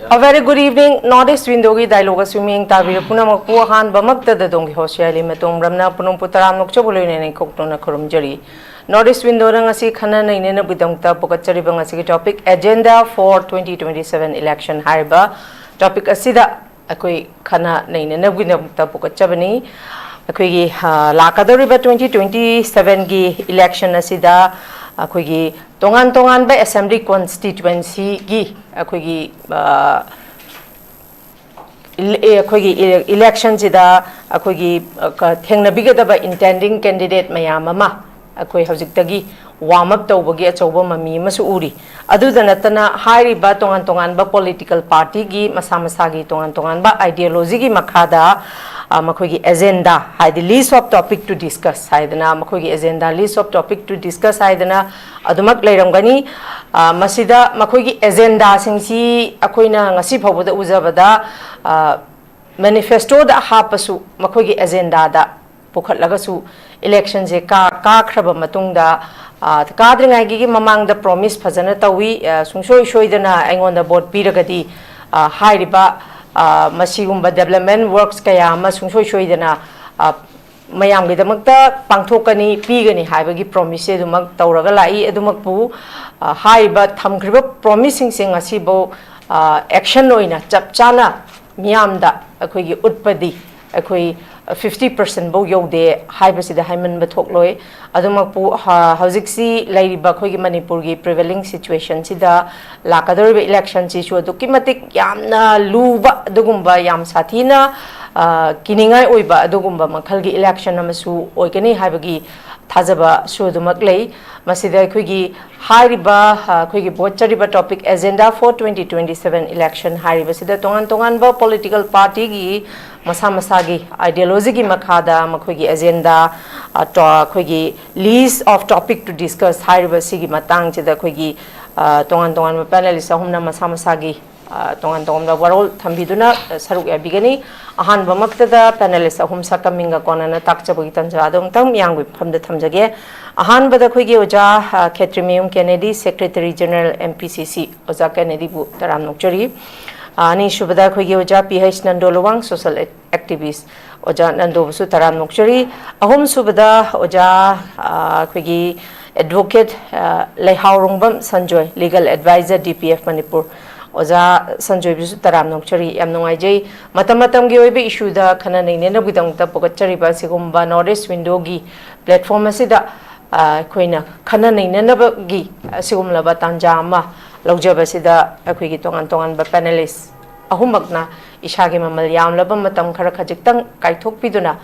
A very good evening. Northeast window ki dialogue swimming tabir puna makpu han bamakta da dongi hosiali matung ramna punung putaram nok chobuloi ne kokto na khurum jari. Northeast window rang asi khana nei ne na bidang ta pokachari bang asi topic agenda for 2027 election hariba topic asida akoi khana nei ne na bidang ta pokachabani akoi gi lakadori ba 2027 gi election asida akoi tongan tongan ba assembly constituency gi akoi election sida akoi thengna bigadaba intending candidate mayam ama akoi hojik warm up tawbagi achoba mami masu uri aduda natana hairiba tongan tongan ba political party gi masa masa gi tongan tongan ba ideology gi makhada makhoi agenda haidi list of topic to discuss haidana makhoi agenda list of topic to discuss haidana adumak leiramgani masida makhoi agenda singsi akoina ngasi phawbada ujabada manifesto da hapasu makhoi agenda da pukhatlagasu election je ka khraba matungda kadringai gi mamang da promise phajana tawi sungsoi soidana aingonda vote piragadi hairiba masigumba development works kaya ama sungsoi soidana mayam gi damakta pangthokani pigani haibagi promise dumak tawraga lai edumakpu haiba thamkhriba promising sing asibo action oina chapchana miyamda akhoi utpadi akhoi 50% bo yode haibasida haiman bathokloi adumakpu haujiksi lairiba khoigi manipur gi prevailing situation sida lakadoriba election chi chu dukimatik yamna luba dugumba yam sathina kiningai oiba adugumba makhalgi election amasu oigani haibagi thajaba sudumak lei masida khoigi hairiba khoigi bochariba topic agenda for 2027 election hairiba sida tongan tongan ba political party gi masa masa gi ideology gi makhada makhoigi agenda to khoigi list of topic to discuss hairiba sigi matang chida khoigi tongan tongan panelist ahumna masa masa gi tongan tongan da warol thambiduna saruk ya bigani ahan bamakta da panelist ahum sakaminga konana takchabagi tanja adom tam yang phamda thamjage ahan bada khoigi oja KSHETRIMAYUM Kennedy Secretary General MPCC oja Kennedy bu taram nokchari ani shubada khoigi oja PH NANDO LUWANG social activist oja NANDO su taram nokchari ahum subada oja khoigi advocate LEIHAORUNGBAM SANJOY legal advisor DPF Manipur oja SANJOY bisu taram nokchari yam nongaijai matam matam gi oibe issue da khana nei ne nabidang ta pokachari ba sigumba Northeast window gi platform asida khoina khana nei ne nabagi sigumla ba tanja ma laujaba sida akhoi gi tongan tongan ba panelist ahumakna ishagi mamal yamlaba matam khara khajiktang kaithok piduna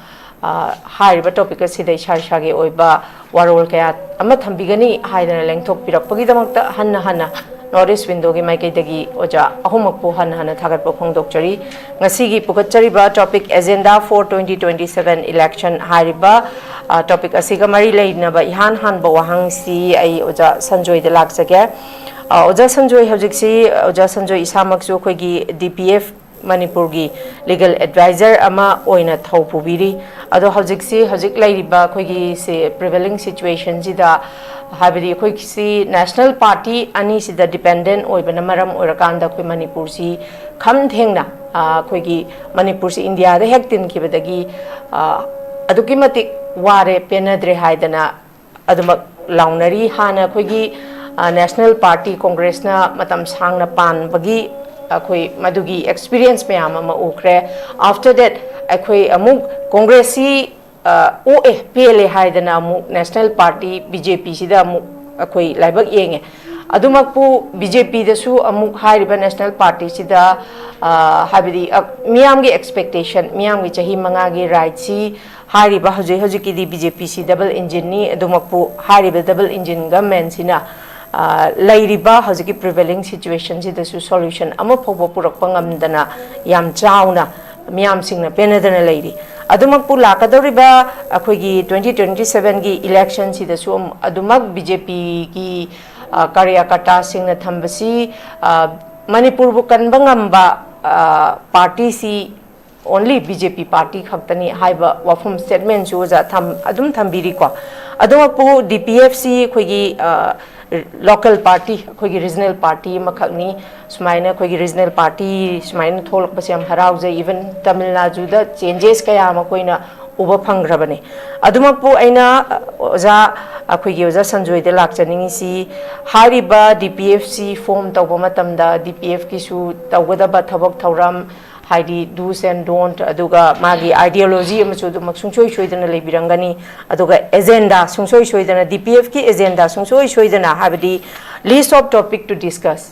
hairiba topic asida ishagi oiba warol kaya ama thambigani haidana lengthok pirakpagi damakta hanna Northeast window gi maikai dagi oja ahumakpu hanna thagatpa phongdokchari ngasi gi pukachari ba topic agenda for 2027 election hariba topic asiga mari leina ba ihan han ba wahang si ai oja SANJOY de laksage oja SANJOY hojiksi oja SANJOY isamaksu khoigi DPF Manipur gi legal advisor ama oina thawpubiri ado hojiksi hojik lairiba khoigi se prevailing situation jida habidi khoi si national party ani sida dependent oibana maram oirakanda khoi manipur si kham thengna khoi gi manipur si india da hektin kibadagi aduki matik ware penadre haidana adumak launari hana khoi gi national party congress na matam sangna pan bagi khoi madugi experience me ama ukre after that khoi amuk congress si OA PLA haidana amu national party BJP sida amu akoi laibak yenge adumakpu BJP dasu amu hairiba national party sida habidi miyam gi expectation miyam gi chahi manga gi right si hairiba hojiki di BJP si double engine ni adumakpu hairiba double engine government sina lairiba hojiki prevailing situation sida su solution ama phobo purakpa ngamdana yam chauna miyam singna penadana lairi adumak pu lakadoriba akhoi 2027 gi election sida su adumak BJP gi karyakata singna thambasi manipur bu kanbangamba party si only BJP party khaktani haiba wafum statement su za tham adum thambiri ko adumak pu DPFC khoi gi local party अखोगी regional party मखकनी सुमाइना अखोगी regional party सुमाइना थोलक बसियम हराउजे even Tamil Nadu दा changes कया मकोइना उबा फंग्रबने अदुमकपु आइना ओजा अखोगी ओजा संजोय दे लाक्चनिंगसी हारिबा DPFC form तौबा मतमदा DPF किसु तौगदबा थबक थौराम Heidi do's and don't अदुगा मागी ideology अमसु दुमक सुंसोय सोइदना लेबिरंगनी अदुगा agenda सुंसोय सोइदना DPF की agenda सुंसोय सोइदना हाबदी list of topic to discuss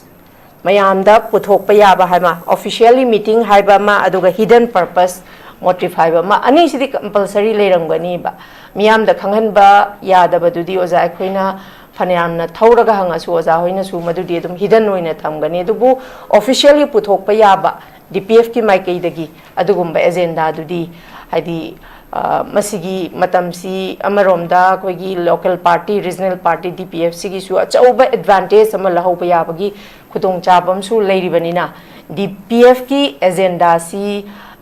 मयामदा पुथोकपा याबा Haima officially meeting हाइबा मा अदुगा hidden purpose motive हाइबा मा अनि सिदि compulsory लेरंगनी बा मियामदा खंगहनबा यादबदुदी ओजा अखोइना फनेयामना थौरगा हंगासु ओजा होइनासु मदुदी अदुम hidden होइना थमगनी अदुबु officially पुथोकपा याबा DPF की माइकईदगी अदुगुम्बा एजेंडा दुदी हाइदी मसिगी मतमसी अमरोमदा कोइगी local party regional party DPF सिगी सु अचौबा एडवांटेज अमा लहौबा याबगी खुदोंग चाबमसु लेरिबनिना DPF की एजेंडा सी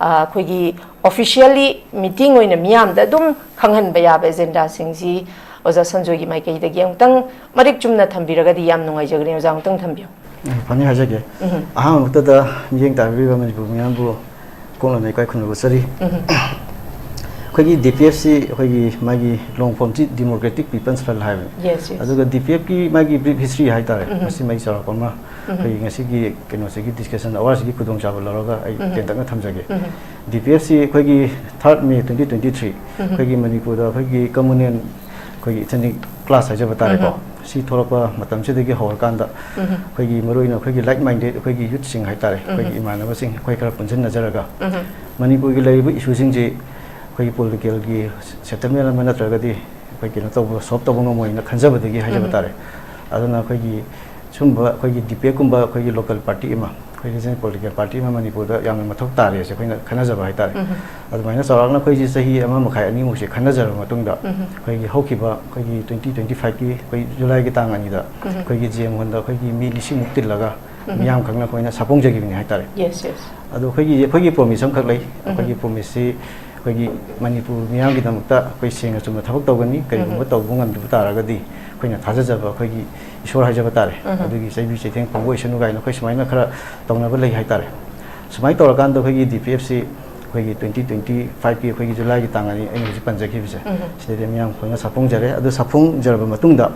कोइगी ऑफिशियली मीटिंग होइना मियामदा दुम खंगहनबा याबा एजेंडा सिंगसी ओजा संजोगी माइकईदगी अंतंग मरिक चुमना थंबिरगदी याम नुंगाइजगनी ओजा अंतंग थंबियो फनी हाजगे अहाम मुक्तदा मियेंग ताबिबा मनिपुर मियामबु कोंगलनै काय खुनबु सरी खोगी DPFC खोगी मागी लॉन्ग फॉर्म ची डेमोक्रेटिक पीपल्स फ्रंट हाइबे अदुगा DPF की मागी ब्रीफ हिस्ट्री हाइ तारे मसी मै सरापमा खोगी ngasi gi keno se gi discussion hours gi khudong chaba laraga ai tentang thamjage DPFC खोगी 3rd May 2023 खोगी Manipur दा खोगी कम्युनियन खोगी चनि क्लास हाइजबा तारे को सी थोरपा मतम से देगी हौर कांदा खोगी मरोइना खोगी लाइक माइंडेड खोगी यूथ सिंग हाइ तारे खोगी इमानबा सिंग खोई खरा पुंजन नजरगा मणिपुर की लेबु इशू सिंग जे खोगी पॉलिटिकल की सेटलमेंट अमा नत्रगदी खोई केनो तब सॉल्व तब नमोइना खंजबदगी हाइजबा तारे अदुना खोगी सुंबा खोगी DPF कुंबा खोगी लोकल पार्टी इमा खोगी रीजनल पॉलिटिकल पार्टी मा मणिपुर दा यामना मथौ तारे से खोइना खनजबा हाइ तारे अदुमाइना सरागना खोगी सही अमा मखाय अनि मुसे खनजर मतुंगदा खोगी हौखिबा खोगी 2025 की खोई जुलाई की तांग अनि दा खोगी GM होंदा खोगी मी लिसि मुक्ति लगा मियाम खंगना खोइना सापोंग जगिबिनि हाइ तारे यस यस अदु खोगी प्रॉमिस हम खक लै खोगी प्रॉमिस से खोगी मणिपुर मियाम की दमकता खोई सेंगा चुम थबक तौगनी करिगुम तौबु ngam तारगदी खोइना थाजजबा खोगी ईश्वर हाइजबा तारे अदुगी सैबी चेथें पंगो इसनु गाइना खोइ समाइना खरा तौनबा लै हाइ तारे समाइ तौरकान द खोगी DPFC खोगी 2025 की खोगी जुलाई की तांगानी आई हुजि पंजकी बिसे सिदे मियाम खोना सापोंग जरे अदु सापोंग जरबा मतुंगदा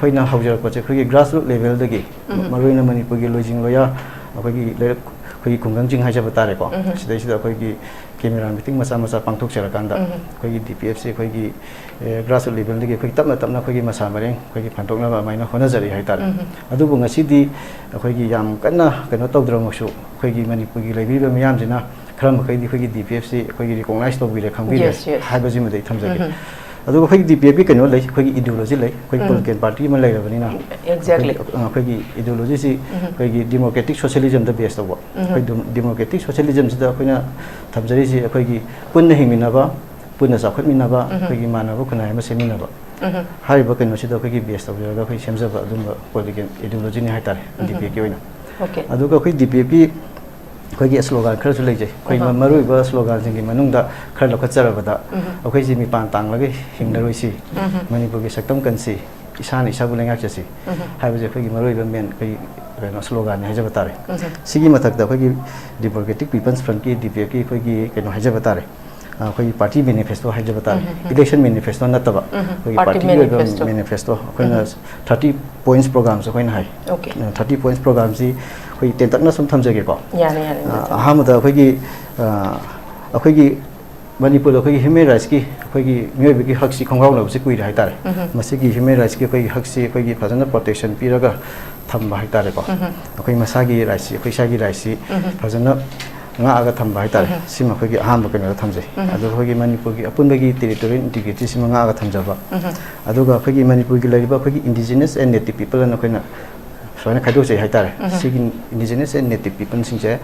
खोइना हौजर पचे खोगी ग्रास रूट लेवल दगी मरोइना मणिपुर की लोजिंग लोया खोगी खोगी खुंगंग जिंग हाइजबा तारे को सिदे सिदा खोगी कैमरा मीटिंग मसा मसा पांगथोक चरकांदा खोगी DPFC खोगी ग्रास रूट लेवल दगी खोगी तपना तपना खोगी मसा मरेंग खोगी फंटोकना माइना होना जरी हाइ तारे अदुबु ngasi खोगी याम कन्ना कनो तौद्रमसु खोगी मणिपुर की लेबिबा मियाम जिना खरम खैदी खोगी DPFC खोगी रिकॉग्नाइज तौबिरे खंबिरे हाइबजि मदे थमजगे अदुगो खोगी DPFC कनो लै खोगी आइडियोलॉजी लै खोगी पॉलिटिकल पार्टी म लैरबनिना एक्जेक्टली खोगी आइडियोलॉजी सि खोगी डेमोक्रेटिक सोशलिज्म द बेस तौबो खोगी डेमोक्रेटिक सोशलिज्म सिदा खोइना थमजरी सि खोगी पुन्ना हिमिनाबा पुन्ना साखतमिनाबा खोगी मानबा खुनाय म सेमिनाबा हारिबा कनो सिदा खोगी बेस तौजरगा खोगी सेमजबा अदुम पॉलिटिकल आइडियोलॉजी नि हाइतारे DPFC ओइना ओके अदुगो खोगी DPFC खोगी स्लोगन खर सु लेजे खोई मरुइबा स्लोगन जिंगी मनुंगदा खर लखचरबदा अखोई जि मिपान तांगलगे हिंगनरोइसी मणिपुर की सक्तम कंसी इसान इसाबु लेंगा चसी हाइबजे खोगी मरुइबा मेन खोई रेनो स्लोगन हाइजबा तारे सिगी मथकदा खोगी डेमोक्रेटिक पीपल्स फ्रंट की DPF की खोगी केनो हाइजबा तारे खोगी पार्टी मैनिफेस्टो हाइजबा तारे इलेक्शन मैनिफेस्टो नतबा खोगी पार्टी मैनिफेस्टो खोइना 30 पॉइंट्स प्रोग्राम से खोइना हाइ 30 पॉइंट्स प्रोग्राम सी खोई तेंतकना सुम थमजगे को याने अहामदा खोगी मणिपुर खोगी ह्यूमन राइट्स की खोगी मियोबे की हक सी खंगावना से कुइ हाइ तारे मसिगी ह्यूमन राइट्स की खोगी हक सी खोगी फजन प्रोटेक्शन पिरगा थम हाइ तारे को खोई मसागी राइट्स खोई सागी rights फजन ngaga thamba hai tare sima khogi aham keno thamjai adu khogi manipur gi apunbagi territorial integrity sima ngaga thamjaba aduga khogi manipur gi laiba khogi indigenous and native people na khoina soina khaido sei hai tare sigi indigenous and native people sing je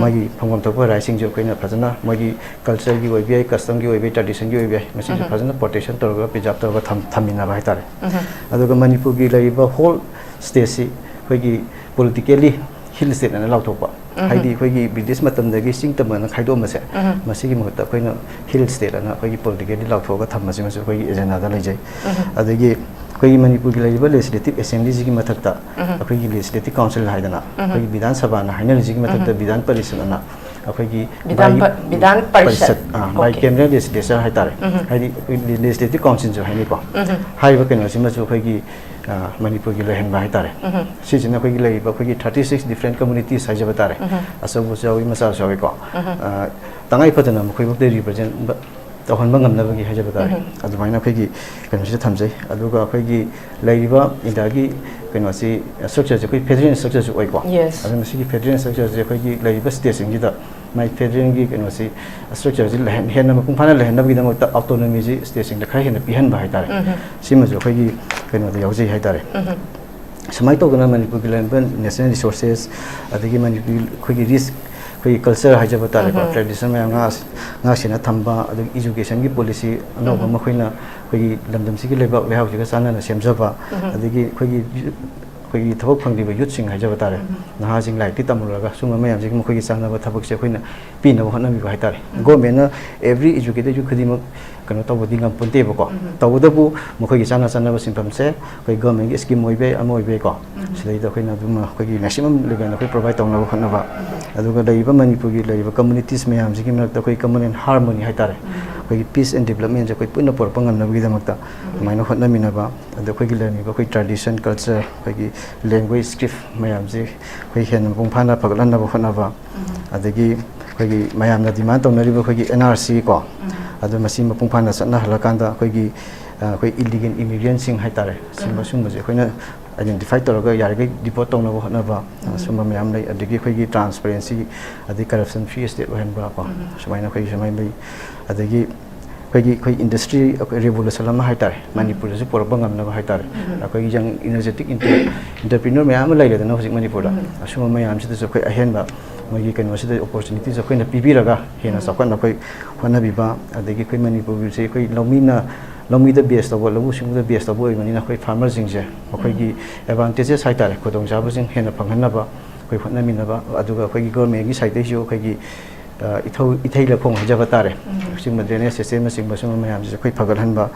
magi phongom thokpa rai sing je khoina phajana magi culture gi oibi custom gi oibi tradition gi oibi masi phajana protection torga preserve torga thamina hai tare aduga manipur gi laiba whole state si khogi politically hill state na lauthokpa हाइदी खोगी British मतम दगी सिंग तमन खाइदो मसे मसिगी महत खोइना hill state ना खोगी politically लाउथोगा थममसि मसे खोगी agenda दा लैजै अदगी ꯑꯩꯈꯣꯏꯒꯤ ꯃꯅꯤꯄꯨꯔꯒꯤ ꯂꯩꯔꯤꯕ ꯂꯦꯖꯤꯁꯂꯦꯇꯤꯕ ꯑꯦꯁꯦꯝꯕ꯭ꯂꯤꯁꯤꯒꯤ ꯃꯊꯛꯇ ꯑꯩꯈꯣꯏꯒꯤ ꯂꯦꯖꯤꯁꯂꯦꯇꯤꯕ ꯀꯥꯎꯟꯁꯤꯜ ꯍꯥꯏꯗꯅ ꯑꯩꯈꯣꯏꯒꯤ ꯕꯤꯙꯥꯟ ꯁꯚꯥꯅ ꯍꯥꯏꯅꯔꯤꯁꯤꯒꯤ ꯃꯊꯛꯇ ꯕꯤꯙꯥꯟ ꯄꯔꯤꯁꯠꯅ ꯑꯩꯈꯣꯏꯒꯤ ꯕꯤꯙꯥꯟ ꯄꯔꯤꯁꯠ ꯕꯥꯏ ꯀꯦꯃꯦꯔꯦꯜ ꯂꯦꯖꯤꯁꯂꯦꯆꯔ ꯍꯥꯏꯇꯥꯔꯦ ꯍꯥꯏꯗꯤ ꯂꯦꯖꯤꯁꯂꯦꯇꯤꯕ ꯀꯥꯎꯟꯁꯤꯜꯁꯨ ꯍꯥꯏꯅꯩꯀꯣ ꯍꯥꯏꯔꯤꯕ ꯀꯩꯅꯣꯁꯤꯃꯁꯨ ꯑꯩꯈꯣꯏꯒꯤ ꯃꯅꯤꯄꯨꯔꯒꯤ ꯂꯩꯍꯟꯕ ꯍꯥꯏꯇꯥꯔꯦ ꯁꯤꯁꯤꯅ ꯑꯩꯈꯣꯏꯒꯤ ꯂꯩꯔꯤꯕ ꯑꯩꯈꯣꯏꯒꯤ 36 ꯗꯤꯐꯔꯦꯟट ꯀꯝꯃꯨꯅꯤꯇꯤꯁ ꯍꯥꯏꯖꯕ ꯇꯥꯔꯦ ꯑꯆꯧꯕꯁꯨ ꯌꯥꯎꯏ ꯃꯆꯥꯁꯨ ꯌꯥꯎꯏꯀꯣ ꯇꯉꯥꯏ ꯐꯗꯅ ꯃꯈꯣꯏꯕꯨꯗ ꯔꯤꯄ꯭ꯔꯖꯦꯟ ꯇꯧꯍꯟꯕ ꯉꯝꯅꯕꯒꯤ ꯍꯥꯏꯖꯕ ꯇꯥꯔꯦ ꯑꯗꯨꯃꯥꯏꯅ ꯑꯩꯈꯣꯏꯒꯤ ꯀꯩꯅꯣꯁꯤꯗ ꯊꯝꯖꯩ ꯑꯗꯨꯒ ꯑꯩꯈꯣꯏꯒꯤ ꯂꯩꯔꯤꯕ ꯏꯟꯗꯤꯌꯥꯒꯤ ꯀꯩꯅꯣꯁꯤ ꯁ꯭ꯇꯔꯛꯆꯔꯁꯦ ꯑꯩꯈꯣꯏ ꯐꯦꯗꯔꯦꯜ ꯁ꯭ꯇꯔꯛꯆꯔꯁꯨ ꯑꯣꯏꯀꯣ ꯑꯗꯨꯅ ꯁꯤꯒꯤ ꯐꯦꯗꯔꯦꯜ ꯁ꯭ꯇꯔꯛꯆꯔꯁꯦ ꯑꯩꯈꯣꯏꯒꯤ ꯂꯩꯔꯤꯕ ꯁ꯭ꯇꯦꯠꯁꯤꯡꯁꯤꯗ ꯃꯥꯏ ꯐꯦꯗꯔꯦꯜꯒꯤ ꯀꯩꯅꯣꯁꯤ ꯁ꯭ꯇꯔꯛꯆꯔꯁꯤ ꯍꯦꯟꯅ ꯃꯄꯨꯡ ꯐꯥꯅ ꯂꯩꯍꯟꯅꯕꯒꯤꯗꯃꯛꯇ ꯑꯣꯇꯣꯅꯣꯃꯤꯁꯤ ꯁ꯭ꯇꯦꯠꯁꯤꯡꯗ ꯈꯔ ꯍꯦꯟꯅ ꯄꯤꯍꯟꯕ ꯍꯥꯏꯇꯥꯔꯦ ꯁꯤꯃꯁꯨ ꯑꯩꯈꯣꯏꯒꯤ ꯀꯩꯅꯣꯗ ꯌꯥꯎꯖꯩ ꯍꯥꯏꯇꯥꯔꯦ ꯁꯨꯃꯥꯏꯅ ꯇꯧꯗꯅ ꯃꯅꯤꯄꯨꯔꯒꯤ ꯂꯩꯔꯤꯕ ꯅꯦꯁꯅꯦꯜ ꯔꯤꯁꯣꯔꯁꯦꯁ ꯑꯗꯒꯤ ꯃꯅꯤꯄꯨꯔ ꯑꯩꯈꯣꯏꯒꯤ ꯔꯤꯁ ꯑꯩꯈꯣꯏꯒꯤ ꯀꯜꯆꯔ ꯍꯥꯏꯖꯕ ꯇꯥꯔꯦꯀꯣ ꯇ꯭ꯔꯦꯗꯤꯁꯟ ꯃꯌꯥꯝ ꯉꯥꯛꯁꯦꯟꯅ ꯊꯝꯕ ꯑꯗꯒꯤ ꯏꯖꯨꯀꯦꯁꯟꯒꯤ ꯄꯣꯂꯤꯁꯤ ꯑꯅꯧꯕ ꯃꯈꯣꯏꯅ ꯑꯩꯈꯣꯏꯒꯤ ꯂꯝꯗꯝꯁꯤꯒꯤ ꯂꯩꯕꯥꯛ ꯂꯩꯍꯥꯎꯁꯤꯒ ꯆꯥꯟꯅꯅ ꯁꯦꯝꯖꯕ ꯑꯗꯒꯤ ꯑꯩꯈꯣꯏꯒꯤ ꯊꯕꯛ ꯐꯪꯂꯤꯕ ꯌꯨꯠꯁꯤꯡ ꯍꯥꯏꯖꯕ ꯇꯥꯔꯦ ꯅꯍꯥꯁꯤꯡ ꯂꯥꯏꯔꯤꯛꯇꯤ ꯇꯝꯂꯨꯔꯒ ꯁꯨꯝꯕ ꯃꯌꯥꯝꯁꯤꯒꯤ ꯃꯈꯣꯏꯒꯤ ꯆꯥꯟꯅꯕ ꯊꯕꯛꯁꯦ ꯑꯩꯈꯣꯏꯅ ꯄꯤꯅꯕ ꯍꯣꯠꯅꯕꯤꯕ ꯍꯥꯏꯇꯥꯔꯦ ꯒꯣꯔꯃꯦꯟꯅ ꯑꯦꯚ꯭ꯔꯤ ꯏꯖꯨꯀꯦꯇꯦꯗ ꯌꯨꯠ ꯈꯨꯗꯤꯡꯃꯛ ꯀꯩꯅꯣ ꯇꯧꯕꯗꯤ ꯉꯝꯄꯣꯟꯇꯦꯕꯀꯣ ꯇꯧꯕꯇꯕꯨ ꯃꯈꯣꯏꯒꯤ ꯆꯥꯟꯅꯕ ꯁꯤꯟꯐꯝꯁꯦ ꯑꯩꯈꯣꯏ ꯒꯣꯔꯃꯦꯟꯒꯤ ꯁ꯭ꯀꯤꯝ ꯑꯣꯏꯕ ꯑꯃ ꯑꯣꯏꯕꯀꯣ ꯁꯤꯗꯩꯗ ꯑꯩꯈꯣꯏꯅ ꯑꯗꯨꯝ ꯑꯩꯈꯣꯏꯒꯤ ꯃꯦꯛꯁꯤꯃꯝ ꯂꯦꯚꯦꯜꯗ ꯑꯩꯈꯣꯏ ꯄ꯭ꯔꯣꯚꯥꯏꯗ ꯇꯧꯅꯕ ꯍꯣꯠꯅꯕ ꯑꯗꯨꯒ ꯂꯩꯔꯤꯕ ꯃꯅꯤꯄꯨꯔꯒꯤ ꯂꯩꯔꯤꯕ ꯀꯝꯃꯨꯅꯤꯇꯤꯁ ꯃꯌꯥꯝꯁꯤꯒꯤ ꯃꯔꯛꯇ ꯑꯩꯈꯣꯏ ꯀꯃꯟ ꯑꯦꯟ ꯍꯥꯔꯃꯣꯅꯤ ꯍꯥꯏꯇꯥꯔꯦ ꯑꯩꯈꯣꯏꯒꯤ ꯄꯤꯁ ꯑꯦꯟ ꯗꯦꯕꯂꯞꯃꯦꯟꯁꯦ ꯑꯩꯈꯣꯏ ꯄꯨꯟꯅ ꯄꯨꯔꯛꯄ ꯉꯝꯅꯕꯒꯤꯗꯃꯛꯇ ꯑꯗꯨꯃꯥꯏꯅ ꯍꯣꯠꯅꯃꯤꯟꯅꯕ ꯑꯗ ꯑꯩꯈꯣꯏꯒꯤ ꯂꯩꯔꯤꯕ ꯑꯩꯈꯣꯏ ꯇ꯭ꯔꯦꯗꯤꯁꯟ ꯀꯜꯆꯔ ꯑꯩꯈꯣꯏꯒꯤ ꯂꯦꯡꯒ꯭ꯋꯦꯖ ꯁ꯭ꯀ꯭ꯔꯤꯞ ꯃꯌꯥꯝꯁꯦ ꯑꯩꯈꯣꯏ ꯍꯦꯟꯅ ꯃꯄꯨꯡ ꯐꯥꯅ ꯐꯒꯠꯍꯟꯅꯕ ꯍꯣꯠꯅꯕ ꯑꯗꯒꯤ ꯑꯩꯈꯣꯏꯒꯤ ꯃꯌꯥꯝꯅ ꯗꯤꯃꯥꯟ ꯇꯧꯅꯔꯤꯕ ꯑꯩꯈꯣꯏꯒꯤ NRC ꯀꯣ ꯑꯗꯨ ꯃꯁꯤ ꯃꯄꯨꯡ ꯐꯥꯅ ꯆꯠꯅꯍꯜꯂꯀꯥꯟꯗ ꯑꯩꯈꯣꯏꯒꯤ ꯑꯩꯈꯣꯏ ꯏꯂꯤꯒꯦꯟ ꯏꯃꯤꯒ꯭ꯔꯦꯟꯁꯤꯡ ꯍꯥꯏꯇꯥꯔꯦ ꯁꯨꯝꯕꯁꯦ ꯑꯩꯈꯣꯏꯅ ꯑꯥꯏꯗꯦꯟꯇꯤꯐꯥꯏ ꯇꯧꯔꯒ ꯌꯥꯔꯤꯈꯩ ꯗꯤꯄꯣꯔꯠ ꯇꯧꯅꯕ ꯍꯣꯠꯅꯕ ꯁꯨꯝꯕ ꯃꯌꯥꯝ ꯂꯩ ꯑꯗꯒꯤ ꯑꯩꯈꯣꯏꯒꯤ ꯇ꯭ꯔꯥꯟꯁꯄꯔꯦꯟꯁꯤ ꯑꯗꯒꯤ ꯀꯔꯞꯁꯟ ꯐ꯭ꯔꯤ ꯁ꯭ꯇꯦꯠ ꯑꯣꯏꯍꯟꯕ ꯀꯣ ꯁꯨꯃꯥꯏꯅ ꯑꯩꯈꯣꯏ ꯁꯨꯃꯥꯏꯅ ꯂꯩ ꯑꯗꯒꯤ ꯑꯩꯈꯣꯏ ꯏꯟꯗꯁꯇ꯭री ꯑꯩꯈꯣꯏ ꯔꯤꯚꯣꯂꯨꯁꯟ ꯑꯃ ꯍꯥꯏꯇꯥꯔꯦ ꯃꯅꯤꯄꯨꯔꯗꯁꯨ ꯄꯨꯔꯛꯄ ꯉꯝꯅꯕ ꯍꯥꯏꯇꯥꯔꯦ ꯑꯩꯈꯣꯏꯒꯤ ꯌꯪ ꯏꯅꯔꯖꯦꯇꯤꯛ ꯏꯟꯇꯔꯄ꯭ꯔꯤꯅꯔ ꯃꯌꯥꯝ ꯑꯃ ꯂꯩꯔꯦꯗꯅ ꯍꯧꯖꯤꯛ ꯃꯅꯤꯄꯨꯔꯗ ꯑꯁꯨꯝꯕ ꯃꯌꯥꯝꯁꯤꯗꯁꯨ ꯑꯩꯈꯣꯏ ꯑꯍꯦꯟꯕ ꯃꯣꯏꯒꯤ ꯀꯩꯅꯣꯁꯤꯗ ꯑꯣꯄꯣꯔꯆꯨꯅꯤꯇꯤꯁꯦ ꯑꯩꯈꯣꯏꯅ ꯄꯤꯕꯤꯔꯒ ꯍꯦꯟꯅ ꯆꯥꯎꯈꯠꯅ ꯑꯩꯈꯣꯏ ꯍꯣꯠꯅꯕꯤꯕ ꯑꯗꯒꯤ ꯑꯩꯈꯣই ꯃꯅꯤꯄꯨꯔꯁꯦ ꯑꯩꯈꯣꯏ ꯂꯧꯃꯤꯗ ꯕꯦꯁ ꯇꯧꯕ ꯂꯧꯎ ꯁꯤꯡꯎꯗ ꯕꯦꯁ ꯇꯧꯕ ꯑꯣꯏꯕꯅꯤꯅ ꯑꯩꯈꯣꯏ ꯐꯥꯔꯃꯔꯁꯤꯡꯁꯦ ꯃꯈꯣꯏꯒꯤ ꯑꯦꯗꯚꯥꯟꯇꯦꯖꯦꯁ ꯍꯥꯏꯇꯥꯔꯦ ꯈꯨꯗꯣꯡꯆꯥꯕꯁꯤꯡ ꯍꯦꯟꯅ ꯐꯪꯍꯟꯅꯕ ꯑꯩꯈꯣꯏ ꯍꯣꯠꯅꯃꯤꯟꯅꯕ ꯑꯗꯨꯒ ꯑꯩꯈꯣꯏꯒꯤ ꯒꯣꯔꯃꯦꯟꯒꯤ ꯁꯥꯏꯠꯇꯩꯁꯨ ꯑꯩꯈꯣꯏꯒꯤ ꯏꯊꯩ ꯂꯧꯈꯣꯡ ꯍꯥꯏꯖꯕ ꯇꯥꯔꯦ ꯁꯤꯒꯨꯝꯕ ꯗ꯭ꯔꯦꯅꯦꯖ ꯁꯤꯁꯇꯦꯝꯅꯆꯤꯡꯕ ꯁꯨꯝꯕ ꯃꯌꯥꯝꯁꯤꯁꯨ ꯑꯩꯈꯣꯏ ꯐꯒꯠꯍꯟꯕ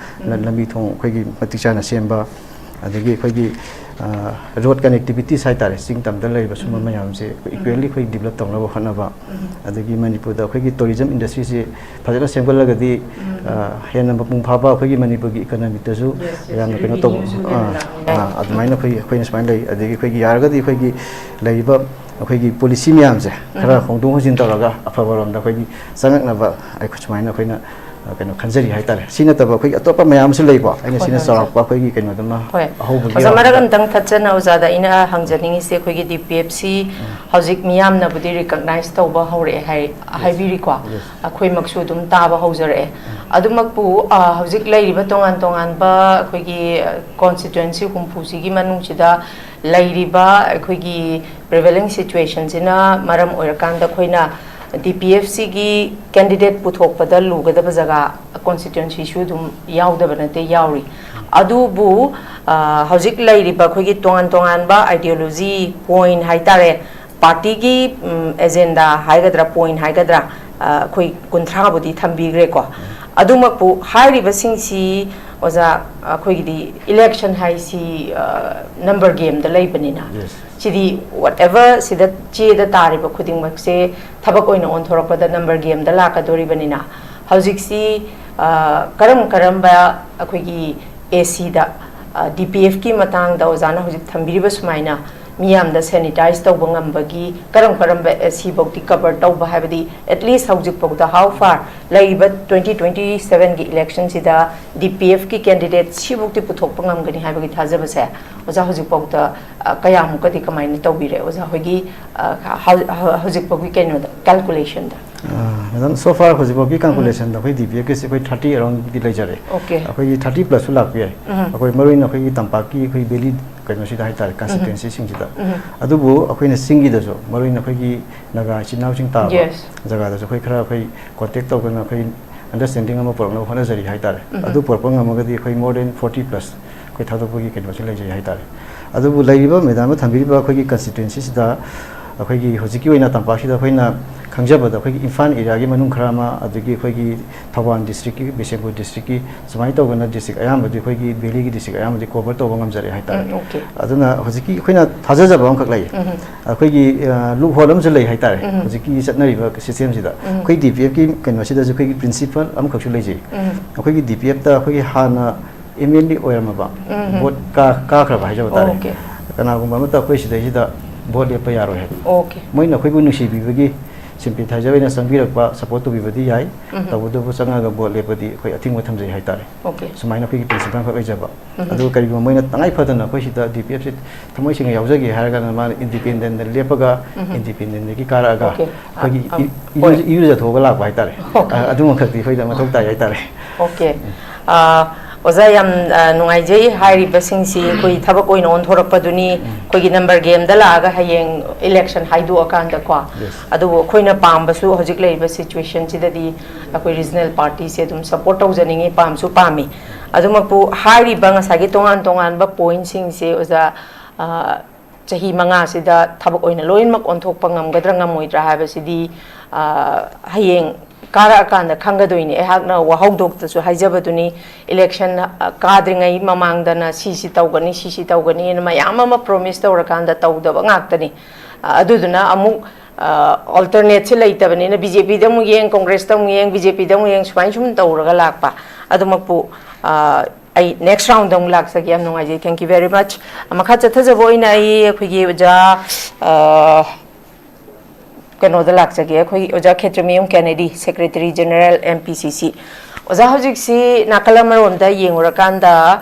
ꯂꯝꯕꯤ ꯊꯣꯡ ꯑꯩꯈꯣꯏꯒꯤ ꯃꯇꯤꯛ ꯆꯥꯅ ꯁꯦꯝꯕ ꯑꯗꯒꯤ ꯑꯩꯈꯣꯏꯒꯤ ꯔꯣꯗ ꯀꯅꯦꯛꯇꯤꯚꯤꯇꯤꯁ ꯍꯥꯏꯇꯥꯔꯦ ꯆꯤꯡ ꯇꯝꯗ ꯂꯩꯔꯤꯕ ꯁꯨꯝꯕ ꯃꯌꯥꯝꯁꯦ ꯏꯀ꯭ꯋꯦꯜꯂꯤ ꯑꯩꯈꯣꯏ ꯗꯤꯕꯂꯞ ꯇꯧꯅꯕ ꯍꯣꯠꯅꯕ ꯑꯗꯒꯤ ꯃꯅꯤꯄꯨꯔꯗ ꯑꯩꯈꯣꯏꯒꯤ ꯇꯨꯔꯤꯖꯝ ꯏꯟꯗꯁꯇ꯭ꯔꯤꯁꯤ ꯐꯖꯅ ꯁꯦꯝꯒꯠꯂꯒꯗꯤ ꯍꯦꯟꯅ ꯃꯄꯨꯡ ꯐꯥꯕ ꯑꯩꯈꯣꯏꯒꯤ ꯃꯅꯤꯄꯨꯔꯒꯤ ꯏꯀꯣꯅꯣꯃꯤꯛꯇꯁꯨ ꯌꯥꯝꯅ ꯀꯩꯅꯣ ꯇꯧꯕ ꯑꯗꯨꯃꯥꯏꯅ ꯑꯩꯈꯣꯏꯅ ꯁꯨꯃꯥꯏꯅ ꯂꯩ ꯑꯗꯒꯤ ꯑꯩꯈꯣꯏꯒꯤ ꯌꯥꯔꯒꯗꯤ ꯑꯩꯈꯣꯏꯒꯤ ꯂꯩꯔꯤꯕ ꯑꯩꯈꯣꯏꯒꯤ ꯄꯣꯂꯤꯁꯤ ꯃꯌꯥꯝꯁꯦ ꯈꯔ ꯍꯣꯡꯗꯣꯛ ꯍꯣꯡꯖꯤꯟ ꯇꯧꯔꯒ ꯑꯐꯕꯔꯣꯝꯗ ꯑꯩꯈꯣꯏꯒꯤ ꯆꯪꯉꯛꯅꯕ ꯁꯨꯃꯥꯏꯅ ꯑꯩꯈꯣꯏꯅ ꯀꯩꯅꯣ ꯈꯟꯖꯔꯤ ꯍꯥꯏꯇꯥꯔꯦ ꯁꯤ ꯅꯠꯇꯕ ꯑꯩꯈꯣꯏꯒꯤ ꯑꯇꯣꯞꯄ ꯃꯌꯥꯝ ꯑꯃꯁꯨ ꯂꯩꯀꯣ ꯑꯩꯅ ꯁꯤꯅ ꯆꯥꯎꯔꯛꯄ ꯑꯩꯈꯣꯏꯒꯤ ꯀꯩꯅꯣꯗꯨꯃ ꯑꯍꯧꯕꯒꯤ ꯑꯣꯖꯥ ꯃꯔꯛ ꯑꯃꯇꯪ ꯊꯠꯆꯅ ꯑꯣꯖꯥꯗ ꯑꯩꯅ ꯍꯪꯖꯅꯤꯡꯉꯤꯁꯦ ꯑꯩꯈꯣꯏꯒꯤ DPFC ꯍꯧꯖꯤꯛ ꯃꯤꯌꯥꯝꯅꯕꯨꯗꯤ ꯔꯤꯀꯛꯅꯥꯏꯖ ꯇꯧꯕ ꯍꯧꯔꯛꯑꯦ ꯍꯥꯏꯕꯤꯔꯤꯀꯣ ꯑꯩꯈꯣꯏꯃꯛꯁꯨ ꯑꯗꯨꯝ ꯇꯥꯕ ꯍꯧꯖꯔꯛꯑꯦ ꯑꯗꯨꯃꯛꯄꯨ ꯍꯧꯖꯤꯛ ꯂꯩꯔꯤꯕ ꯇꯣꯉꯥꯟ ꯇꯣꯉꯥꯟꯕ ꯑꯩꯈꯣꯏꯒꯤ ꯀꯣꯟꯁꯇꯤꯇꯨꯋꯦꯟꯁꯤ ꯍꯨꯝꯐꯨꯁꯤꯒꯤ ꯃꯅꯨꯡꯁꯤꯗ ꯂꯩꯔꯤꯕ ꯑꯩꯈꯣꯏꯒꯤ ꯄ꯭ꯔꯤꯚꯦꯂꯤꯡ ꯁꯤꯆꯨꯋꯦꯁꯟꯁꯤꯅ ꯃꯔꯝ ꯑꯣꯏꯔꯀꯥꯟꯗ ꯑꯩꯈꯣꯏꯅ DPFCꯒꯤ ꯀꯦꯟꯗꯤꯗꯦꯠ ꯄꯨꯊꯣꯛꯄꯗ ꯂꯨꯒꯗꯕ ꯖꯒꯥ ꯀꯣꯟꯁꯇꯤꯇꯨꯋꯦꯟꯁꯤꯁꯨ ꯑꯗꯨꯝ ꯌꯥꯎꯗꯕ ꯅꯠꯇꯦ ꯌꯥꯎꯔꯤ ꯑꯗꯨꯕꯨ ꯍꯧꯖꯤꯛ ꯂꯩꯔꯤꯕ ꯑꯩꯈꯣꯏꯒꯤ ꯇꯣꯉꯥꯟ ꯇꯣꯉꯥꯟꯕ ꯑꯥꯏꯗꯤꯌꯣꯂꯣꯖꯤ ꯄꯣꯏꯟ ꯍꯥꯏꯇꯥꯔꯦ ꯄꯥꯔꯇꯤꯒꯤ ꯑꯦꯖꯦꯟꯗꯥ ꯍꯥꯏꯒꯗ꯭ꯔꯥ ꯄꯣꯏꯟ ꯍꯥꯏꯒꯗ꯭ꯔꯥ ꯑꯩꯈꯣꯏ 30ꯕꯨꯗꯤ ꯊꯝꯕꯤꯈ꯭ꯔꯦꯀꯣ ꯑꯗꯨꯃꯛꯄꯨ ꯍꯥꯏꯔꯤꯕꯁꯤꯡꯁꯤ ꯑꯣꯖꯥ ꯑꯩꯈꯣꯏꯒꯤꯗꯤ ꯏꯂꯦꯛꯁꯟ ꯍꯥꯏꯁꯤ ꯅꯝꯕꯔ ꯒꯦꯝꯗ ꯂꯩꯕꯅꯤꯅ ꯁꯤꯗꯤ ꯋꯥꯠꯑꯦꯚꯔ ꯁꯤꯗ ꯆꯦꯗ ꯇꯥꯔꯤꯕ ꯈꯨꯗꯤꯡꯃꯛꯁꯦ ꯊꯕꯛ ꯑꯣꯏꯅ ꯑꯣꯟꯊꯣꯔꯛꯄꯗ ꯅꯝꯕꯔ ꯒꯦꯝꯗ ꯂꯥꯛꯀꯗꯣꯔꯤꯕꯅꯤ나 ꯍꯧꯖꯤꯛꯁꯤ ꯀꯔꯝꯕ ꯑꯩꯈꯣꯏꯒꯤ ACꯗ DPFꯀꯤ ꯃꯇꯥꯡꯗ ꯑꯣꯖꯥꯅ ꯍꯧꯖꯤꯛ ꯊꯝꯕꯤꯔꯤꯕ ꯁꯨꯃꯥꯏꯅ ꯃꯤꯌꯥꯝꯗ ꯁꯦꯅꯤꯇꯥꯏꯖ ꯇꯧꯕ ꯉꯝꯕꯒꯤ ꯀꯔꯝꯕ AC ꯐꯥꯎꯗꯤ ꯀꯚꯔ ꯇꯧꯕ ꯍꯥꯏꯕꯗꯤ ꯑꯦꯠꯂꯤꯁ ꯍꯧꯖꯤꯛꯐꯥꯎꯗ ꯍꯥꯎ ꯐꯥꯔ ꯂꯩꯔꯤꯕ 2027ꯒꯤ ꯏꯂꯦꯛꯁꯟꯁꯤꯗ DPFꯀꯤ ꯀꯦꯟꯗꯤꯗꯦꯠ ꯁꯤꯐꯥꯎꯗꯤ ꯄꯨꯊꯣꯛꯄ ꯉꯝꯒꯅꯤ ꯍꯥꯏꯕꯒꯤ ꯊꯥꯖꯕꯁꯦ ꯑꯣꯖꯥ ꯍꯧꯖꯤꯛꯐꯥꯎꯗ ꯀꯌꯥꯃꯨꯛꯀꯗꯤ ꯀꯃꯥꯏꯅ ꯇꯧꯕꯤꯔꯦ ꯑꯣꯖꯥ ꯍꯣꯏꯒꯤ ꯍꯧꯖꯤꯛꯐꯥꯎꯒꯤ ꯀꯩꯅꯣꯗ ꯀꯦꯜꯀꯨꯂꯦꯁꯟꯗ Madam, so far, because we calculation, the DPF is 30 around the ledger. Okay. 30 plus lakh. We Marine, we Tampaki, we Belly, Kanosita, constituency, Singita. Adubu, we Singi the Zo, Marine, we Naga, Chinauching Tower. Yes. Zagada, we contact of an understanding of Porno, Honazari Haitar. Adu Porpanga Magadi, we more than 40 plus. We thought of we can watch Haitar. Adubu Laiba, Madame Tambiba, we constituencies. ꯑꯩꯈꯣꯏꯒꯤ ꯍꯧꯖꯤꯛꯀꯤ ꯑꯣꯏꯅ ꯇꯝꯄꯥꯛꯁꯤꯗ ꯑꯩꯈꯣꯏꯅ ꯈꯪꯖꯕꯗ ꯑꯩꯈꯣꯏꯒꯤ ꯏꯝꯐꯥꯜ ꯑꯦꯔꯤꯌꯥꯒꯤ ꯃꯅꯨꯡ ꯈꯔ ꯑꯃ ꯑꯗꯒꯤ ꯑꯩꯈꯣꯏꯒꯤ ꯊꯧꯕꯥꯜ ꯗꯤꯁꯇ꯭ꯔꯤꯛꯀꯤ ꯕꯤꯁꯦꯝꯄꯨꯔ ꯗꯤꯁꯇ꯭ꯔꯤꯛꯀꯤ ꯁꯨꯃꯥꯏꯅ ꯇꯧꯕꯅ ꯗꯤꯁꯇ꯭ꯔꯤꯛ ꯑꯌꯥꯝꯕꯗꯤ ꯑꯩꯈꯣꯏꯒꯤ ꯕꯦꯂꯤꯒꯤ ꯗꯤꯁꯇ꯭ꯔꯤꯛ ꯑꯌꯥꯝꯕꯗꯤ ꯀꯣꯚꯔ ꯇꯧꯕ ꯉꯝꯖꯔꯦ ꯍꯥꯏꯇꯥꯔꯦ ꯑꯗꯨꯅ ꯍꯧꯖꯤꯛꯀꯤ ꯑꯩꯈꯣꯏꯅ ꯊꯥꯖꯖꯕ ꯑꯃꯈꯛ ꯂꯩ ꯑꯩꯈꯣꯏꯒꯤ ꯂꯨꯞ ꯍꯣꯜ ꯑꯃꯁꯨ ꯂꯩ ꯍꯥꯏꯇꯥꯔꯦ ꯍꯧꯖꯤꯛꯀꯤ ꯆꯠꯅꯔꯤꯕ ꯁꯤꯁꯇꯦꯝꯁꯤꯗ ꯑꯩꯈꯣꯏ ꯗꯤ ꯄꯤ ꯑꯦꯐꯀꯤ ꯀꯩꯅꯣꯁꯤꯗꯁꯨ ꯑꯩꯈꯣꯏꯒꯤ ꯄ꯭ꯔꯤꯟꯁꯤꯄꯜ ꯑꯃꯈꯛꯁꯨ ꯂꯩꯖꯩ ꯑꯩꯈꯣꯏꯒꯤ ꯗꯤ ꯄꯤ ꯑꯦꯐꯇ ꯑꯩꯈꯣꯏꯒꯤ ꯍꯥꯟꯅ MLA ꯑꯣꯏꯔꯝꯃꯕ ꯚꯣꯠ ꯀꯥꯈ꯭ꯔꯕ ꯍꯥꯏꯖꯕ ꯇꯥꯔꯦ ꯀꯅꯥꯒꯨꯝꯕ ꯑꯃꯠꯇ ꯑꯩꯈꯣꯏ ꯁꯤꯗꯩꯁꯤꯗ ꯚꯣꯠ ꯂꯦꯞꯄ ꯌꯥꯔꯣꯏ ꯍꯥꯏꯕ ꯃꯣꯏꯅ ꯑꯩꯈꯣꯏꯕꯨ ꯅꯨꯡꯁꯤꯕꯤꯕꯒꯤ ꯁꯤꯝꯄꯦꯊꯥꯏꯖꯔ ꯑꯣꯏꯅ ꯆꯪꯕꯤꯔꯛꯄ ꯁꯄꯣꯔꯠ ꯇꯧꯕꯤꯕꯗꯤ ꯌꯥꯏ ꯇꯧꯕꯇꯕꯨ ꯆꯪꯉꯒ ꯚꯣꯠ ꯂꯦꯞꯄꯗꯤ ꯑꯩꯈꯣꯏ ꯑꯊꯤꯡꯕ ꯊꯝꯖꯩ ꯍꯥꯏꯇꯥꯔꯦ ꯁꯨꯃꯥꯏꯅ ꯑꯩꯈꯣꯏꯒꯤ ꯄ꯭ꯔꯤꯟꯁꯤꯄꯜ ꯑꯃꯈꯛ ꯂꯩꯖꯕ ꯑꯗꯨꯒ ꯀꯔꯤꯒꯨꯝꯕ ꯃꯣꯏꯅ ꯇꯉꯥꯏ ꯐꯗꯅ ꯑꯩꯈꯣꯏ ꯁꯤꯗ ꯗꯤ ꯄꯤ ꯑꯦꯐꯁꯤ ꯊꯃꯣꯏ ꯁꯦꯡꯅ ꯌꯥꯎꯖꯒꯦ ꯍꯥꯏꯔꯒꯅ ꯃꯥꯅ ꯏꯟꯗꯤꯄꯦꯟꯗꯦꯟꯗ ꯂꯦꯞꯄꯒ ꯏꯟꯗꯤꯄꯦꯟꯗꯦꯟꯗꯒꯤ ꯀꯥꯔꯛꯑꯒ ꯑꯩꯈꯣꯏꯒꯤ ꯏꯔꯨꯖꯊꯣꯛꯑꯒ ꯂꯥꯛꯄ ꯍꯥꯏꯇꯥꯔꯦ ꯑꯗꯨꯃꯈꯛꯇꯤ ꯑꯩꯈꯣꯏꯗ ꯃꯊꯧ ꯇꯥꯏ ꯍꯥꯏꯇꯥꯔꯦ ꯑꯣꯖꯥ ꯌꯥꯝ ꯅꯨꯡꯉꯥꯏꯖꯩ ꯍꯥꯏꯔꯤꯕꯁꯤꯡꯁꯤ ꯑꯩꯈꯣꯏ ꯊꯕꯛ ꯑꯣꯏꯅ ꯑꯣꯟꯊꯣꯔꯛꯄꯗꯨꯅꯤ ꯑꯩꯈꯣꯏꯒꯤ ꯅꯝꯕꯔ ꯒꯦꯝꯗ ꯂꯥꯛꯑꯒ ꯍꯌꯦꯡ ꯏꯂꯦꯛꯁꯟ ꯍꯥꯏꯗꯣꯛꯑꯀꯥꯟꯗꯀꯣ ꯑꯗꯨꯕꯨ ꯑꯩꯈꯣꯏꯅ ꯄꯥꯝꯕꯁꯨ ꯍꯧꯖꯤꯛ ꯂꯩꯔꯤꯕ ꯁꯤꯆꯨꯋꯦꯁꯟꯁꯤꯗꯗꯤ ꯑꯩꯈꯣꯏ ꯔꯤꯖꯅꯦꯜ ꯄꯥꯔꯇꯤꯁꯦ ꯑꯗꯨꯝ ꯁꯄꯣꯔꯠ ꯇꯧꯖꯅꯤꯡꯉꯤ ꯄꯥꯝꯁꯨ ꯄꯥꯝꯃꯤ ꯑꯗꯨꯃꯛꯄꯨ ꯍꯥꯏꯔꯤꯕ ꯉꯁꯥꯏꯒꯤ ꯇꯣꯉꯥꯟ ꯇꯣꯉꯥꯟꯕ ꯄꯣꯏꯟꯠꯁꯤꯡꯁꯦ ꯑꯣꯖꯥ ꯆꯍꯤ 5ꯁꯤꯗ ꯊꯕꯛ ꯑꯣꯏꯅ ꯂꯣꯏꯅꯃꯛ ꯑꯣꯟꯊꯣꯛꯄ ꯉꯝꯒꯗ꯭ꯔꯥ ꯉꯝꯃꯣꯏꯗ꯭ꯔꯥ ꯍꯥꯏꯕꯁꯤꯗꯤ ꯍꯌꯦꯡ ꯀꯥꯔꯛꯑꯀꯥꯟꯗ ꯈꯪꯒꯗꯣꯏꯅꯤ ꯑꯩꯍꯥꯛꯅ ꯋꯥꯍꯧꯗꯣꯛꯇꯁꯨ ꯍꯥꯏꯖꯕꯗꯨꯅꯤ ꯏꯂꯦꯛꯁꯟ ꯀꯥꯗ꯭ꯔꯤꯉꯩ ꯃꯃꯥꯡꯗꯅ ꯁꯤꯁꯤ ꯇꯧꯒꯅꯤ ꯁꯤꯁꯤ ꯇꯧꯒꯅꯤꯅ ꯃꯌꯥꯝ ꯑꯃ ꯄ꯭ꯔꯣꯃꯤꯁ ꯇꯧꯔꯀꯥꯟꯗ ꯇꯧꯗꯕ ꯉꯥꯛꯇꯅꯤ ꯑꯗꯨꯗꯨꯅ ꯑꯃꯨꯛ ꯑꯜꯇꯔꯅꯦꯠꯁꯤ ꯂꯩꯇꯕꯅꯤꯅ BJPꯗ ꯑꯃꯨꯛ ꯌꯦꯡ ꯀꯣꯡꯒ꯭ꯔꯦꯁꯇ ꯑꯃꯨꯛ ꯌꯦꯡ BJPꯗ ꯑꯃꯨꯛ ꯌꯦꯡ ꯁꯨꯃꯥꯏꯅ ꯁꯨꯝ ꯇꯧꯔꯒ ꯂꯥꯛꯄ ꯑꯗꯨꯃꯛꯄꯨ ꯑꯩ ꯅꯦꯛꯁ ꯔꯥꯎꯟꯗ ꯑꯃꯨꯛ ꯂꯥꯛꯆꯒꯦ ꯌꯥꯝ ꯅꯨꯡꯉꯥꯏꯖꯩ ꯊꯦꯡꯛ ꯌꯨ ꯚꯦꯔꯤ ꯃꯆ ꯃꯈꯥ ꯆꯠꯊꯖꯕ ꯑꯣꯏꯅ ꯑꯩꯈꯣꯏꯒꯤ ꯑꯣꯖꯥ ꯀꯩꯅꯣꯗ ꯂꯥꯛꯆꯒꯦ ꯑꯩꯈꯣꯏꯒꯤ ꯑꯣꯖꯥ ꯈꯦꯇ꯭ꯔꯤꯃꯌꯨꯝ ꯀꯦꯅꯦꯗꯤ ꯁꯦꯀ꯭ꯔꯦꯇꯔꯤ ꯖꯦꯅꯔꯦꯜ MPCC ꯑꯣꯖꯥ ꯍꯧꯖꯤꯛꯁꯤ ꯅꯥꯀꯜ ꯑꯃꯔꯣꯝꯗ ꯌꯦꯡꯉꯨꯔꯀꯥꯟꯗ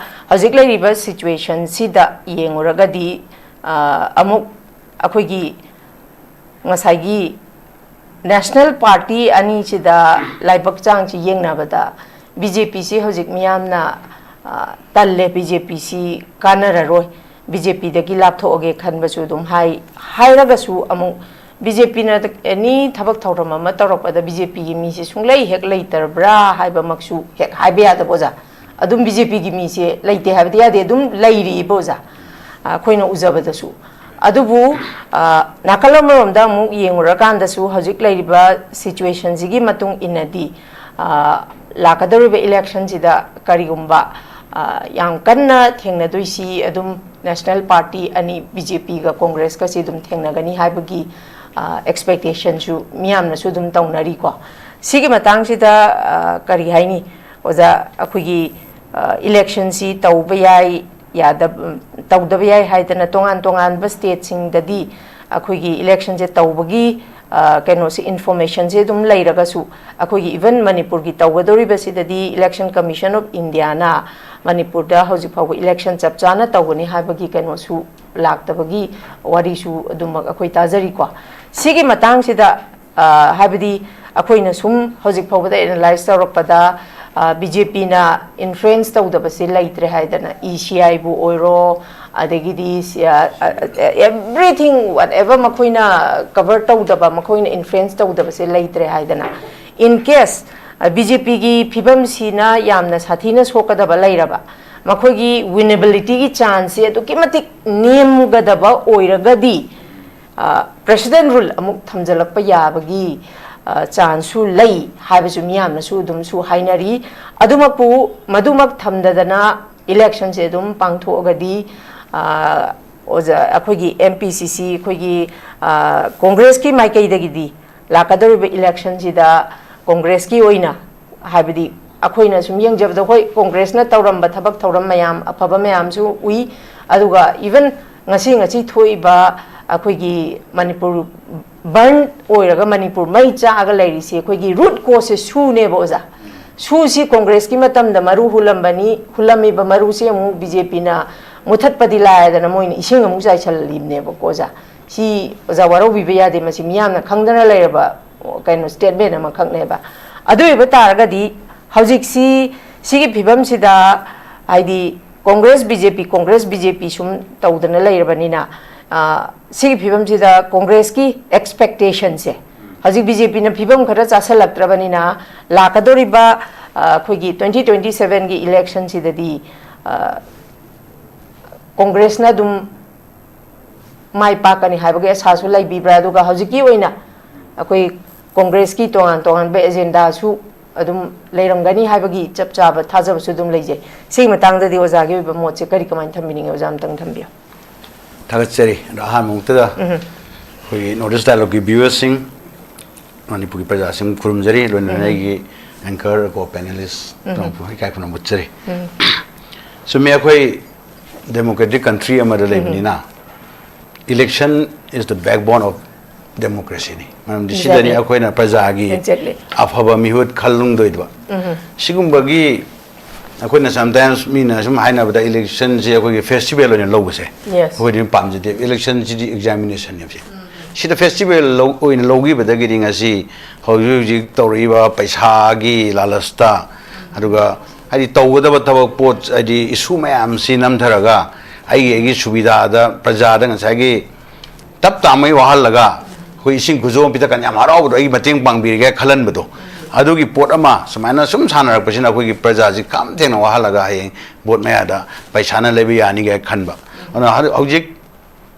ꯍꯧꯖꯤꯛ ꯂꯩꯔꯤꯕ ꯁꯤꯆꯨꯋꯦꯁꯟꯁꯤꯗ ꯌꯦꯡꯉꯨꯔꯒꯗꯤ ꯑꯃꯨꯛ ꯑꯩꯈꯣꯏꯒꯤ ꯉꯁꯥꯏꯒꯤ ꯅꯦꯁꯅꯦꯜ ꯄꯥꯔꯇꯤ ꯑꯅꯤꯁꯤꯗ ꯂꯥꯏꯕꯛ ꯆꯥꯡꯁꯤ ꯌꯦꯡꯅꯕꯗ BJPꯁꯤ ꯍꯧꯖꯤꯛ ꯃꯤꯌꯥꯝꯅ ꯇꯜꯂꯦ BJPꯁꯤ ꯀꯥꯟꯅꯔꯔꯣꯏ BJPꯗꯒꯤ ꯂꯥꯞꯊꯣꯛꯑꯒꯦ ꯈꯟꯕꯁꯨ ꯑꯗꯨꯝ ꯍꯥꯏꯔꯒꯁꯨ ꯑꯃꯨꯛ BJPꯅ ꯑꯦꯅꯤ ꯊꯕꯛ ꯊꯧꯔꯝ ꯑꯃ ꯇꯧꯔꯛꯄꯗ BJPꯒꯤ ꯃꯤꯁꯦ ꯁꯨꯡꯂꯩ ꯍꯦꯛ ꯂꯩꯇꯔꯕ꯭ꯔꯥ ꯍꯥꯏꯕꯃꯛꯁꯨ ꯍꯦꯛ ꯍꯥꯏꯕ ꯌꯥꯗꯕ ꯑꯣꯖꯥ ꯑꯗꯨꯝ BJPꯒꯤ ꯃꯤꯁꯦ ꯂꯩꯇꯦ ꯍꯥꯏꯕꯗꯤ ꯌꯥꯗꯦ ꯑꯗꯨꯝ ꯂꯩꯔꯤꯕ ꯑꯣꯖꯥ ꯑꯩꯈꯣꯏꯅ ꯎꯖꯕꯗꯁꯨ ꯑꯗꯨꯕꯨ ꯅꯥꯀꯜ ꯑꯃꯔꯣꯝꯗ ꯑꯃꯨꯛ ꯌꯦꯡꯉꯨꯔꯀꯥꯟꯗꯁꯨ ꯍꯧꯖꯤꯛ ꯂꯩꯔꯤꯕ ꯁꯤꯆꯨꯋꯦꯁꯟꯁꯤꯒꯤ ꯃꯇꯨꯡ ꯏꯟꯅꯗꯤ ꯂꯥꯛꯀꯗꯧꯔꯤꯕ ꯏꯂꯦꯛꯁꯟꯁꯤꯗ ꯀꯔꯤꯒꯨꯝꯕ ꯌꯥꯝ ꯀꯟꯅ ꯊꯦꯡꯅꯗꯣꯏꯁꯤ ꯑꯗꯨꯝ ꯅꯦꯁꯅꯦꯜ ꯄꯥꯔꯇꯤ ꯑꯅꯤ BJPꯒ ꯀꯣꯡꯒ꯭ꯔꯦꯁꯀꯁꯤ ꯑꯗꯨꯝ ꯊꯦꯡꯅꯒꯅꯤ ꯍꯥꯏꯕꯒꯤ ꯑꯦꯛꯁꯄꯦꯛꯇꯦꯁꯟꯁꯨ ꯃꯤꯌꯥꯝꯅꯁꯨ ꯑꯗꯨꯝ ꯇꯧꯅꯔꯤꯀꯣ ꯁꯤꯒꯤ ꯃꯇꯥꯡꯁꯤꯗ ꯀꯔꯤ ꯍꯥꯏꯅꯤ ꯑꯣꯖꯥ ꯑꯩꯈꯣꯏꯒꯤ इलेक्शनसी तौब याई तौदब याई हाइदना तोंगान तोंगान स्टेट्सिंगददी अखोगी इलेक्शन से तौबगी कैनोसी इन्फॉर्मेशन से दुम लैरगसु अखोगी इवन मणिपुर की तौगदोरिबसिददी इलेक्शन कमीशन ऑफ इंडिया ना मणिपुर दा हौजिक फाव इलेक्शन चपचाना तौगनी हाइबगी कैनोसु लाक्तबगी वारीसु अदुमक अखोई ताजरीको सिगी मतांगसिदा हाइबदी अखोइना सुम हौजिक फावदा एनालाइज तौरकपदा BJP na influence तौदबसे लैत्रे हाइदना ECI बु ओइरो अदगिदी everything whatever मखोइना cover तौदबा मखोइना influence तौदबसे लैत्रे हाइदना in case BJP की फिबम सिना यामना साथीना सोकदबा लैरबा मखोगी winnability की chance से तो किमतिक नेम गदबा ओइरगदी president rule अमुक थमजलप याबगी चांसु लई हाइबसु मियामनसु दुमसु हाइनरी अदुमकु मदुमक थमददना इलेक्शन से दुम पांगथोगदी ओजा अखोगी MPCC अखोगी कांग्रेस की माइकैदगिदी लाकदरिबे इलेक्शन सिदा कांग्रेस की ओइना हाइबदी अखोइना सुम यंगजबदा होय कांग्रेस ना तौरंबा थबक थौरम मयाम अफबा मयामसु उई अदुगा इवन ngasi ngasi thoiba अखोगी मणिपुर बर्न ओइरगा मणिपुर मई चागा लैरिसी अखोगी रूट कोसे सुने बोजा सुसी कांग्रेस की मतम द मरु हुलंबनी हुलमी ब मरु से मु BJP ना मुथतपदि लायदना मोइन इसिंग मु चाइछलिमने बकोजा सी ओजा वरो बिबे यादे मसी मियामना खंगदना लैरबा कैनो स्टेटमेंट अमा खंगनेबा अदुइबा तारगदी हौजिक सिगी फिबम सिदा हाइदी कांग्रेस BJP सुम तौदना लैरबनिना सिगी फिबम सिदा कांग्रेस की एक्सपेक्टेशन से हजिक BJP ना फिबम खरा चासलक्त्रबनिना लाकदोरिबा अखोगी 2027 की इलेक्शन सिददी कांग्रेस ना दुम mai pakani haibage asasu laibibra aduga hojiki oina akoi congress ki tongan be agenda su adum leirangani haibagi chap chaba thajab su dum leije sei matang da di oja gi ba mo che kari kaman thambini nge ojam tang thambia thagatsari ha mungta da koi notice dialogue gi viewers sing manipuri praja sim kurumjari lonai gi anchor ko panelist tong pu kai phuna muchari so me koi democratic country amada leibni na election is the backbone of democracy ni manam disidani akoi na praja gi afaba mihut khalung doidwa sigum bagi akoi na sometimes me na sum haina bada election je akoi festival on lobuse akoi din pamjide election ji examination ni se sida festival oin logi bada gi ringa si hoji toriba paisa gi lalasta aduga hari tawda thawak pot adi issue mayam sinam tharaga ai subida da praja da ngasai gi tap tamai wahal laga hoi ising guzo pita kan yam harau do ai mateng pangbir ge khalan bado adugi pot ama samaina sum sanar pasina koi gi praja ji kam thena wahal laga hai bot maya da paisa na lebi yani ge khanba ana hojik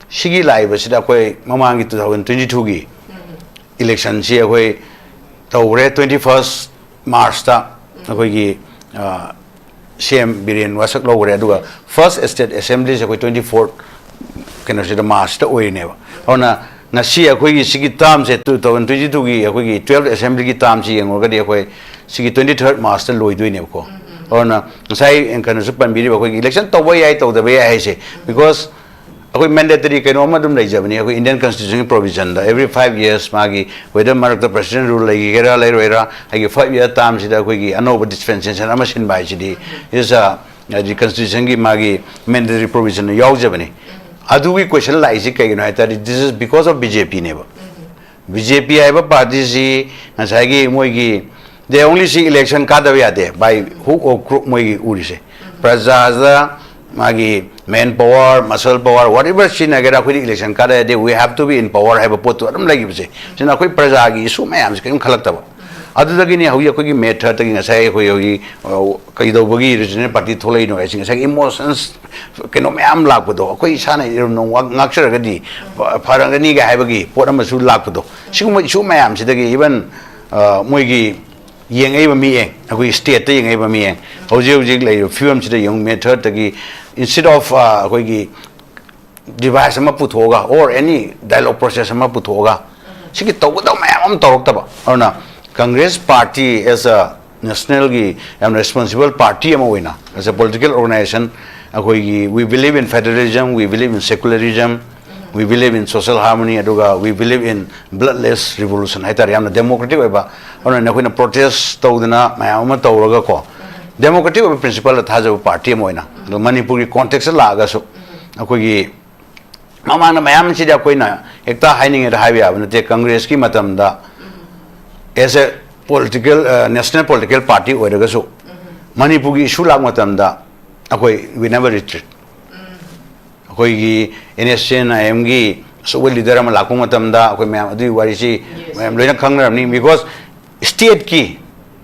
sigi laiba sida koi mamangi 2022 gi election si koi tawre 21st March ta koi gi CM Biren wasak logre aduga first state assembly se koi 24th kena sida March ta oine ba ona ngasi akoi gi sigi term se 2022 gi akoi gi 12th assembly gi term si ngor ga di akoi sigi 23rd March ta loi doine ko ona sai en kana su pan biri ba koi election tawai ai taw da ba ai se because akoi mandatory keno madum lai jabani akoi Indian constitution provision da every 5 years magi whether marak the president rule lai gera lai roira ai 5 year term sida akoi gi another dispensation ama sin bai sidi is a the constitution gi magi mandatory provision yaw jabani adu gi question lai si kai no that this is because of BJP ne ba BJP ai ba party si ngasai gi moi gi they only see election ka da ya de by hook or crook moi gi uri se praja magi manpower, muscle power, whatever sin agera koi election kada de we have to be in power have a pot adam lagi bse sina koi praja gi isu me am skem khalak ta adu dagi ni hoya koi gi method tagi ngasai koi yogi kai do bagi regional party tholai no ai ngasai emotions keno me am lak do koi sana no ngakshar ga di farang ni ga habagi pot am su lak do sigum isu me am sidagi even moi gi yengai ba mi eng akoi state te yengai ba mi eng hoji lai film chida young method tagi instead of koi gi device ama puthoga or any dialogue process ama puthoga sigi tawda mayam tawrok taba ona Congress party as a national gi am responsible party ama hoina as a political organization akoi gi we believe in federalism, we believe in secularism, we believe in social harmony aduga we believe in bloodless revolution haitar yamna democratic oiba ona na koina protest tawdana mayam tawraga ko democratic principle thaja party moina manipuri context la ga so akoi mama na mayam si da koina ekta haining da haibya abnate Congress ki matam da as a political national political party oiraga so manipuri issue lag matam da akoi we never retreat akoi gi NSN IM gi so leader am lakung matam da akoi mayam adu wari si mayam loina khangna ni because state ki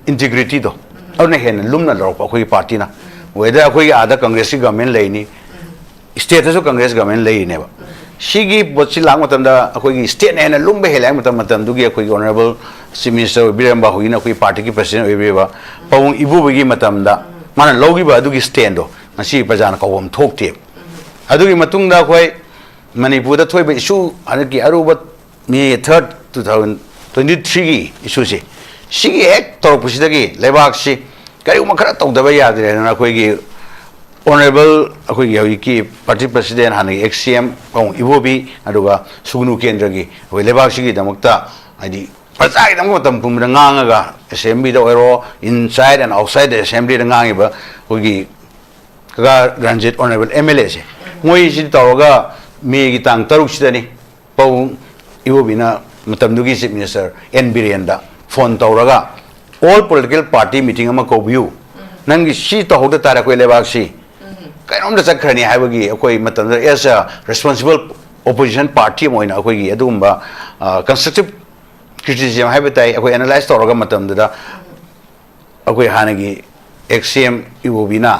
integrity do और ने हेन लुम ना लड़को कोई party ना whether कोई आधा कांग्रेस की गवर्नमेंट ले नहीं स्टेट है जो कांग्रेस गवर्नमेंट ले ही नहीं बा शिगी बच्ची लांग मतलब दा कोई स्टेट ने हेन लुम बे हेलांग मतलब दुगी कोई ऑनरेबल चीफ मिनिस्टर बिरंबा हुई ना कोई पार्टी की प्रेसिडेंट हुई बा पाउंग इबू बगी मतलब दा माना लोगी बा दुगी स्टैंड दो नसी प्रजान का वम थोक टे अदुगी मतुंग दा कोई मणिपुर दा थोई बे इशू अने की अरुब मे 3rd 2023 की इशू से सिगी एक तौर पुसिदगी लेबाक से करी मखरा तौदबा यादरे ना कोई की ऑनरेबल कोई की पार्टी प्रेसिडेंट हाने XCM पाउं इबोबी अदुगा सुगनु केंद्र की कोई लेबाक सिगी दमकता आदि प्रजाई दम मतम पुम नगांगा असेंबली द ओरो inside and outside the assembly the ngangiba कोई की का ग्रांजेट ऑनरेबल MLA से मोई सि तौरगा मे की तांग तरुक सिदनी पाउं इबोबी ना मतम दुगी chief minister N Birenda phone tawraga all political party meeting ama ko view nangi si to hoda tara ko lebak si kainom da chakrani haibagi akoi matam as a responsible opposition party moina akoi gi adumba constructive criticism haibatai akoi analyze tawraga matam da akoi hanagi XCM ibobina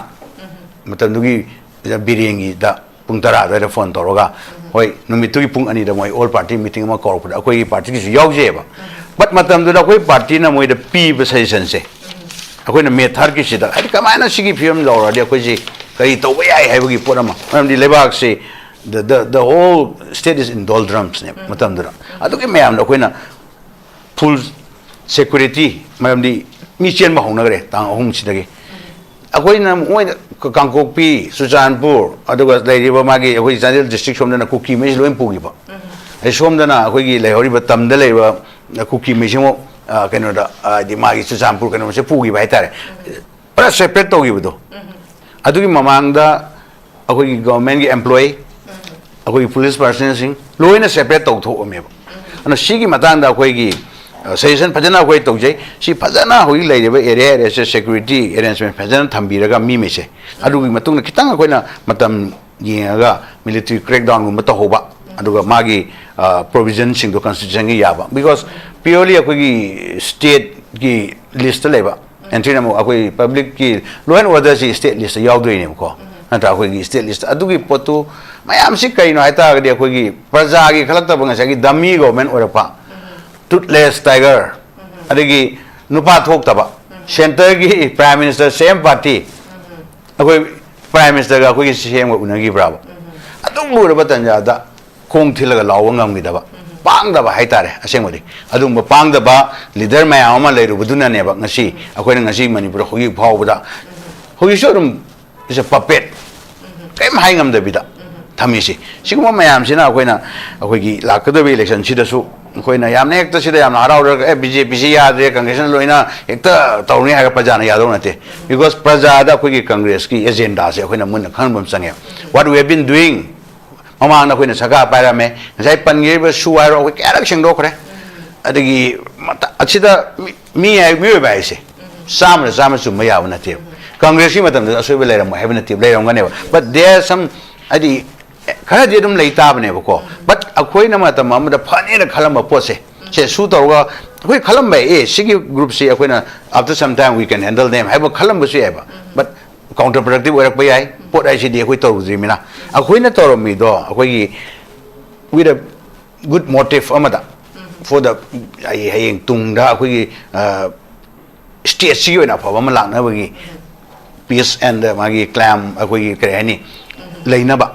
matam dugi birengi da pungtara da phone tawraga hoi numitu ki pung ani da moi all party meeting ma kor pura akoi party ki yaw je ba but matam da akoi party na moi da pi ba suggestion se akoi na method ki sida ai kamaina sigi film law ra akoi ji kai to ba ai hai gi pora ma am di lebak se the whole state is in doldrums ne matam da adu ki mayam akoi na full security mayam di mi chen ma hong na gre tang hong si da gi akoi na moi Kangkokpi Sujanpur aduga leiriba magi akoi Chandel district somdana kuki me loim pugi ba ai somdana akoi gi leihori ba tamda leiba kuki me simo keno da di magi Sujanpur keno se pugi ba itare para separate to gi budo adugi mamang da akoi government gi employee akoi police personnel sing loina separate to tho me ba ana sigi matang da akoi gi session phajana hoi tawjai si phajana hoi leireba area se security arrangement phajana thambiraga mi me se adugi matungna kitang akoina matam yenga military crackdown gum ta hoba aduga magi provision sing do constitution gi yaba because purely akoi state gi list leba entry namo akoi public ki law and order si state list yaudoi ne ko anta akoi gi state list adugi potu mayam si kaino haita ga akoi gi praja gi khalak ta banga sa gi dummy government orapa toothless tiger adigi nupa thok taba center gi prime minister same party akoi prime minister ga akoi same ga unagi bravo adum lu ba tanja da khong thilaga lawa ngam gi daba pang daba haitare asengodi adum ba pang daba leader mayam ama leiru buduna ne ba ngasi akoi ngasi manipur hogi phau bada hogi shorum is a puppet kai mai ngam da bida thamisi siguma mayam sina akoi na akoi gi lakadabi election sida su koina yamne ekta sida yamna harau ra BJP si yadre congress loina ekta tawni ha prajana yadau nate because prajada koi congress ki agenda se koina mun khanbam change what we have been doing mama na koina saka paira me sai pangi ba suwai ro ke arak sing do kore adigi achida mi ai mi ba ise samna su maya nate congress ki matam da asoi bele ram have nate bele ram ngane but there some adi khara je dum leita bane ko but akoi na matam amada phane na khalam pose se su torga akoi khalam ba sigi group se akoi na after some time we can handle them have khalam ba se ba but counterproductive orak ba yai pot ai se de akoi toru jimina akoi na toru mi do akoi gi with a good motive amada for the ai hayeng tung da akoi gi state si na pha ma lang na ba gi peace and magi clam akoi gi kre ni leina ba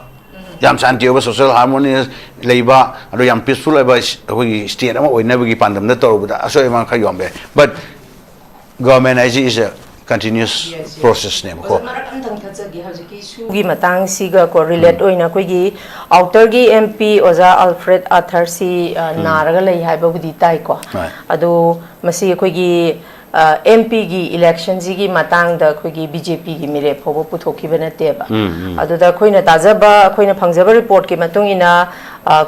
yam santi over social harmony leiba ado yam peaceful aba we state ama oi never gi pandam na toru da aso emang kha yombe but government is a continuous process ne ko gi matang siga ko relate oina ko gi outer gi MP oza Alfred Arthur si naraga lei haiba budi tai ko ado masi ko gi MP gi election gi matang da ko gi BJP gi mire phobo puthoki bana teba ado da koina tajaba koina phangjaba report ki matung ina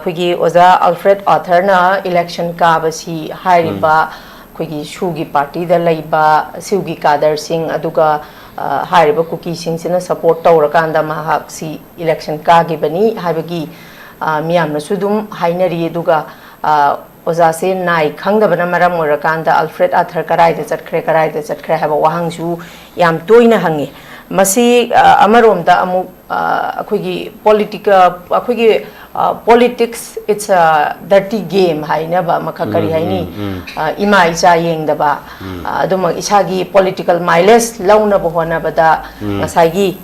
ko gi oza Alfred Arthur na election ka ba si hairiba ko gi shugi party da leiba siugi kadar sing aduga hairiba kuki sing sina support tawra kanda mahak si election ka gi bani haibagi miyam na sudum hainari aduga oza se nai khangdabana maram orakanda Alfred Arthur karai da chatkre haba wahang su yam toina hangi masi amarom da amu akogi politics it's a dirty game haina ba makakari haini ima isa yeng da ba aduma isagi political mileage launa bo hona bada ngasagi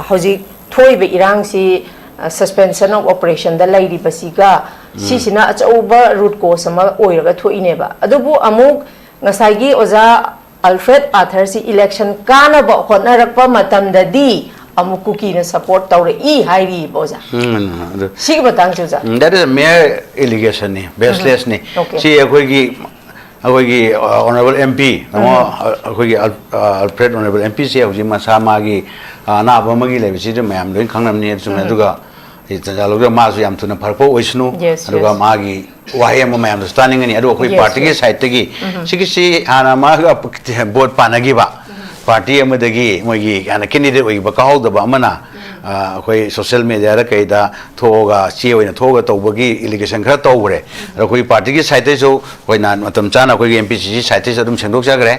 hoji thoibe irang si suspension of operation da lairi basiga sisina achauba root cause ama oiraga thoineba adubu amuk ngasagi oza Alfred Arthur si election kana ba honarakpa matamdadi amuk kuki na support tawre I hairi boza sig batang chuja that is a mere allegation ne baseless ne si akogi honorable MP akogi Alfred honorable MP si hoji masama gi na bamagi le si mayam loin khangnam ni sumna duga jalogda masu yam tuna pharpo oisnu aduga magi wahayam ma understanding ani adu koi party ki side tagi sigisi ana ma ga vote panagi ba party amadagi mogi ana candidate oi ba ka hawda ba amana koi social media ra kai da thoga che oina thoga tawbagi allegation khara tawbre koi party ki side so koi nan matam chana koi MPCC side so dum sendok jagre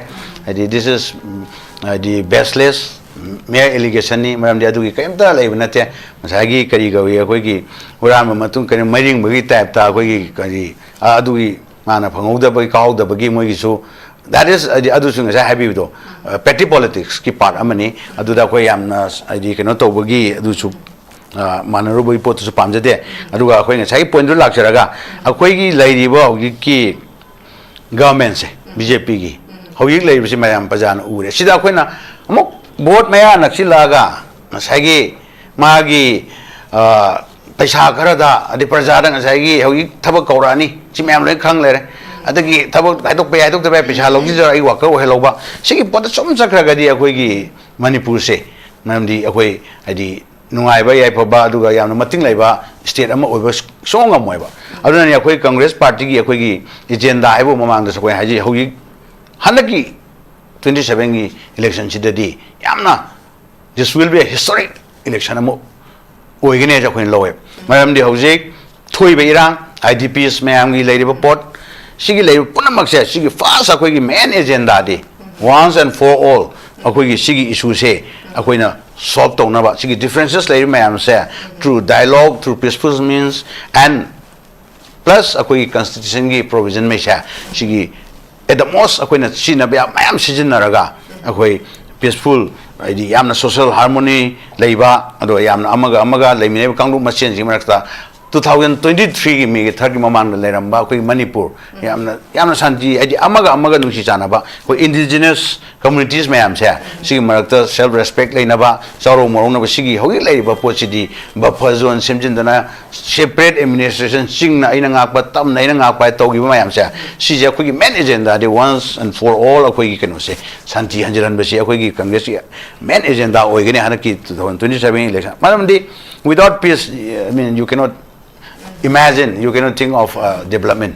this is the baseless mere allegation ni maram dia adugi kaimta lei banate masagi kari gawi akoi gi uram matung kani maring bagi type ta akoi gi kari adugi mana phangauda bagi kauda bagi moi gi su that is adu sung sa happy do petty politics ki part amani adu da koi yamna id kano to bagi adu su manaru bagi pot su pamjade aduga akoi ngai point ru lakcharaga akoi gi leiribo ki government se BJP gi hoyi leirisi mayam pajana ure sida akoi na amuk vote maya naksilaga ngasagi magi paisa kharada adi prajada ngasagi hoyi thabak kaurani chimyam loi khang lere adagi thabak haidok pe haidok tabe paisa logji jara ai worker he loba sigi pot som sakraga di akoi gi manipur se namdi akoi adi nungai ba yai phoba aduga yamna mating laiba state ama oiba songam moiba aduna ni akoi congress party gi akoi gi agenda aibo mamang da sakoi haji hoyi hanaki 27 gi election chidadi yamna this will be a historic election amo oigene ja khoin lowe maram di hojik thoi be irang idps mayam gi leiriba pot sigi leir punamak se sigi fast akoi gi main agenda di once and for all akoi gi sigi issue se akoi na solve tona ba sigi differences leir mayam se through dialogue through peaceful means and plus akoi constitution gi provision me sha sigi at the most akoi na china ba mayam season naraga akoi peaceful id yamna social harmony leiba ado yamna amaga leimine kanglu machine ji marakta 2023 gi mi third mamang leiramba koi manipur yamna santi id amaga nusi chana ba koi indigenous communities mayam se sigi marakta self respect leina ba charo morong na ba sigi hogi leiba pochidi ba phazon semjindana separate administration singna ina ngak ba tam na ina ngak ba togi ba mayam se si je koi main agenda de once and for all koi gi keno se santi hanjiran ba si koi gi congress main agenda oigene hanaki 2027 election maramdi without peace I mean you cannot imagine you cannot think of development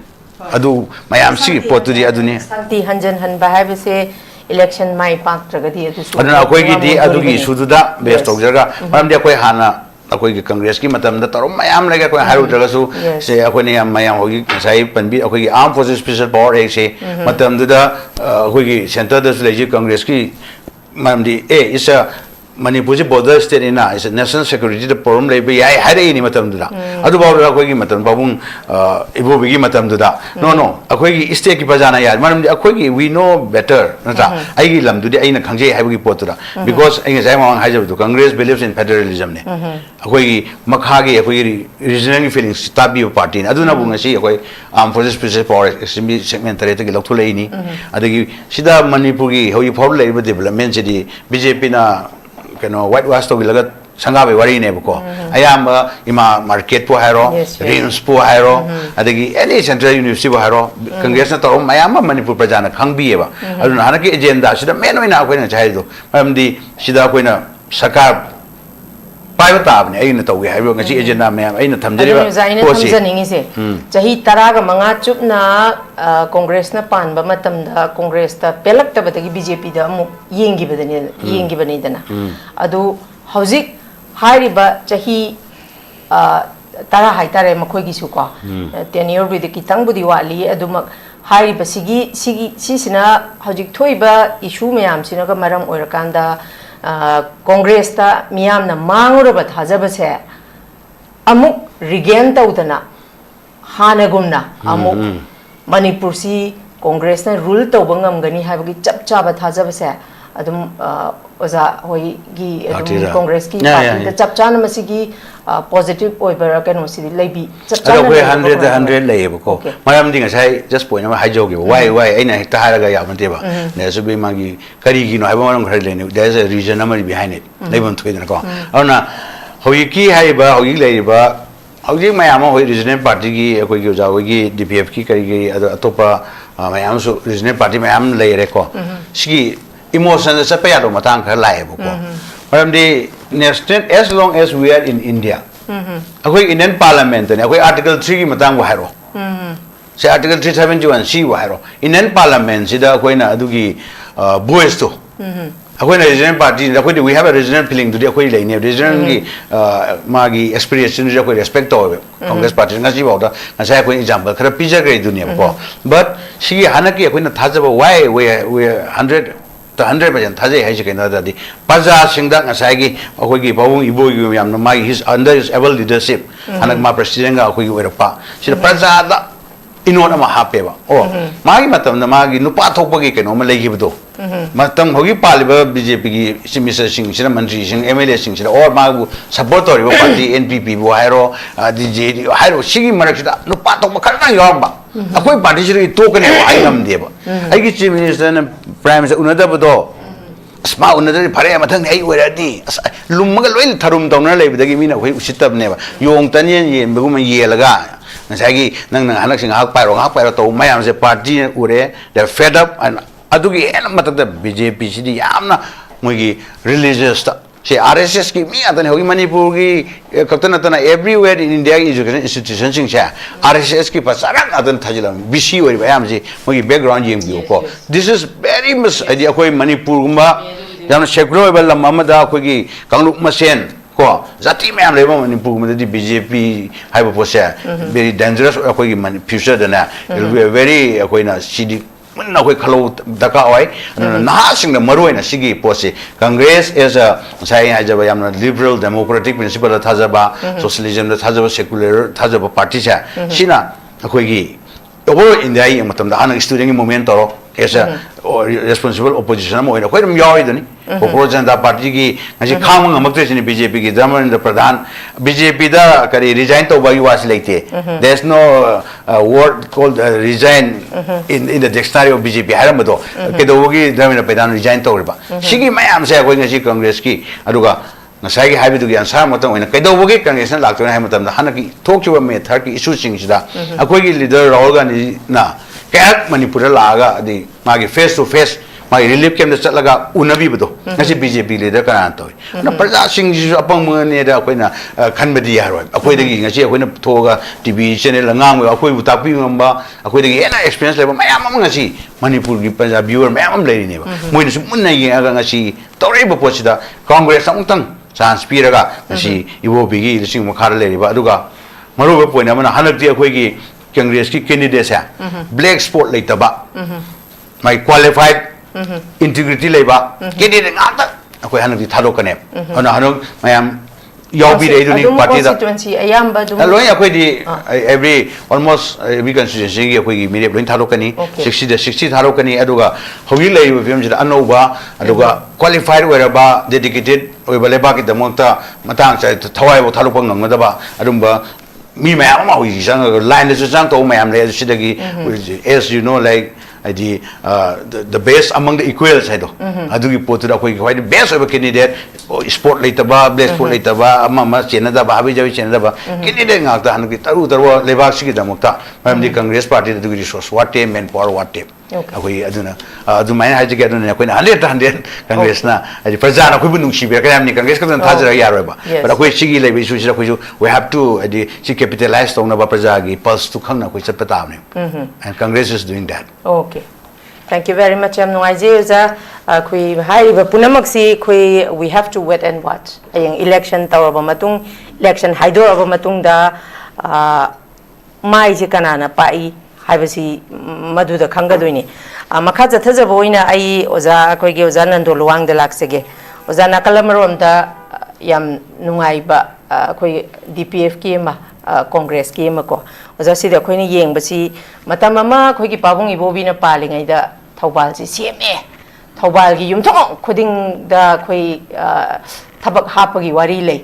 adu mayam si potudi aduni santi hanjan han ba hai se election mai pak tragadi adu su aduna akoi gi di adu gi sududa best togjaga maram di akoi hana akoi gi congress ki matam da tarom mayam lega akoi haru traga su se akoi ne mayam hogi sai panbi akoi gi armed forces special power ek se matam da akoi gi center da su leji congress ki maram di is a manipur ji border state ina is a national security the problem lei be ai hare ni matam da adu ba ra akoi gi matam babung ibo bi gi matam da no akoi gi state ki pajana ya maram akoi gi we know better nata ai gi lam du di aina khangje hai gi pot da because ai ngai ma hai jab du congress believes in federalism ne akoi gi makha gi akoi gi regional feelings tabi party adu na bu ngasi akoi armed forces special power assembly segment tare te gi lokthul lei ni adagi sida manipur gi hoi for lei ba development ji BJP na kano white wash to gilaga sanga be wari ne bako ayam ima market po hairo rims po hairo adagi any central university po hairo congress na to ayam manipur prajana khangbi eba aduna hanaki agenda sida main oina koina chai do amdi sida koina sakar pai ta abne aina to ge hairo ngasi agenda me aina thamjari ba ko si thamjaningi se chahi taraga manga chupna congress na pan ba matam da congress ta pelak ta batagi BJP da amu yengi bani dana adu hauzik hairiba chahi tara haitare makhoi gi su ko tenure bi de kitang budi wali adumak hairiba sigi sina hauzik thoiba issue mayam sina ga maram oirakanda congress ta miyam na manguraba thajaba se amuk regain taudana hanagumna amuk manipur si congress na rule tauba ngamgani haibagi chap chaba thajaba se adum oza hoi gi adum congress ki party da chap chana masigi positive oibara kano si leibi chap chana 100 leibo ko mayam dinga sai just point ma hajoge why aina hekta haraga ya mante ba ne su be magi kari gi no haiba maram khari leni there is a reason number behind it leibon thoidana ko auna hoi ki haiba hoi leiba hoi mayam hoi regional party gi akoi gi oja hoi gi DPF ki kari gi atopa mayam su regional party mayam leire ko sigi emotion sa pa yado matang khar lai bu ko maram di next as long as we are in India akoi Indian parliament ne akoi article 3 gi matang bu hairo se article 371 c bu hairo Indian parliament sida akoi na adugi boys to akoi na regional party akoi we have a regional feeling today akoi lai ne regional gi magi experience ni akoi respect to congress party ngasi ba da ngasa akoi example khara pija grade dunia ko but sigi hanaki akoi na thajaba why we 100 100% थाजे है कहीं दादी प्रजा सिंह की अखोई पाबुंग इबोगी याम मागी his under his able leadership हनक मा प्रेसिडेंट का अखोई ओइरपा सिदा प्रजा दा इनोन अमा हापेबा ओ मागी मतम न मागी नुपा थोपगी केनो म लेगिबदो मतम होगी पालिबा बीजेपी की मिनिस्टर सिंह सिना मंत्री सिंह एमएलए सिंह सिना और मागु सपोर्ट तोरिबा पार्टी एनपीपी बो हायरो डीजे हायरो सिगी मरकसिदा नुपा थोप खरना योबा अखोई पार्टी सिरी तोकने हाय नमदेबा आइगी चीफ मिनिस्टर न प्राइम मिनिस्टर उनदबदो अस्मा उन्नदरी फरे मथंग आई ओइरादी लुमगा लोइ थरुम तौना लेबदगी मीना होई उसितबनेबा योंग तनियन येनबगुम येलगा नसागी नंग नंग हनक सिंग हाक पाइरो तो मयाम से पार्टी उरे दे फेड अप एंड अदुगी एन मतद बीजेपी सिदी यामना मोगी रिलीजियस ता से आरएसएस की मी आतने होगी मणिपुर की कतनतना एवरीवेयर इन इंडिया की एजुकेशन इंस्टीट्यूशन सिंग से आरएसएस की पसारक आतन थजिलम बीसी ओइ बयाम से मोगी बैकग्राउंड येम बियो को this is very much idea कोई मणिपुर गुम्बा याम सेकुलर ओइबल लममदा कोगी कांगलुक मसेन को जाति मैम लेबो मणिपुर में बीजेपी हाइबो पोसे वेरी डेंजरस अखोगी फ्यूचर दना इट विल बी वेरी अखोइना सीडी मन अखोइ खलो दका ओइ नहा सिंग मरोइना सिगी पोसे कांग्रेस एज अ साइ हाइजबा याम लिबरल डेमोक्रेटिक प्रिंसिपल थाजबा सोशलिज्म थाजबा सेकुलर थाजबा पार्टी से सिना अखोगी ओवर इंडिया ये मतलब हन स्टूडेंट मूवमेंट तरो एज अ रेस्पॉन्सिबल ओपोजिशन में कोई यादनी पॉपुलर जनता पार्टी की खाम गमक्तनी बीजेपी की धर्मेंद्र प्रधान बीजेपी करी रिजाइन तब वास लेते there is no word called resign in the dictionary of BJP है कदोगी धर्मेंद्र प्रधान रिजाइन तौरबा सिगी मैम से अखोई कांग्रेस की नसाई हाइबदुगी आंसर मतम ओइना कैदौबगे कांग्रेस लाक्तोन हाइ मतम हनकी थोक्चुब मेथड की इशू सिंगसिदा अखोई लीडर राहुल गांधी ना कैक मणिपुर लागा अदि मागी फेस टू फेस मागी रिलीफ कैम्प चलगा उनबीबदो नसी बीजेपी लीडर कना तोय न प्रजा सिंग जिसु अपंगने दा अखोइना खनबदी यारोय अखोइदगी ngasi अखोइना थोगा टीवी चैनल ngang अखोइ बुतापी ngamba अखोइदगी एना एक्सपीरियंस लेबा मयाम ngasi मणिपुर की प्रजा व्यूअर मयाम लेरिनेबा मोइनसु मुन्ना येगा ngasi तौरेबा पोसिदा कांग्रेस अमुतंग चांस पीरगा ngasi इवोबीगी लिसिंग मखार लेरिबा अदुगा मरुबा पोइन अमना हनकती अखोइगी कांग्रेस की कैंडिडेट है ब्लैक स्पॉट लेतबा माय क्वालिफाइड इंटीग्रिटी लेबा कैंडिडेट गाता अखोइ हनकती थादोकने अना हनक मयाम यावबी रेदुनी पार्टी दा constituency ayamba dum लोय अखोइ दी एवरी ऑलमोस्ट एवरी कंस्टिट्यूएंसी की अखोइ मिरे लोइन थादोकनी 60 थादोकनी अदुगा होगी लेइबा फिल्म जिदा अनौबा अदुगा क्वालिफाइड ओइरबा डेडिकेटेड ओइबा लेबा की दमोक्ता मतांग से थवाइबो थादोकप ngangmadaba adumba me मैम हुई संग लाइन से संग तो मैम ले सिदगी as you know like the best among the equals है तो अदुगी पोतुरा कोई quite the best of a candidate sport लेतबा black sport लेतबा अम्मा चेनदा हाबी जबी चेनदा candidate ngakta हनकी तरु तरु लेबाक सिगी दमक्ता मैम दी कांग्रेस पार्टी दुगी रिसोर्स वाटे मेन पावर वाटे अखोई अदुना अदुमाय हाइजे के अदुना कोइना 100 कांग्रेस ना अदि प्रजा ना कोइबु नुक्सिबे कायमनी कांग्रेस का थाजरा यारोबा but अखोई सिगी लेबि इशू सिरा कोइजु we have to अदि सि कैपिटलाइज तौना बा प्रजा की पल्स टू खंगना कोइ चटपा ताबने and Congress is doing that. Okay, thank you very much. I'm Noaije kui hai ba punamak si kui we have to wait and watch ayang election tawaba matung election haidoraba matung da mai je kanana pai haibasi maduda khangadoini makha jathajabo ina ai oza koi ge oza nando luwang de laksege oza nakalamarom da yam nungai ba koi DPF ki ma Congress ki ma ko oza si da koi ni yeng basi matam ama koi ki pabung ibobi na palingai da thobal si CMA thobal gi yumthong khuding da koi thabak hapagi wari lei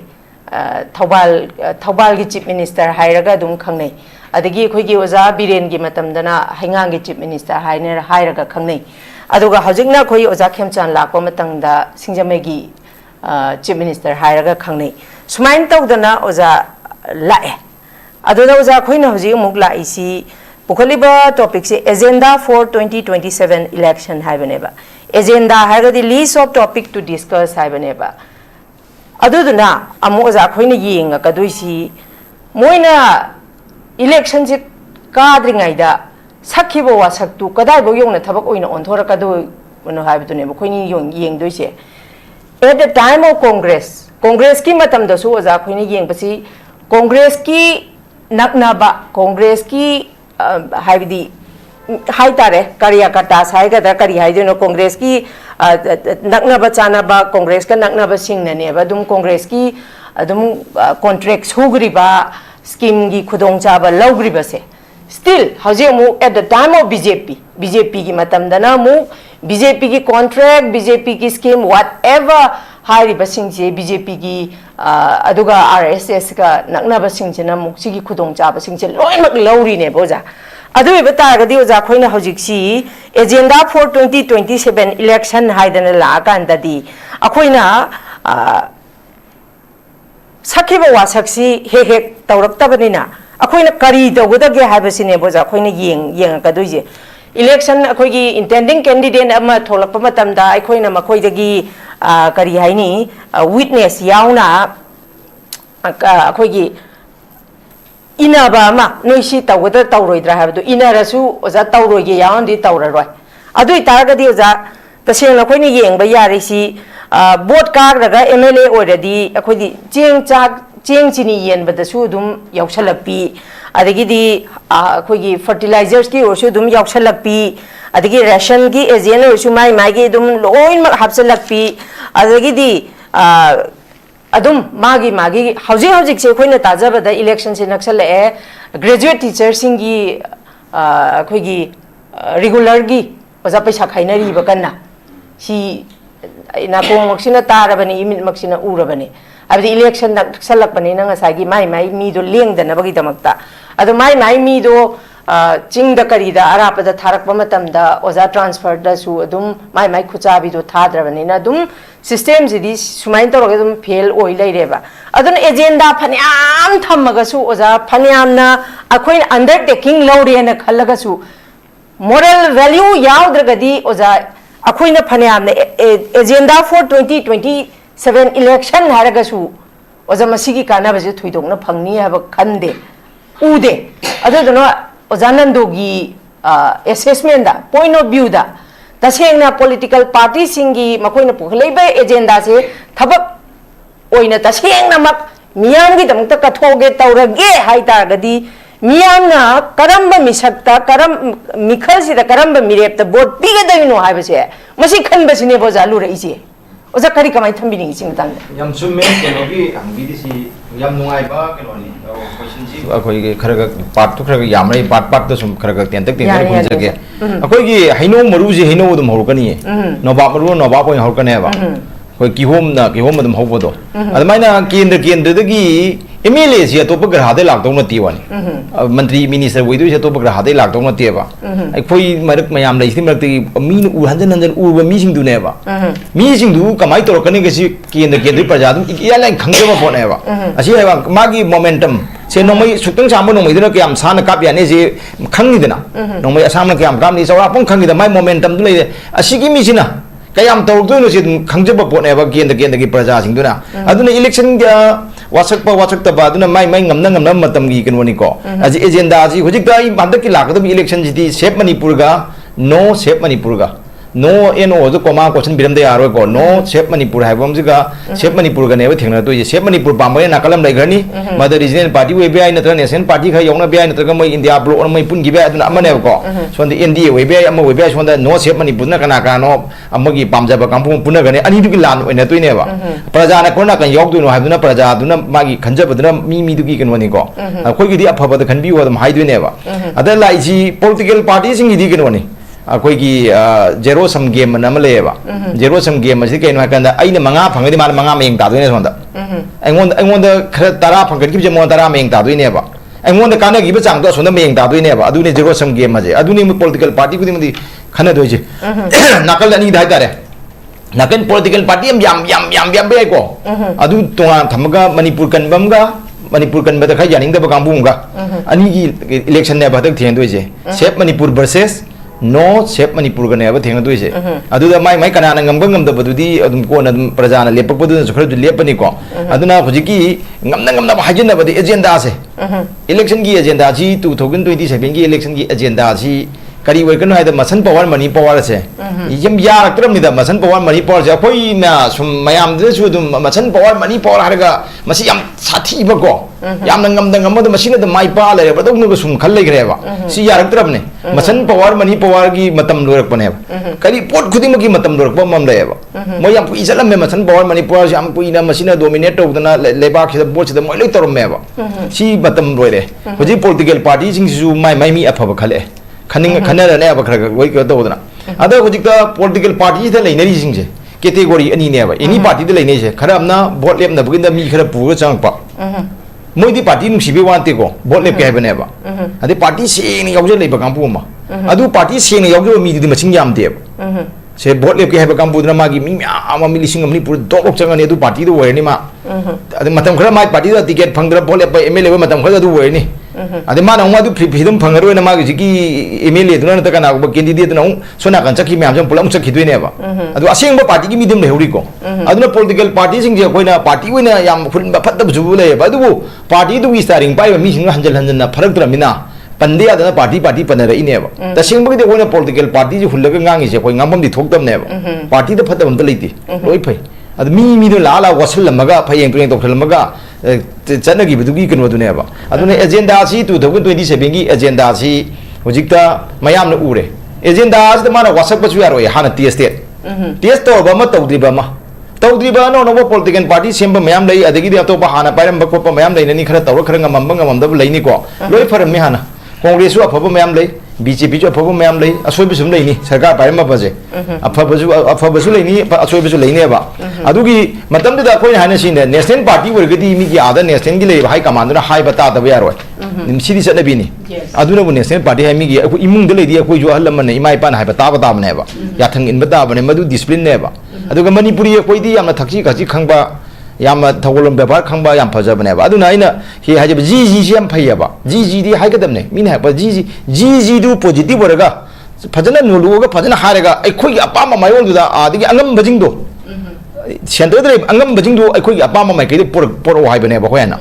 thobal gi chief minister hairaga dum khangnei adagi khoi gi oza biren gi matam dana hangang gi chief minister hairaga khangnei aduga hojikna khoi oza khemchan lakpa matang da singjame gi chief minister hairaga khangnei sumain tawdana oza lae aduna oza khoi na hojik muk la isi pukhaliba topic se agenda for 2027 election haibaneba agenda haigadi list of topic to discuss haibaneba aduduna amu oza khoi na yenga kaduisi moina election se kadringai da sakhibo wa saktu kadai bo yongna thabak oina onthora kadu no haibdune bo khoi ni yeng doise at the time of congress ki matam da su oza khoi ni yeng basi congress ki naknaba congress ki haibdi hai tare kariya kata sai ga da kari hai no congress ki naknaba chanaba Congress ka naknaba singnane ba dum Congress ki adum contract sugriba scheme gi khudong chaba lawgriba se still hoje mu at the time of BJP ki matam dana mu BJP ki contract BJP ki scheme whatever hairiba singje BJP ki aduga RSS ka naknaba singjena mu sigi khudong chaba singje loimak lawri ne boja adu iba taragadi oja khoina hojiksi agenda for 2027 election haidana la kandadi akhoina sakhiba wasaksi he tawraktabanina akhoina kari tawgodage habasine boja khoina yeng kaduije election akhoigi intending candidate ama tholakpa matamda akhoina makhoidagi kari haini witness yauna akhoigi inaba ma noisi tawgoda tawroidra habdu inarasu oja tawroige yaondi tawraroi adu itaragadi oja tasengna khoina yengba yarisi board kagraga MLA already akhodi cheng chini yenbadasu dum yauksalakpi adagidi akhoi fertilizers ki orsu dum yauksalakpi adagi ration ki agent orsu mai gi dum loin mak hapsalakpi adagidi adum magi housing se khoina tajabada election se naksale graduate teacher singi akhoi regular gi oja paisa khainari bakanna si na kong maksina tarabani imit maksina urabani abdi election naksalakpani na ngasagi mai mi do lengdana bagi damakta adu mai mi do chingda karida arapada tharakpa matamda oja transfer da su adum mai khuchabi do thadrabani na dum system jidi sumain toroga dum fail oi leireba adun agenda phaniam thamaga su oja phaniam na akhoin undertaking lawre na khallaga su moral value yaudragadi oja akhoina phaniam na agenda for 2027 election haragasu oja masigi kana baje thuidongna phangni haba khande ude aduduna oja nando gi assessment da point of view da tasengna political party singi makhoina pukhlaiba agenda se thabak oina tasengna mak miyam gi damta kathoge tawrage haita gadi miyamna karamba misakta mikhal sida karamba mirepta vote pigadavino haibase masi khanbasine bojalu reise oja kari kamai thambini sing tang yam chumme kenogi angbi si yam nungai ba kenoni question ji akoi ge kharaga part to kharaga yamrai part to sum kharaga tentak tentak kunjage akoi ge haino maru ji haino dum horkani nobab maru nobab point horkane ba koi kihom dum hobodo admaina kendra dagi MLA si atop grahade lakdong na tiwani mantri minister widu si atop grahade lakdong na tiwa ai khoi marak mayam lai sim rakti min u hanjan u mi sing du ne ba mi sing du kamai tor kani ge si kendra praja dum ya lai khangje ba phone ba asi hai ba magi momentum se nomai sutang sambo nomai dina kyam sana kap ya ne je khangni dina nomai asamna kyam kam ni sawa pong khangni da mai momentum du lai asi gi mi sina kayam tor du no si khangje ba phone ba kendra gi praja sing du na aduna election ga wasak ta ba aduna mai ngamna matam gi kenwani ko aji agenda ji hojik da mandak ki lakadam election ji shape manipur ga no shape manipur ga no eno jo koma question biram de aro ko no shape manipur hai bom ji ga shape manipur ga ne ba thengna to ji shape manipur bambai na kalam lai garni mother regional party we bi na tra nation party kha yongna bi na tra ga mai india block mai pun gi ba aduna amane ko sonda NDA we bi amma we bi sonda no shape manipur na kana no amagi pamja ba kampung punna ga ne ani du gi lan oina to ne ba praja na korna kan yok du no habduna praja duna magi khanja baduna mi du gi kenwani ko khoi gi di apha ba da khan bi wa dum hai du ne ba ada lai ji political party sing gi di kenwani akoi gi zero sum game na male ba zero sum game si kaino hakanda aina manga phangadi ma manga meng ta duine sonda aingon da khara tara phangadi ki je mo tara meng ta duine ba aingon da kana gi ba chang do sonda meng ta duine ba adune zero sum game ma je adune political party ku di khana do je nakal ani dai tare nakan political party yam be ko adu tonga thamaga manipur kan ba da kha yaning da ba kambung ga ani gi election ne ba tak thien do je shape manipur versus no shape manipur ga ne ba theng do je adu da mai kana na ngam da badudi adum ko na praja na lepak badu so khara du lepani ko aduna hojiki ngam ba hajin da badi agenda se election gi agenda ji 2027 gi election gi agenda ji ꯀꯔꯤ ꯑꯣꯏꯒꯅꯣ ꯍꯥꯏꯗ ꯃꯁꯟ power money ꯄꯋꯥꯔꯁꯦ ꯌꯥꯝ ꯌꯥꯔꯛꯇ꯭ꯔꯕꯅꯤꯗ ꯃꯁꯟ power money ꯄꯋꯥꯔꯁꯦ ꯑꯩꯈꯣꯏꯅ ꯁꯨꯝ ꯃꯌꯥꯝꯗꯁꯨ ꯑꯗꯨꯝ ꯃꯁꯟ power money power ꯍꯥꯏꯔꯒ ꯃꯁꯤ ꯌꯥꯝ ꯁꯥꯊꯤꯕꯀꯣ ꯌꯥꯝꯅ ꯉꯝꯗ ꯃꯁꯤꯅ ꯑꯗꯨꯝ ꯃꯥꯏ ꯄꯥ ꯂꯩꯔꯕꯗꯧꯅꯒ ꯁꯨꯝ ꯈꯜ ꯂꯩꯈ꯭ꯔꯦꯕ ꯁꯤ ꯌꯥꯔꯛꯇ꯭ꯔꯕꯅꯦ ꯃꯁꯟ ꯄꯋꯥꯔ ꯃꯅꯤ ꯄꯋꯥꯔꯒꯤ ꯃꯇꯝ ꯂꯣꯏꯔꯛꯄꯅꯦꯕ ꯀꯔꯤ ꯄꯣꯠ ꯈꯨꯗꯤꯡꯃꯛꯀꯤ ꯃꯇꯝ ꯂꯣꯏꯔꯛꯄ ꯑꯃ ꯂꯩꯌꯦꯕ ꯃꯣꯏ ꯌꯥꯝ ꯀꯨꯏ ꯆꯠꯂꯝꯃꯦ ꯃꯁꯟ ꯄꯋꯥꯔ ꯃꯅꯤ ꯄꯋꯥꯔꯁꯦ ꯌꯥꯝ ꯀꯨꯏꯅ ꯃꯁꯤꯅ ꯗꯣꯃꯤꯅꯦꯠ ꯇꯧꯗꯅ ꯂꯩꯕꯥꯛꯁꯤꯗ ꯕꯣꯠꯁꯤꯗ ꯃꯣꯏ ꯂꯣꯏ ꯇꯧꯔꯝꯃꯦꯕ ꯁꯤ ꯃꯇꯝ ꯂꯣꯏꯔꯦ ꯍꯧꯖꯤꯛ ꯄꯣꯂꯤꯇꯤꯀꯦꯜ ꯄꯥꯔꯇꯤꯁꯤꯡꯁꯤꯁꯨ ꯃꯥꯏ ꯃꯤ ꯑꯐꯕ ꯈꯜꯂꯛꯑꯦ खनरनेब खर वही तौदना अद हजिक पॉलिटिकल पार्टी लेनरीसिंग कैटेगोरी अनीनेब एनी पार्टी लेने खर अपना वोट लेपनबगिंद मी खर पुग चंगप मोदी पार्टी नुसीबे वांतेको वोट लेपके हैबनेब अदे पार्टी सेंग यावजे लेब कांपु अमा अदु पार्टी सेंग यावजे मीदी मसिंग यामदेब से वोट लेपके हैब कांपुदना मागी मी म्याम अमी लिसिंग अमनी पुर दोक चंगने अदु पार्टी दो वरनी मा अदे मतम खर माई पार्टी दा टिकट फंगदरा वोट लेप एमएलए मतम खर अदु वरनी अदे माना उंगा फ्रीडम फंगरो ना मागी जिकी एमएलए दुना न तकना कैंडिडेट न सोना कन चकी म्याम जम पुलम चखिदोइनेबा अदु असेंग पार्टी की मीदम लेहौरीको अदुना पॉलिटिकल पार्टी सिंग जे कोइना पार्टी ओइना याम फुन फत्तब जुबु लेबा अदुबु पार्टी दु स्टारिंग पाइबा मी सिंग हंजल हंजन फरक्तरमिना पंदे अदना पार्टी पनरइनेबा तसेंबगदे कोइना पॉलिटिकल पार्टी जे हुल्लगा ngangi कोइ ngamबमदि थोक्तमनेबा पार्टी द फत्तब अमत लेति लोइ फै अद मी दो लाला वसलमगा फयेंग प्रेंग तोखलमगा चनगी बदुगी कनवदुनेबा अदुने एजेंडा सी 2027 की एजेंडा सी हुजिकता मयाम न उरे एजेंडा आज द माना वासक पसु यारो हाना टेस्ट तौबा म तौद्रिबा नो नो पॉलिटिकल पार्टी सेंब मयाम लई अदगी दे अतोबा हाना पाइरम बकोप मयाम लईननी खरा तौर खरा ngam लईनी को लोइ फरम मे हाना कांग्रेस अफब मयाम लई बीजेपी अफब मयाम लई असोइबसुम लईनी सरकार पाइरम बजे अफबसु लईनी असोइबसु लईनेबा अदुगी मतमदा कोइ हाना सिने नेशनल पार्टी वर्गदी मी की आदा नेशनल की लई हाई कमांडना हाई बता दबे यारो निमसिदी चनबीनी अदुना बु नेशनल पार्टी हाई मी की अखु इमुंग दे लेदी अखु जो हलमन इमाई पान हाई बता बनेबा याथंग इन बता बने मदु डिसिप्लिन नेबा अदुगा मणिपुरी कोइदी यामना थक्सी खसी खंगबा याम थगोलम व्यवहार खंबा याम फजबनेबा अदुना आइना हे हाजिब जी सी याम फैयबा जी दी हाइगदमने मीना हाइबा जी दु पॉजिटिव ओरगा फजना नुलुगा फजना हारेगा अखोइ अपाम मायोंदुदा आदिगे अंगम बजिंगदो सेंटर दे अंगम बजिंगदो अखोइ अपाम माइकैदे पोरो हाइबनेबा होयाना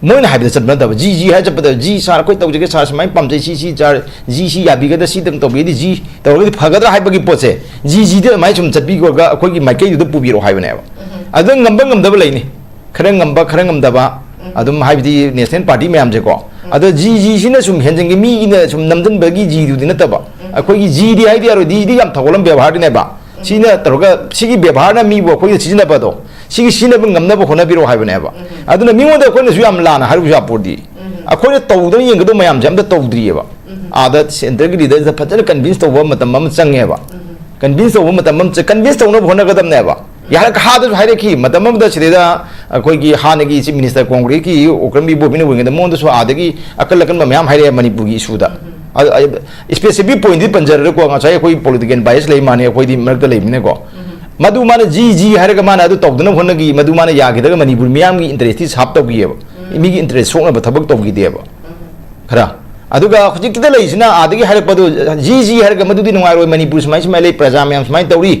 मोइन हाइबदा चबनदबा जी हाइ चबदा जी सार कोइ तौजगे सार समाइ पामजे सी जार जी याबिगदा सी दम तौबेदी जी तौबेदी फगदरा हाइबगी पोसे जी दे माइ सुम चबीगोगा अखोइ माइकैदुदा पुबिरो हाइबनेबा अदुं ngam लैनी खरं ngमदबा अदुम हाइबदी नेशनल पार्टी मैम जे को अदो जी सिना सुम हेंजंगी मी ने सुम नमजनबगी जी दुदि नतबा अखोइ जी दी हाइदी आरो दी याम थगोलम व्यवहार दिनेबा सिना तरगा सिगी व्यवहार ना मी बो अखोइ सिजनबदो सिगी सिनब ngमनब होनबिरो हाइबनेबा अदुना मिङोद अखोइना सु याम लाना हारु जापोदी अखोइना तौदन यंगदो मैम जम तौद्रियबा आदा सेंटर की लीडर फजन कन्विंस तौबा मतम मम चंगेबा कन्विंस तौबा मतम मम कन्विंस तौनो होनगदमनेबा यार हाद हाइरखी मतम सिदा अखोई हानगी चीफ मिनिस्टर कांग्रेस की ओक्रमी बोबिन विंग मोदसु आदगी अकल अकन मैम हाइरे मणिपुर की इशूदा स्पेसिफिक पॉइंट पंजर को ngachai अखोई पॉलिटिकल बायस ले माने अखोई मरक लेमिने को मधु माने जी हाइरगा माने अदु तौदन होनगी मधु माने यागिदगा मणिपुर मैम की इंटरेस्ट साफ तौगिएबा मी की इंटरेस्ट सोंगब थबक तौगिदेबा खरा अदुगा हजिकदा लेसिना आदगी हाइरपदो जी हाइरगा मधुदी नुंगारो मणिपुर समाइ समाइ ले प्रजा मैम समाइ तौरी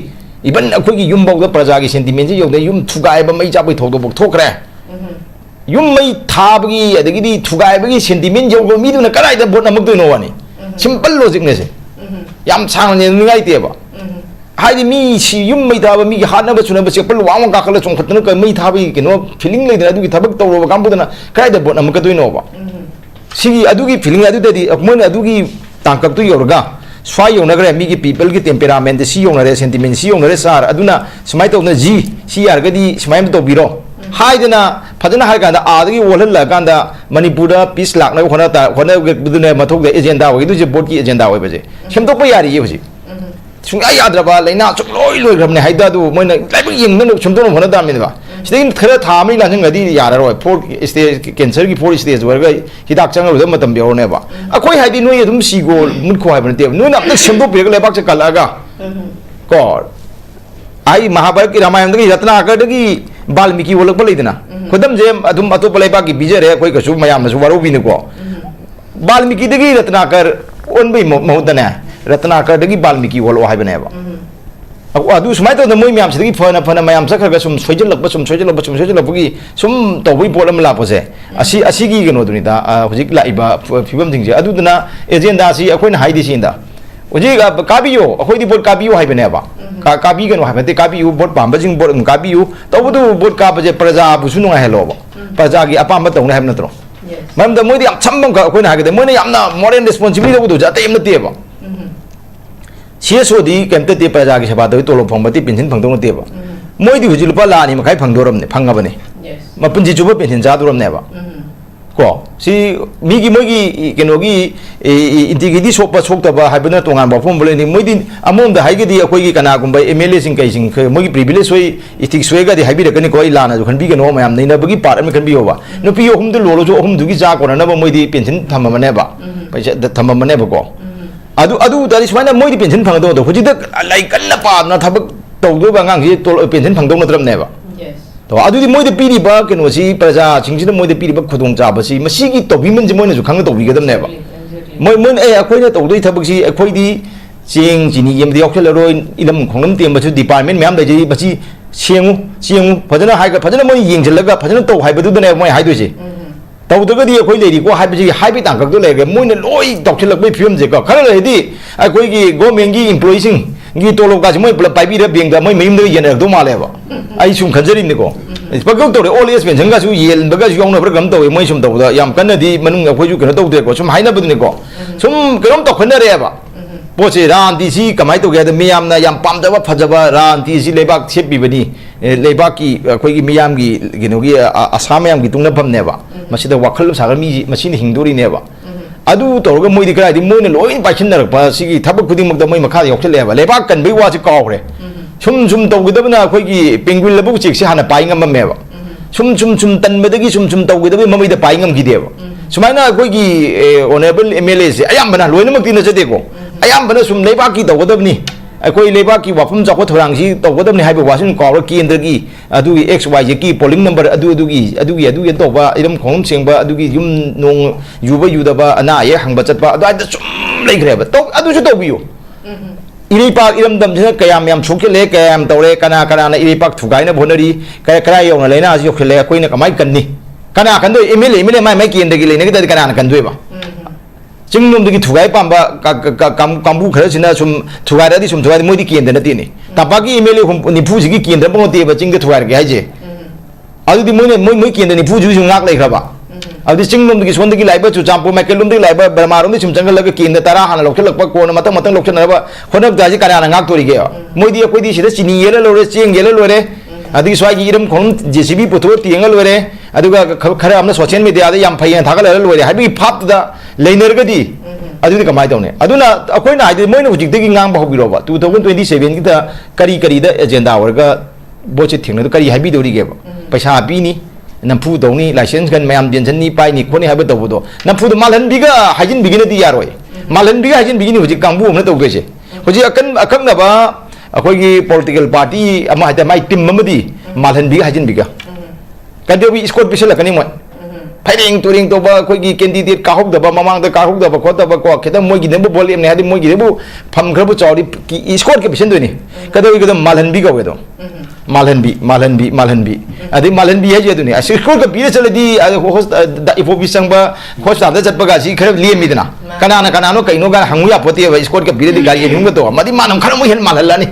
इवन अखोई युमबौदा प्रजा की सेंटिमेंट से योदे युम थुगाइबा मई चाबै थौदो थोखरे युम मई थाबगी अदगिदी थुगाइबगी सेंटिमेंट योगो मीदुना कराइदा बोट नमकदोइनो वानी सिंपल लॉजिक ने से याम सांगने नुगाइतेबा हाइदि मी सी युम मई थाबा मी हानबा सुनबा चेपल वांग काखल चोंखतन क मई थाबी केनो फीलिंग लेदना अदुगी थबक तौरो कांबुदना कराइदा बोट नमकदोइनोबा सिगी अदुगी फीलिंग अदुदि मोन अदुगी तांकक्तु योरगा स्वाई योनगरे मी की पीपल की टेम्परामेंट सी योनरे सेंटिमेंट सी योनरे सार अदुना समाइ तौना जी सी यारगदी समाइ तौबिरो हाइदना फजना हाइकांदा आदगी वोलहल कांदा मणिपुर पीस लाखना होना बुदुने मथोक एजेंडा होइदु जे बोर्ड की एजेंडा होइबजे सेमतोप यारी होजि सुंगा याद्रबा लेना चुकलोइ लोइग्रबने हाइदा दु मोइना लाइबक यंगन सुमदोन होना दामिनबा सिदिन खरा थामि लाजंगदी याररोय फोर स्टेज कैंसर की फोर स्टेज वर्ग हिदाक चंगरुद मतम बेरोनेबा अखोइ हाइदि नोइ अदुम सिगो मुखो हाइबनते नोइ अपने सेमदो पेग लेबाक च कलागा को आई महाभारत की रामायण दगी रत्नाकर दगी वाल्मीकि वलक लेदना खुदम जे अदुम अतोप लेबाक की बिजरे कोइ कसु मयाम नसु वारोबिनको वाल्मीकि दगी रत्नाकर ओनबे महुदने रत्नाकर दगी वाल्मीकि वलो हाइबनेबा अदु सुमाइ तो मोइ म्याम सिदगी फना म्याम सखरगा सुम सोइजलबगी सुम तौबई पोलम लापोसे असिगी गनो दुनिदा हुजिक लाइबा फिबम जिंजे अदुदना एजेंडा सि अखोइन हाइदि सिंदा Uji kabiyo, aku di buat kabiyo hai bener apa? Kabi kan hai berarti kabiyo buat pambajing buat kabiyo. Tahu tu buat kabiyo perja busu nungai hello apa? Perja ki apa tahu nak hai bener terus. Macam tu, mudi am sambung kau nak kita, mudi am na moral responsibility tu jatuh em nanti apa? CSO di kemter di perja ki sebab tu tolong pembati pension pangtung nanti apa? Mudi uji lupa lah ni makai pangdoram ni, pangapa ni? Maupun jijuba pension jatuh ni apa? Ko si migi kenogi integrity sopa sokta ba habena tongan ba phom bole ni moidi among da haigi di akoi gi kana gumbai MLA sing kai sing mogi privilege soi itik soega di habi rakani ko ilana jo khanbi gano mayam nei na bagi part am khanbi ho ba no pi hum du lo jo hum du gi ja ko na ba moidi pension thamma mane ba paisa thamma mane ba ko adu da ismana moidi pension phang do huji da lai kan pa na thabak tau do ba ngang gi pension phang do na tram ne ba तो आदुदी मोइदे पीरिबा केनोसी प्रजा चिंगसिना मोइदे पीरिबा खुदोंग चाबसी मसीगी तोबिमन Moina जु खंग तोबिगदमनेबा मोइन अखोइना तौदोइ थबकसी अखोइदी चिंग चिनी येमदि यौखलरोइ इलम खोंगम तेमबसु department ma'am दैजि बसी सेंगु फजना हाइगा फजना मोइ येंगजलगा फजना तौ हाइबदुदने मोइ हाइदोइसे तौदगदि अखोइ लेरिको हाइबसि हाइबि तांगकदो लेगे मोइना लोइ तौखलकबै फियमजेको खरा लेदि अखोइगी गवर्नमेंटगी एम्प्लॉयीसिंग गी तोलो का मोइ पुल पाइबि बेंग मोइ मयुमद येनरदो मालेबा आई सुम खंजरिनिको पगौ तौरे ऑल एज पेंशन का येनबगा यौनब्रा गम तौवे मोइ सुम तौदा याम कन्नदि मनुंग अखोइजु कनो तौदेको सुम हाइनबदुनिको सुम करोम तौखनरेबा पोचे रांतीसी कमाइ तौगे द मियामना याम पामदबा फजबा रांतीसी लेबाक सेपिबनि लेबाक की अखोइगी मियाम की गिनोगी आसाम याम की तुंगना फमनेबा मसिदा वाखल सागर मी मसिन हिंदोरिनेबा अदु तौरगा मोइदि कराइदि मोइना लोइन पाइसिनरकपा सिगी थबक खुदिंगमक्ता मोइ मखा यौखलेबा लेबाक कनबै वासि कावरे सुम तौगदबना अखोइगी पेंगुइन लबु चेकसे हाना पाइंगममेबा सुम तनबदगी सुम तौगदबे ममैदा पाइंगमगिदेबा सुमाइना अखोइगी ऑनरेबल एमएलए से अयामबना लोइनमक्ति नजदेको अयामबना सुम लेबाकी तौगदबनी अखोइ लेबाकी वाफम जाखो थोरांगसी तौगदबनी हाइबे वासिन कावरा केंद्रगी अदुगी XYZ की पोलिंग नंबर अदुगी तौबा इरम खोंग सेंबा अदुगी युम नोंग युबा युदबा अना ये हंगबा चतबा अदुआइदा सुम लेग्रेबा तौ अदुसु तौबियो इरेपाक इरमदम जिना कयाम याम सोकेले कयाम तौरे कना ना इरेपाक थुगाइना भोनरी करा यौना लेना आजि योखेले कोइना कमाइ कन्नी कना कंदो एमएलए माइ केंद्रगी लेनगी दि कना कंदोइबा चिंगनोमदगी थुगाइ पांबा कामबु खरसिना सुम थुगाइरादि सुम थुगाइ मोइदि केंद्र नतिनि तापाकी एमएलए निफुजिगी केंद्र बंगतेबा चिंग थुगाइरगे हाइजे अदुदि मोइ केंद्र निफुजु नाक लेखराबा अदि चिंगनोमदगी सोंदगी लाइबा चुचांपु मैकेलुमदगी लाइबा बरमारोमदि सुम चंगलगा केंद्र तरा हाना लौखलकपा कोन मतंग लौखनरबा खोनक दाजि कनाना नाक तोरिगे मोइदि अखोइदि सिदा चिनी येला लोरे चेंग येला लोरे अदि स्वाइगी इरम खों जेसीबी पुथो तिंगा लोरे अदुगा खरा हमना सोशल मीडिया दा याम फैया थागला लोरे हाबि फापदा लेनरगदि अदुदि कमाइ तौने अदुना अखोइना हाइदि मोइना हुजिकदगी ngang बाहुबिरोबा 2027 की दा करी दा एजेंडा वर्गा बोचे थिंगना करी हाबि दोरिगेबा पैसा पीनी नमफु दौनी लाइसेंस गन मैम पेंशननी पाइनी खोनी हाबे तौबदो नमफु मालहनबिगा हाइजिन बिगिनदि यारोय मालहनबिगा हाइजिन बिगिनि हुजि कांबु हमना तौदोइसे हुजि अकंगबा अखोइगी पॉलिटिकल पार्टी अमा हाइदा माइ टीम ममदि मालहनबिगा हाइजिन बिगा कदेबि स्कोर पिसलकनी मोय फाइरिंग टूरिंग तोबा अखोइगी कैंडिडेट काहुदबा ममांगदा काहुदबा खोदबा को खेदा मोइगी नेबु वॉल्यूम ने हादि मोइगी नेबु फमखरबु चौरी की स्कोर के पिसन दोइनी कदेबि कदम मालहनबिगा वेदो मालहनबी अदि मालहनबी है दुनी स्कोर का पीरे चलदी इफोबि संबा हॉस्पिटल दा चटपगा सि खर लेमिदना कनानो कइनो गा हंगुया पोते स्कोर का पीरे दि गाड़ी हिंग तो मदि मानम खर मु हेन मालहलानी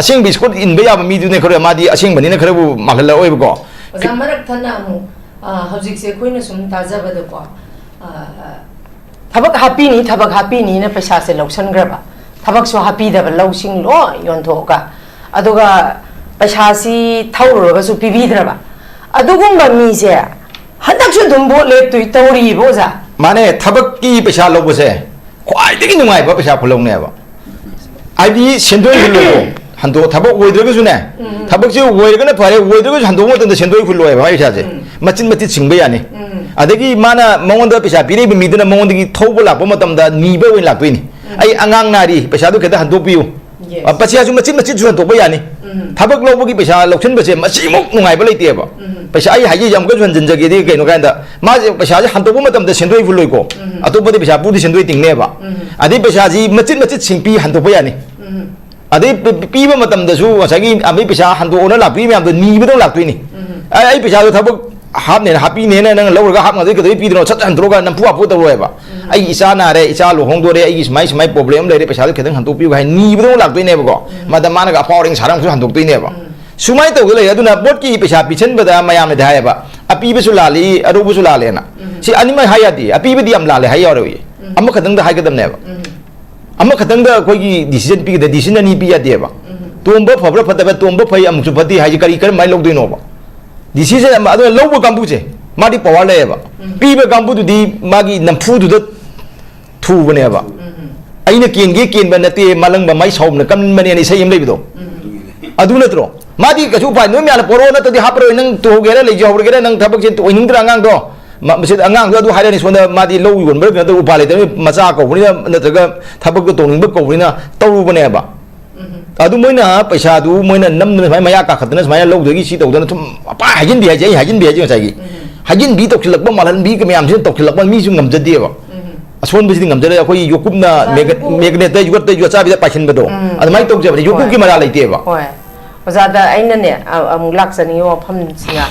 असेंग बि स्कोर इन बेया मी दुने खर मादि असेंग बनिना खरबु मालहला ओइबको जमरक थना मु हौजिक से कोइना सुम ताजबदको थबक हापीनी ना पैसा से लौसनग्रबा थबक सो हापी दब लौसिंग लो योनथोका अदुगा पैसासी थौरगसु पिबिद्रबा अदुगुंबा मीसे हदकसु दुंबो लेतुइ तौरी बोजा माने थबक की पैसा लौबसे ख्वाइदगी नुंगाइबा पैसा फुलौनेबा आइदि सेंदोइ फुलौको हंदो थबक ओइद्रगसु ने थबक से ओइरगना फरे ओइद्रगसु हंदो मतंद सेंदोइ फुलौएबा पैसासे मचिन मति सिंबे यानी अदगी माना मंगोंदा पैसा पिरेबि मिदना मंगोंदगी थौबो लापो मतमदा नीबे ओइन लाक्तोइनी आई अंगांग नारी पैसा दु केदा हंदो पियु पैसा मचिन जुन तोबा यानी थबक लौबगी पैसा लौसन बसे मसिमुक नुंगाइबा लेतेबा पैसा आई हाइजे जम गजन जनजगेदि कइनो कांदा माजे पैसा जे हंतोबो मतमदा सेंदोइ फुलोइको अतोबदि पैसा पुदि सेंदोइ तिंगनेबा अदि पैसा जी मचिन सिंपी हंतोबा यानी अदि पीबा मतमदसु वसागी अबि पैसा हंदो ओना लापि म्यामदो नीबदो लाक्तोइनी आई पैसा दो थबक हापने हापी ने नंग लौरगा हापना दे कदि पीदनो सत हंद्रोगा नंफु आपो तरोएबा ai isa na re isa lo hong do re ai smai smai problem le re paisa ke dang han tok pi ga ni bu dong lak toi ne ba ko ma da mana ga powering sarang su han tok toi ne ba sumai to le aduna bot ki paisa pichen ba da mayam ne dai ba api ba su la li adu bu su la le na si anima hayati api ba di am la le hay yor wi amma khadang da hay ga dam ne ba amma khadang da koi gi decision pi da decision ni pi ya de ba tomba fabra phata ba tomba phai am su phati hay kari kar mai lok doi no ba decision am adu lo bu kambu che ma di power le ba pi ba kambu du di ma gi nam phu du da thu ba ne ba ai na ken ge ken ba na te malang ba mai som na kam ma ne ni sai am le bi do adu na tro ma di ka chu pa no mi ala poro na to di hapro nang tu ge ra le jo ge ra nang thabak chen to ning tra ngang do masid angang do hai ni sonda ma di lo yon ber na to pa le te ma cha ko ni na ta ga thabak to ning ba ko ni na to ru ba ne ba adu moi na paisa du moi na nam na mai ya ka khat na mai lo de gi si to da thum pa hajin bi ja sai gi hajin bi to khilak ba malan bi ka myam sin to khilak ba mi su ngam jade ba ason bi ngam jade khoi yokup na magnet ta yuat ta yuat cha bi da pashin ba do adu mai to je ba yokup ki mara lai te ba ozada aina ne amuk laksani wa pham singa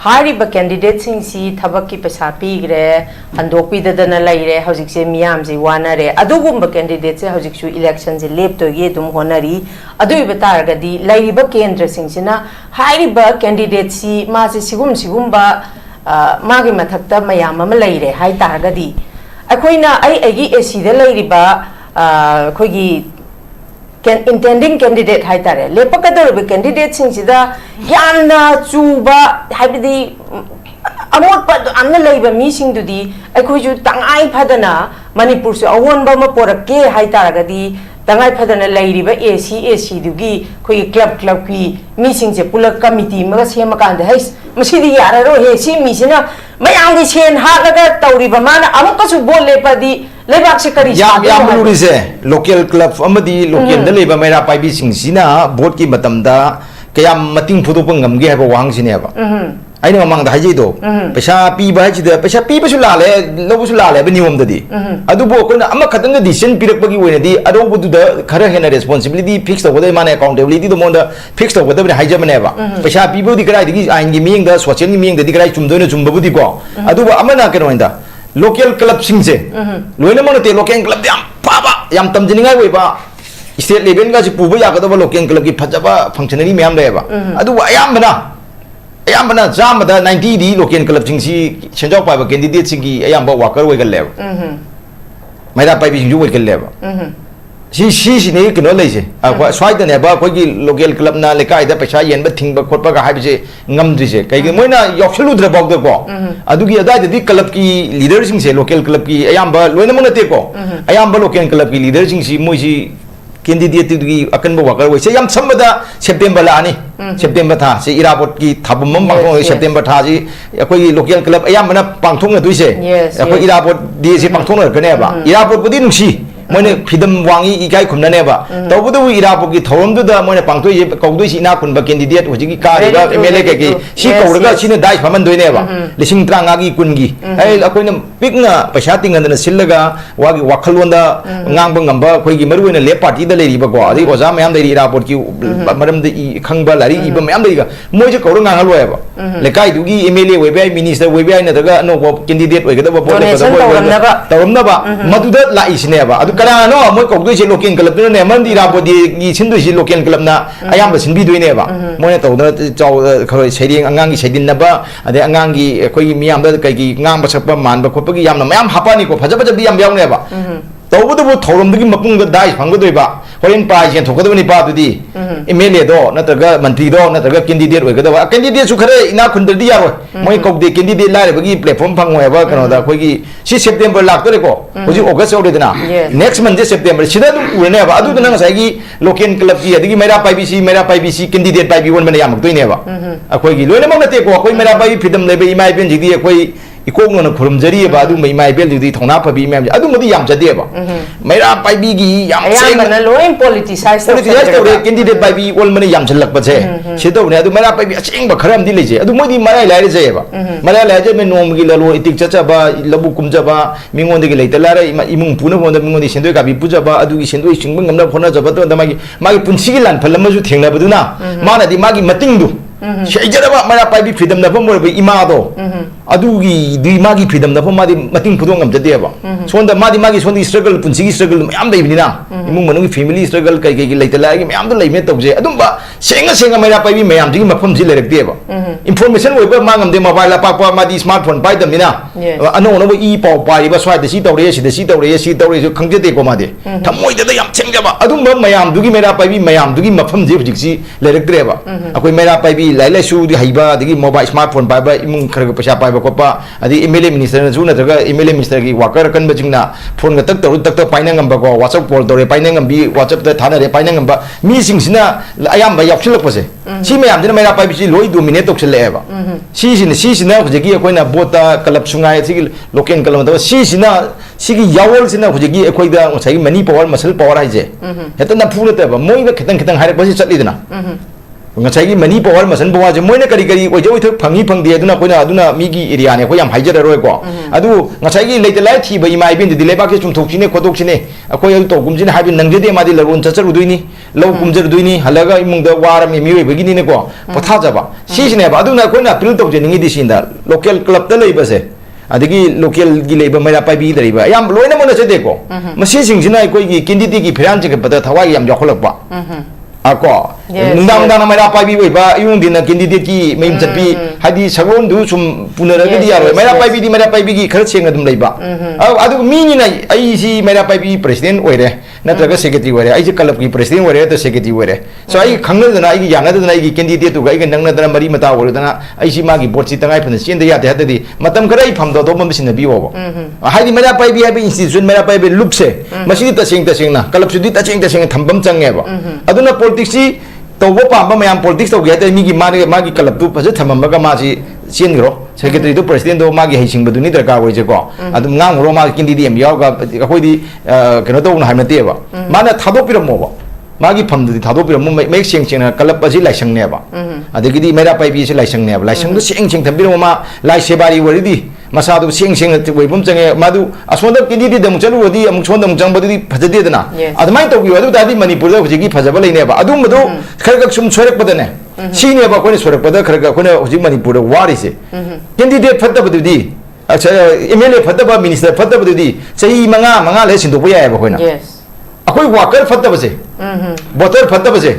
hariba candidate sing si thabak ki paisa pi gre handok pi da na lai re hojik se miyam ji wana re adugumba candidate se hojik su election je lep to ye dum honari adu betar ga di laiba kendra sing sina hariba candidate si ma se sigum ba ma gi mathakta mayam ma lai re hai tar ga di akoina ai gi ac da lai riba khoi gi intending candidate hai tare lepakador be candidate sing sida yamna chuba haibidi amot pa amna leiba mi sing du di akhoi ju tangai phadana manipur se awon ba ma porake hai taraga di tangai phadana leiriba ac du gi khoi club ki mi sing se pulak committee ma sema kan de hais masidi yara ro he si mi sina mayang di sen ha laga tawriba mana amuk su bol le pa di lebak se kari yam luri se local club amadi local da leba mera pai bi sing sina vote ki matam da kayam mating phudu pang ngam ge ha wang sine ba ai na mang da haji do pesa pi ba ji da pesa pi ba su la le lo bu su la le ba niwam da di adu bo ko na ama khatang da decision pirak ba gi wena di adu bu du da khara hena responsibility fix to wada mane accountability do mon da fix to wada ba haja mane ba pesa pi bu di krai di ain gi ming da social gi ming da di krai chum do na chum ba bu di ko adu ba ama na ke no inda local club sing se loina mon te local club yam pa ba yam tam jini ngai wei ba state level ga ji pu ba ya ga da ba local club gi phaja ba functionary myam le ba adu ba ayam bana jam da 90 di local club sing si senjau pa ba candidate sing gi ayam ba worker wei ga le mai da pai bi ju wei ga le ba si ne ke no le je a swai da ne ba ko gi local club na le kai da paisa yen ba thing ba khot ba ga hai bi je ngam dri je kai gi moi na yok chulu dra bok da ko adu gi ada di club ki leader sing se local club ki ayam ba loina mon te ko ayam ba local club ki leader sing si moi si candidate gi akan ba worker wei se yam samada september la ani september tha se irapot ki thabum mam bang september tha ji akoi local club ayam bana pangthong na dui se akoi irapot di se pangthong na kane ba irapot budi nungsi moine phidam wangi ikai khumna ne ba tawbudu irapot ki thorom du da moine pangthoi je kaudoi si na kun ba candidate hoji ki ka ba mla ke ki si kauraga sine dai phaman doi ne ba lising tranga gi kun gi ai akoi na pikna paisa tingan na sillaga wagi wakhalon da ngang ba ngamba khoi gi maru ne le party da le ri ba ko adi oja mayam dai irapot ki maram da khang ba lari iba mayam dai ga moi je kaura ngang halwa ba le kai du gi mla we bai minister we bai na daga no candidate we ga da ba bo le tawam na ba madu da la isine ba adu kala no moi kaudoi se local club ne man di rapot di sindu si local club na ayam ba sinbi doi ne ba moi na taw da chaw khoi seding angang gi sedin na ba ade angang gi khoi miyam da kai gi ngang ba sakpa man ba khop gi yam na mayam hapani ko phaja phaja bi yam yaw ne ba tawbudu bu thorom gi mapung da dai phang doi ba hoin pa jen thok da ni pa du di mla do na ta ga mantri do na ta ga candidate we ga da candidate su khare ina khun di ya ro moi kok de candidate la re ba gi platform phang we ba kano da khoi gi si september lak to re ko hoji august ore dina next month september sida du u ne ba adu na sai gi local club gi adi gi mera pai bi si candidate pai bi won mena yam doi ne ba akhoi gi loina mong na te ko khoi mera pai phidam le be imai pen ji di khoi ikong na khurum jari ba adu mai mai bel di thona phabi mem adu modi yam jade ba mera pai bi gi yam seng na loin politicize to re candidate pai bi ol mane yam chalak ba je se to ne adu mera pai bi aching ba kharam di le je adu modi marai lai je ba marai lai je me nom gi lalo itik cha ba labu kum ja ba mingon de gi le tala re imung puna ho da mingon de sendoi ka bi puja ba adu gi sendoi sing bang ngam na phona ja ba to da magi punsi gi lan phalam ju thengna ba du na ma na di magi mating du se jara ba mera pai bi freedom na ba mo ba ima do adugi di magi freedom da madi mating pudong ngam jade ba sonda magi sondi struggle punsi struggle mayam dai bina imung manung family struggle kai kai lai tala gi mayam da lai me tawje adum ba senga mera pai bi mayam ji mafam ji lerek de ba information we ba mangam de mobile pa pa madi smartphone pai dam bina ano no i pau pai ba swai de si tawre si tawre khangje de ko ma de thamoi de yam chenga ba adum ba mayam dugi mera pai bi mayam dugi mafam ji hujik si lerek de ba akoi mera pai bi lai lai su di haiba de mobile smartphone pai ba imung khar paisa pai ba ko pa adi MLA minister na juna daga MLA minister gi worker kan ba jingna phone ga tak paina ngam ba ko WhatsApp call dore paina ngam bi WhatsApp da thana re paina ngam ba mi sing sina ayam ba yakchilak pase si mayam dina mera pai bi si loi dominate tok chele ba si sina hujegi akoi na bota kalap sungai si local kalam da si sina si gi yawol sina hujegi akoi da sai mani power muscle power hai je heta na phule ta ba moi ga khitang haire ba si chatli dina ngasai mani power masan power je moina kari ojo ithu phangi phangdi aduna koina aduna migi area ne ko yam haijara roi ko adu ngasai gi leite lai thi bai mai bin di leba ke chum thokchine khodoksine akoi to gumjin habi nangjede madi larun chacharu duini low kumjar duini halaga imung da war mi mi begi ni ne ko potha jaba sisine ba aduna koina pil tok je ningi di sinda local club ta lei ba se adigi local gi leiba mera pai bi dari ba yam loina mona se de ko masi sing sina koi gi kinditi gi phiran je ke pada thawai yam jakholak ba ako nundang na mera pai bi ba yung din na candidate ki maim chatpi hadi sagon du sum punaraga di yaro mera pai bi gi khar cheng adum leiba adu mi ni na ai si mera pai bi president oire natraga secretary oire ai si club ki president oire to secretary oire so ai khangna dana ai yang na ai gi candidate tu ga ai nang na dana mari mata oire dana ai si ma gi board si tangai phana chen da ya de hadi matam khara ai pham do do bam sin na bi wo hadi mera pai bi hai institution mera pai bi look se masi ta cheng na club su di ta cheng thambam change ba aduna politics tawba pamba mayam politics tawge hata migi magi kalap tu paja thamamaga masi chen gro secretary to president do magi haising badu ni darka woi je ko adum ngang ro ma kindi di em yaw ga khoi di keno to na haimate ba mana thadop piram mo ba magi phamdu di thadop piram mo mek seng seng kalap paji laisang ne ba adagi di mera pai bi se laisang ne ba laisang do seng seng thambiro ma lai sebari wori di masa du sing wei bum change madu asonda kindi di dam chalu wadi am chonda mung chang badi phajade dana admai to bi adu dadi manipur da hujigi phajaba leine ba adu madu kharga sum chorak padane sine ba kone chorak pada kharga kone hujig manipur da wari se kindi de phadda badu di acha MLA phadda ba minister phadda badu di sahi manga le sindu boya ba koina akoi worker phadda ba se voter phadda ba se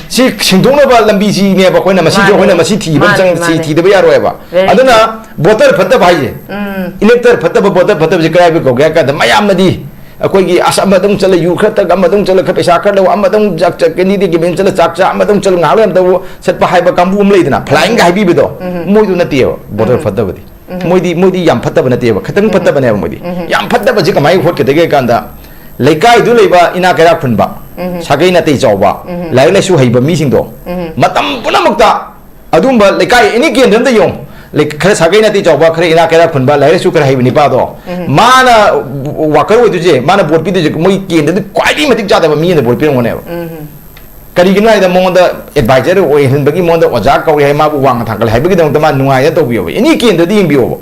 si singdong ba lambi si ne ba koina masi jo koina masi thi bam chang si thi de ba yaro ba aduna voter phadda ba je elector phadda ba voter phadda ba je krai ba ko ga ka da mayam na di akoi gi asam dong chala yu khata ga madong chala kha paisa khar law amadong jak chak ke ni di gi ben chala chak cha amadong chala ngal am daw set pa hai ba kambu um leidna flying ga bi do moi du na ti voter phadda ba di moi di yam phadda ba na ti ba khatang phadda ba ne ba moi di yam phadda ba je kamai hot ke de ga kanda leikai du leiba ina kara khunba sagai na tei chawba lai lai su heiba mi sing do matam punamakta adumba leikai ini gen dan da yong like khare sagai na tei chawba khare ina kara khunba lai lai su kara heiba ni pa do mana wakar wo du je mana board pi du je moi gen da kwai di matik ja da mi ne board pi ngone kari gina ida mo da advisor o hin bagi mo da oja ka wi ma bu wang thakal hai bagi da ma nungai da to bi yo ini gen da di bi yo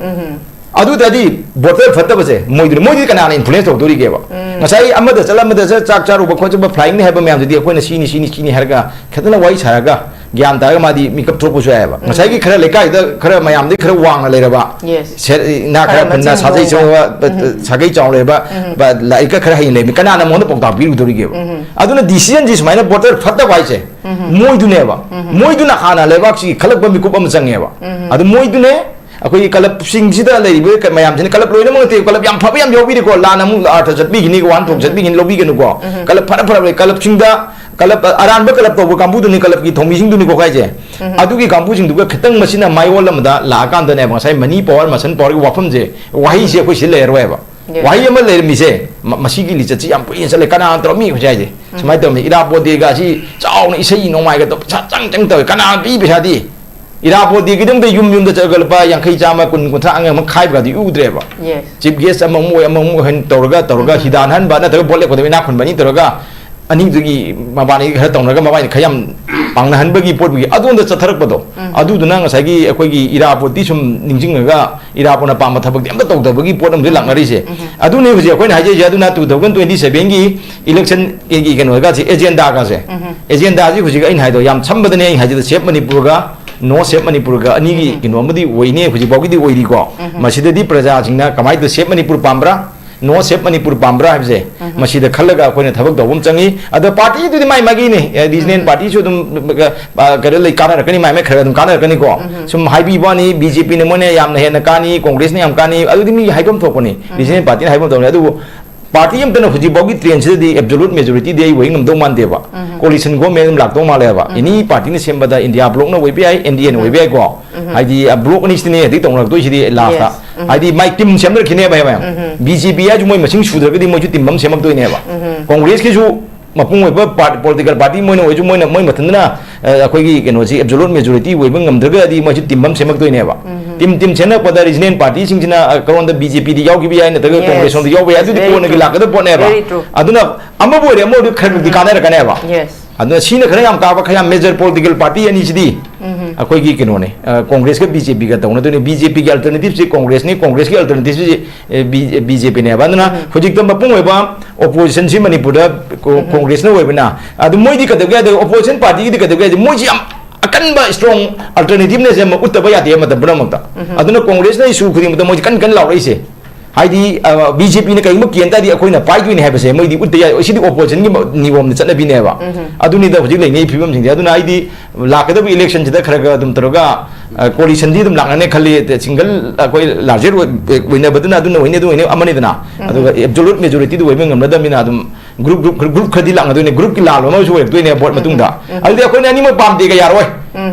adu tadi voter phata base moi kana influence to duri ge ba ngasai amada chak charu ba khoj ba flying ne ha ba myam di akoi na sini harga khatana wai charaga gyan ta ga ma di makeup thropu so ya ba ngasai gi khara lekai da khara mayam di khara wang na le ra ba na khara panna sajai so sagai chaw le ba lai ka khara hai le kana na mo na pokta bi duri ge ba aduna decision ji smaina voter phata bai che moi du ne ba moi du na khana le ba si khalak ba mi kup am chang ye ba adu moi du ne akoi kalap sing sida lei be mayam jin kalap loina mo te kalap yam phabi yam yobi ko la namu artha jatbi gini ko wan thok jatbi gin lobi gin ko kalap phara kalap sing da kalap aran ba kalap to kambu du ni kalap ki thomi sing du ni ko kai je adu ki kambu sing du ka khetang masina mai wol lam da la kan da ne ba sai mani power masan power ki wafam je wahi se ko sil le ro ba wahi am le mi se masi gi li cha chi am pin sa le kana tro mi ko jai je smai to mi ira bo de ga si chaw ni sei no mai ga to chang to kana bi bi sa di ira po di gidung de yum da chagal pa yang khai chama kun tha ang ma khai ba di u dre ba chief guest among mo hen torga hidan han ba na ta bole ko de na khun ba ni torga ani du gi ma ba ni khara tong ga ma ba ni khayam pang na han ba gi pot bi adu da chatharak ba do adu du na nga sa gi akoi gi ira po ti sum ningjing ga ira po na pa ma thabak de am tong da ba gi pot am de lang ari se adu ne ji akoi na haje adu na 2027 gi election gi kan ga si agenda ga se agenda ji hu ji ga in hai do yam cham ba de ne hai ji da chep manipur ga no shape manipur ga ani gi kino amadi oine huji bogi di oiri ko masida di praja jingna kamai to shape manipur pambra no shape manipur pambra habje masida khalaga koina thabak dawum changi ada party tu di mai magi ne regional party chu dum gare lai kana rakani mai mai khara dum kana rakani ko sum haibi bani BJP ne mone yam na he na kani congress ne yam kani adu di mi haibam thokoni regional party ne haibam thokoni adu party am tana huji bogi train se di absolute majority de wing nam dong man de ba coalition go me lak dong ma le ba ini party ne semba da india block na wbi india ne wbi ko haidi block ni sini di tong rak to sidi last ta haidi mai team sem der khine ba ba BJP ya ju moi masing sudra ga di moi ju team bam semak to ne ba congress ki ju mapung wei ba political party moi no ju moi na moi mathan na akoi gi keno ji absolute majority wei bang ngam dra di moi ju team bam semak to ne ba tim chena pada regional party sing jina karon da BJP di yaw gi bi ai na da congress on di yaw bi adu di ko na gi lak da po ne ba aduna amma bo re mo du khar di kana ra kana ba aduna sina khara yam ka ba khaya major political party ani sidi akoi gi keno ne congress ka BJP ga tawna to ne BJP gi alternative si congress ni congress gi alternative si BJP ne ba aduna hojik da mapung wei ba opposition si manipur da congress na wei bana adu moi di ka da ga opposition party di ka da ga moi ji akan ba strong alternative ne sem uttaba ya de ma da bramata aduna congress na isu khuri ma moi kan kan law rai se haidi BJP ne kai mu kienta di akoi na pai gi ne ha ba se moi di utta ya isi di opposition gi ni bom ne chana bi ne ba aduni da hojik lai nei phibam sing aduna haidi lakada bi election jida khara ga dum taroga coalition di dum lakna ne khali single akoi larger winner baduna aduna winner amani dana aduga absolute majority du wei ngam na da mina dum group khadi lang adune group ki lal ma ju wei tu ne vote matung da aldi akoi ne ani mo pam de ga yaroi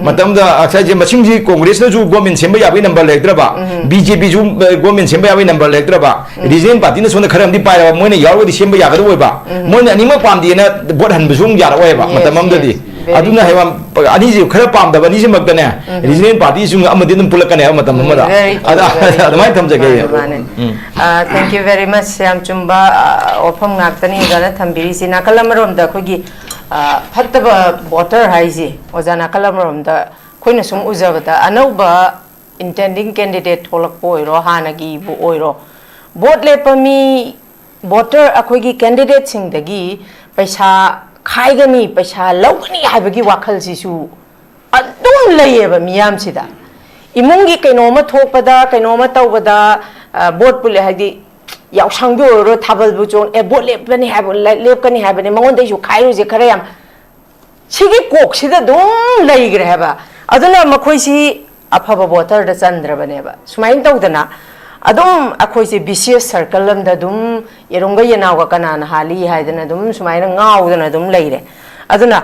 matam da aksai je maching ji congress na ju government semba ya bi number lektra ba BJP ju government semba ya bi number lektra ba regional party na sona kharam di pai ba moi ne yaw di semba ya ga do ba moi ne ani mo pam di na vote han busung ya roi ba matam am da di aduna hewa ani ji khara pam da ni simak da ne regional party sung amadi dum pulak ne matam ma da ada mai tham jage thank you very much sam chumba ofam ngak tani ga thambiri sina kalamarom da khogi phattaba voter haiji ojana kalamarom da khoina sum ujabata anauba intending candidate tholak poiro hanagi bu oiro vote lepami voter akhogi candidate sing dagi paisa khaigani paisa lawgani haibagi wakhal sisu adum layeba miyam sida imungi kainoma thokpada kainoma tawbada vote pule hadi yaw sangdo ro thabal bu chong e vote lepani haibu lepkani haibani mangon dai su khairu je khare yam sigi kok sida dum laigre haba aduna makhoi si afaba voter da chandra baneba sumain tawdana adum akhoi se vicious circle lam da dum yerunga yenaw ga kana na hali haidana dum sumaina ngaudana dum leire aduna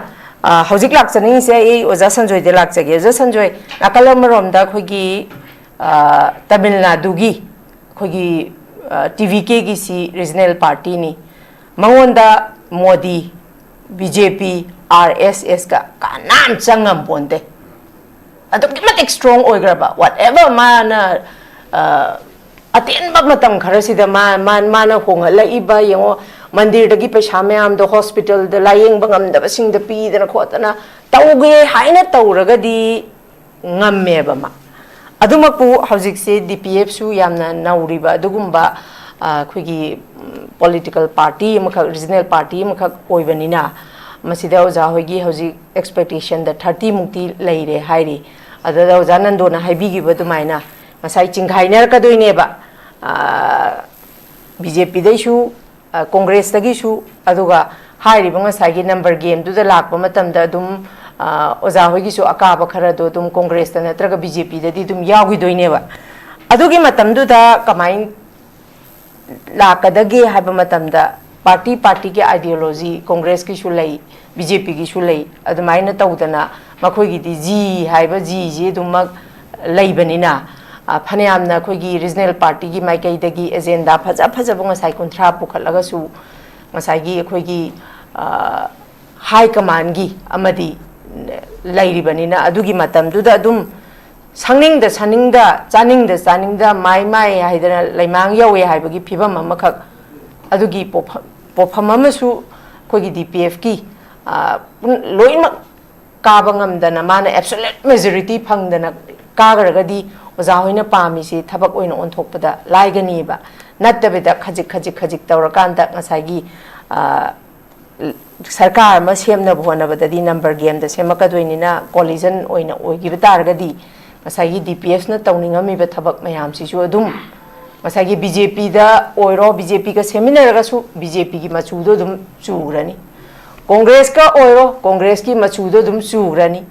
hojik lak chani se ei oja sanjoy de lak chage oja sanjoy nakalam rom da khogi tamil nadu gi khogi tvk gi si regional party ni mangonda modi BJP RSS ka kanam changam bonde adum kimatik strong oigraba whatever mana atin ba matam khara sida mana honga la iba yengo mandir dagi paisa mayam do hospital da layeng bangam da sing da pi da khotana tawge haina tawraga di ngamme ba ma adumaku hojik se DPF su yamna nauriba dugumba khogi political party makha regional party makha oibanina masida oja hogi hojik expectation da 30 mukti leire hairi adada oja nando na haibi gi badumaina masai chinghainer ka doine ba BJP dai shu congress tagi shu aduga hairi banga sagi number game du da lakpa matam da dum oza hogi shu akaba khara do dum congress ta natraga BJP da di dum yawi doine ba adugi matam du da kamain lakadagi haba matam da party ke ideology congress ki shu lai BJP ki shu lai adumaina tawdana makhoi gi di ji haiba ji dum mak laibanina फनेयामना खोगी regional party की माइकई दगी agenda फजा फजा बंग साइ कुंथ्रा पुखलगा सु मसागी खोगी high command की अमदी लाइरी बनिना अदुगी मतम दुदा दुम संगनिंग the सनिंग the चानिंग the my हाइदना लैमांग यावे हाइबगी फिबम अमखक अदुगी पोफम अमसु खोगी DPF की लोइमक काबंगमदना माना एब्सोल्यूट मेजॉरिटी फंगदना कागरगदी ओजा होइना पामिसी थबक ओइना ओनथोकपदा लाइगनीबा नत्तबेदा खजिक तौरकांदा ngसागी sarkar ma semna bhona badadi number game da semakadwinina collision oina oigiba targadi masagi DPS na tawningami ba thabak mayam si su adum masagi BJP da oiro BJP ka seminar ga su BJP ki machudo dum churani Congress ka oiro Congress ki machudo dum churani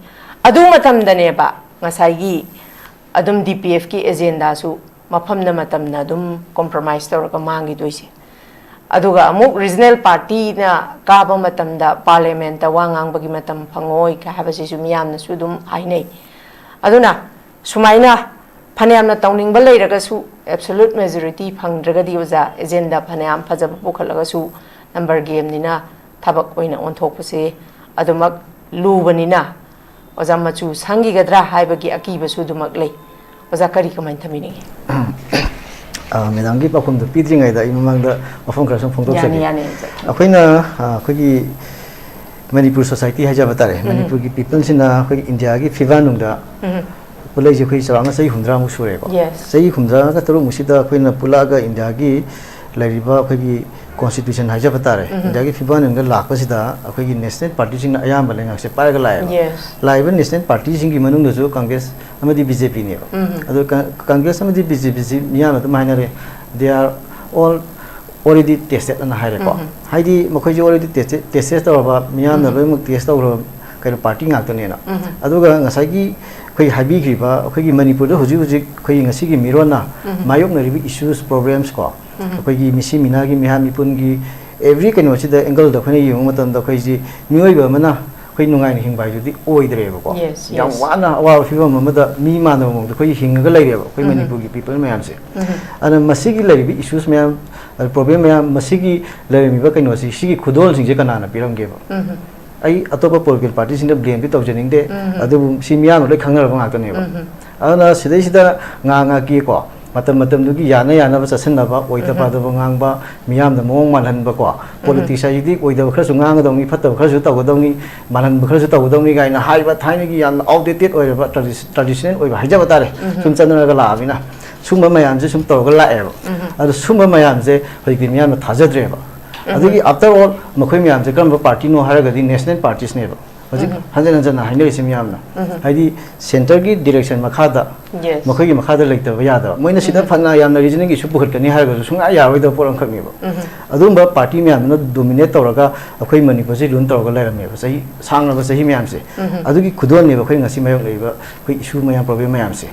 adu matam dane ba masagi adum DPF ki agenda su mafam na matam na dum compromise tor ka mangi doise aduga amuk regional party na kaba matam da parliament ta wangang bagi matam phangoi ka habasi su miyam na su dum hainai aduna sumaina phanayam na tawning ba leiraga su absolute majority phangdragadi oja agenda phanayam phajab bukhalaga su number game nina thabak oina onthokpase adumak lubanina oja machu sangi gadra haibagi akiba su dumak lei oja kari kamai thamini Madam gi pakhum da pidringai da imamang da afong krasam phongtok yani sake yani akoina akogi Manipur society haja batare Manipur gi people sina akogi India gi fivanung da pulai je khoi saranga sei hundra mu sure ko sei hundra ka taru musida akoina pulaga India gi lariba akogi constitution haja batare India gi fivanung ga lakpa sida akogi national party sing ayam baleng se paraga lai lai national party sing gi manung do Congress amadi BJP ne ado Congress amadi BJP miyam da mainare they are all already tested and high record haidi makhoi already tested ba miyam na loi test tawro kai party ngak to ne na aduga ngasai gi khoi habi gri ba khoi gi Manipur da huji huji khoi ngasi gi mirona mayok na ribi issues problems ko khoi gi misi mina gi miha mipun gi every kind of the angle da khoi yung matam da khoi ji mioi ba mana khoi nungai ni hingbai ju di oi dre ba ko yang wana awa fiwa ma da mi ma no mo khoi hing ga lai re ba khoi Manipur gi people mayam se ana masi gi lai bi issues mayam problem mayam masi gi lai mi ba kai no si gi khudol sing je kana na piram ge ba ai atopa political party sing da blame bi tawjening de adu si miya no le khangar ba ngak to ne ba ana sidai sida nga ki ko matam du gi yana ba chasen na ba oita pa da ba ngang ba miyam da mong manhan ba ko politics ai di oida khra su ngang da ngi phatta khra su taw da ngi manhan khra su taw da ngi ga na hai ba thai gi yan outdated oi ba traditional oi ba haja ba tare sum channa ga la bina sumba mayam je sum taw ga la e ba adu sumba mayam je hoi gi miyam tha jadre ba adigi after all makhoi miyam je kam party no haraga di national parties ne ba hojik hanjan hanjan hainai sim miyam na haidi center gi direction makha da makhoi gi makha da leita ba ya da moina sida phana yam na regional gi su pukhat kani haraga su nga ya wai da poram khami ba adumba party miyam na dominate tawraga akhoi Manipur ji lun tawraga lai ram ba sahi sang ba sahi miyam se adugi khudon ne ba khoi ngasi mayok lei ba khoi issue mayam problem mayam se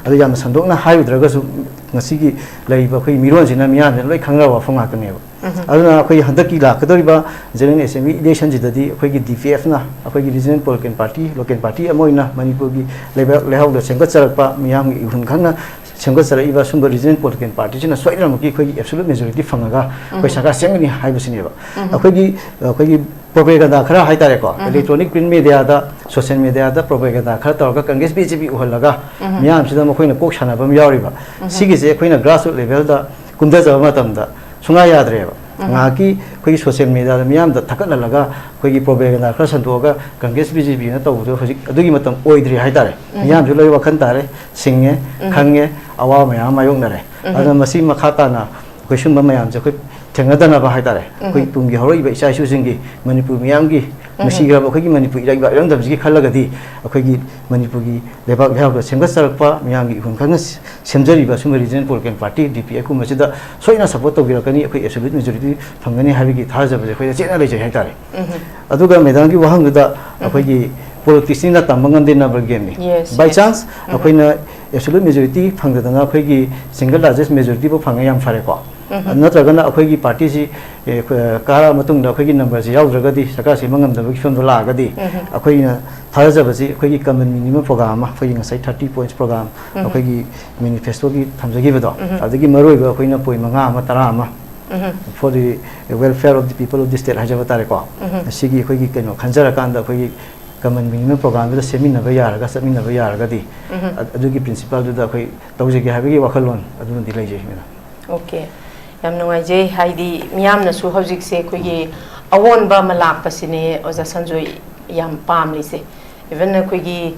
adu yam sandok na haiudraga su ngasi gi lei ba khoi miron sina miyam loi khangra wa phonga kani ba aduna akhoi handaki la kadoriba general assembly election jidadi akhoi gi DPF na akhoi gi regional political party local party amoina Manipur gi lehau da sengkat charakpa miyam gi hun khangna sengkat charai ba sumba regional political party china soira mu ki akhoi gi absolute majority phangaga akhoi saka sengni haibasini ba akhoi gi propaganda khara haitare ko electronic print media da social media da propaganda khara tawga Congress BJP uhalaga miyam sida makhoi na kok sana bam yauri ba sigi je akhoi na grassroots level da kumda jama tam da sunga yadre ba ngaki khoi social media da miyam da thakana laga khoi gi propaganda khara santoga Congress BJP na taw do hoji adugi matam oidri haitare miyam ju loi wakhan tare singge khange awa mayam ayong nare ada masi makhata na khoi sum mayam je khoi thengadana ba haitare khoi tumgi horoi ba isa isu singi Manipur miyam gi masi ga khoi gi Manipur ira ba rang dam ji khalaga di khoi gi Manipur gi lebak lehau da sengga sarakpa miyam gi hun khang semjari ba sum regional political party DPF ku masida soina support to girakani khoi absolute majority phangani habi gi thaja ba khoi chena le jai haitare aduga medang gi wahang da khoi gi politics na tambangan din na bargain ni by chance khoi na absolute majority phangdana khoi gi single largest majority bo phanga yam phare ko natragana akhoi gi party si kara matung da akhoi gi number si yaudragadi saka si mangam da bi phon la gadi akhoi na thaja ba si akhoi gi common minimum program akhoi gi ngasai 30 points program akhoi gi manifesto gi thamjagi ba do adagi maroi ba akhoi na poi manga ma tara ma for the welfare of the people of this state haja ba tare ko sigi akhoi gi keno khanjara kan da akhoi gi common minimum program da semina ba yar ga samina ba yar ga di adugi principal da akhoi tawjegi habigi wakhalon adu ndi lai je mina okay yam nungai je haidi miyam na su hojik se khoi gi awon ba malak pasine oza sanjoy yam pam li se even na khoi gi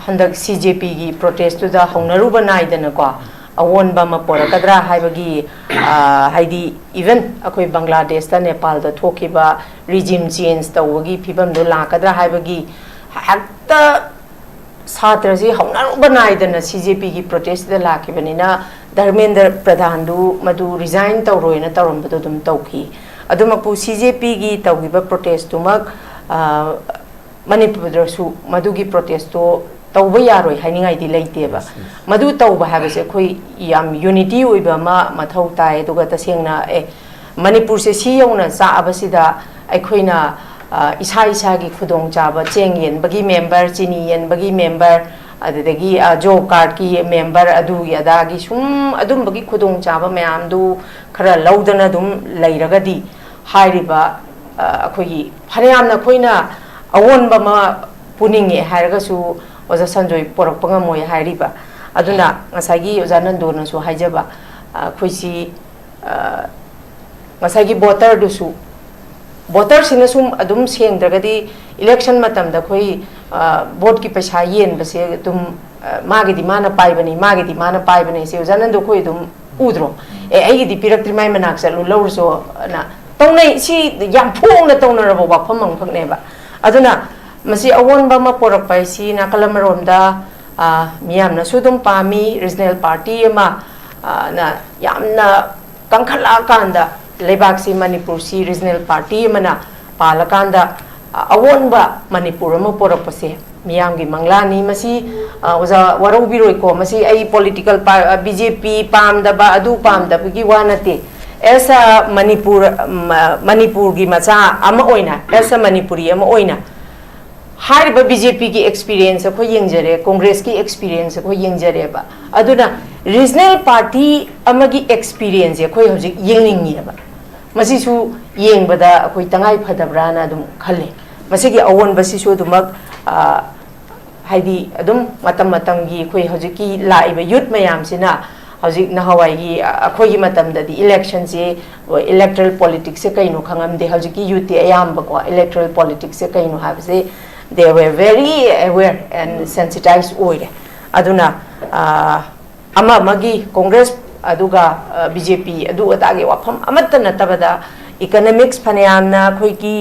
handak CJP gi protest da hongnaru ba nai da na ko awon ba ma porakadra haibagi haidi even akoi Bangladesh ta Nepal da thokiba regime change tawagi phibam do lakadra haibagi hakta satra ji hauna banai dana CJP gi protest da lakibanina Dharmendra Pradhan du madu resign tawroina tawrambado dum tawki adumapu CJP gi tawgiba protest tumak Manipur su madugi protest to tawba yaroi hainingai di leiteba madu tawba habase khoi yam unity oiba ma mathau tai duga tasengna Manipur se si yona sa abasida aikhoina isa isa gi khudong chaba cheng yen bagi member chini yen bagi member adagi job card ki member adu yada gi sum adum bagi khudong chaba mayam du khara laudana dum leiragadi hairiba akhoi phanayamna khoina awon ba ma puninge hairagasu oza sanjoy porak pangamoy hairiba aduna ngasagi oza nando na su haijaba khoisi ngasagi voter dusu voter sina sum adum seng dragadi election matam da khoi vote ki paisa yen base dum magi di mana paibani se oza nando khoi dum udro ai di pirakrimai manak sa lu lawso na tongnai si yam phong na tongna rabo wa phamang phakne ba aduna masi awon ba ma porak pai si na kalamarom da miyam na sudum pami regional party ma na yamna kangkhala kanda lebak si Manipur si regional party mana palakanda awon ba Manipur ma porak pase miyam gi manglani masi oza warau biroi ko masi ai political BJP pam da ba adu pam da gi wanate esa Manipur gi macha ama oina esa Manipuri ama oina hariba BJP ki experience ko yengjare Congress ki experience ko yengjare ba aduna regional party amagi experience ko hojik yengningi ba masi su yengbada ko tangai phadabra na dum khalle masi gi awon basi su dumak haidi adum matam gi ko hojik ki laiba youth mayam sina hojik na hawai gi akhoi gi matam da di election se electoral politics se kaino khangam de hojik ki youth ayam ba ko electoral politics se kaino habse they were very aware and sensitized oire aduna ama magi Congress aduga BJP adu atagi wafam amatta natabada economics phanayamna khoi ki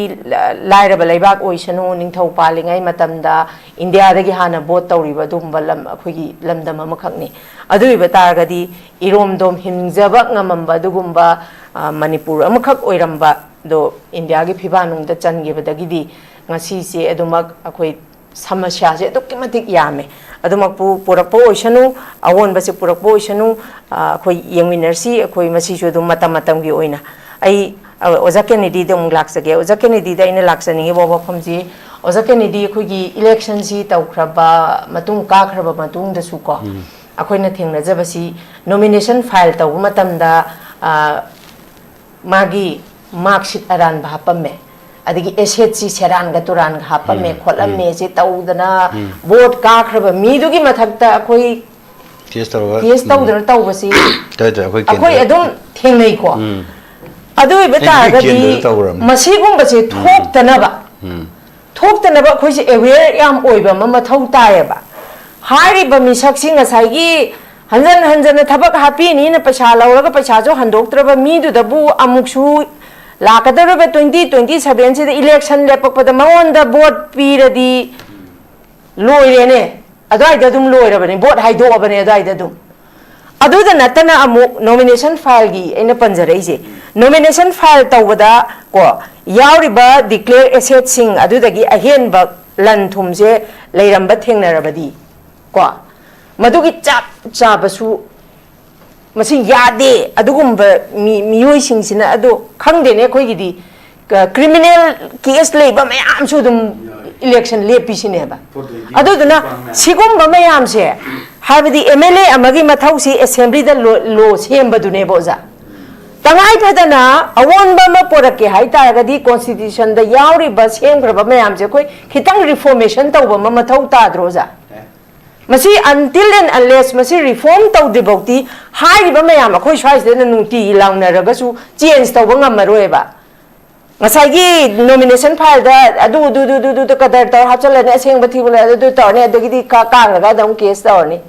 lairaba laibak oisanu ningthau palingai matamda India dagi hana vote tawriba dumba lam khoi ki lamdam amakhakni adu ibatargadi iromdom himjaba ngamamba dugumba Manipur amakhak oiramba do India gi phibanung da changibadagidi ngasi se adumak akhoi samasya se dukkimatik yame adumak pu purakpo oisanu awon base purakpo oisanu akhoi yengminersi akhoi masi chu dum matam gi oina ai oza Kennedy dum laksage oza Kennedy da ina laksani boba phamji oza Kennedy akhoi gi election si tawkhraba matung ka khraba matung da su ko akhoi na thengna jabasi nomination file taw matam da magi marksheet aran ba pamme adigi SHC seran ga turan ga hapame kholam se tawdana vote ka khraba midugi mathakta akhoi test tawdana tawbasi akhoi adum thengnai ko adu ibeta gadi masigum base thoktanaba akhoi se aware yam oiba mama thau taeba hariba misaksi ngasai hanjan thabak happy ni na paisa lauraga paisa jo handoktraba midu dabu amuksu lakadarabe 2027 se election lepakpada maonda vote piradi loirene adai da dum loirabani vote haido abane adai da dum adu da natana amu nomination file gi ena panjare ise nomination file tawada ko yauriba declare asset sing adu dagi ahen ba lan thumse leiramba thengnarabadi ko madugi chabasu masing yade adugumba miyoi singsina adu khangdene khoigidi criminal case leiba mayam su dum election lepisine ba aduduna sigumba mayam se habidi MLA amagi mathau si assembly da lo semba dune boza tangai phadana awonba ma porake haita gadi constitution da yauri ba semgraba mayam se koi khitang reformation tawba ma mathau ta droza masi until and unless masi reform tau debauti hai ba mayam akhoi swais de nungti launa ragasu change tau ba ngamaroi ba ngasai gi nomination file da adu kadar tar hapchala ne aseng ba thibula adu tar ne adagi ka laga dam case tar ni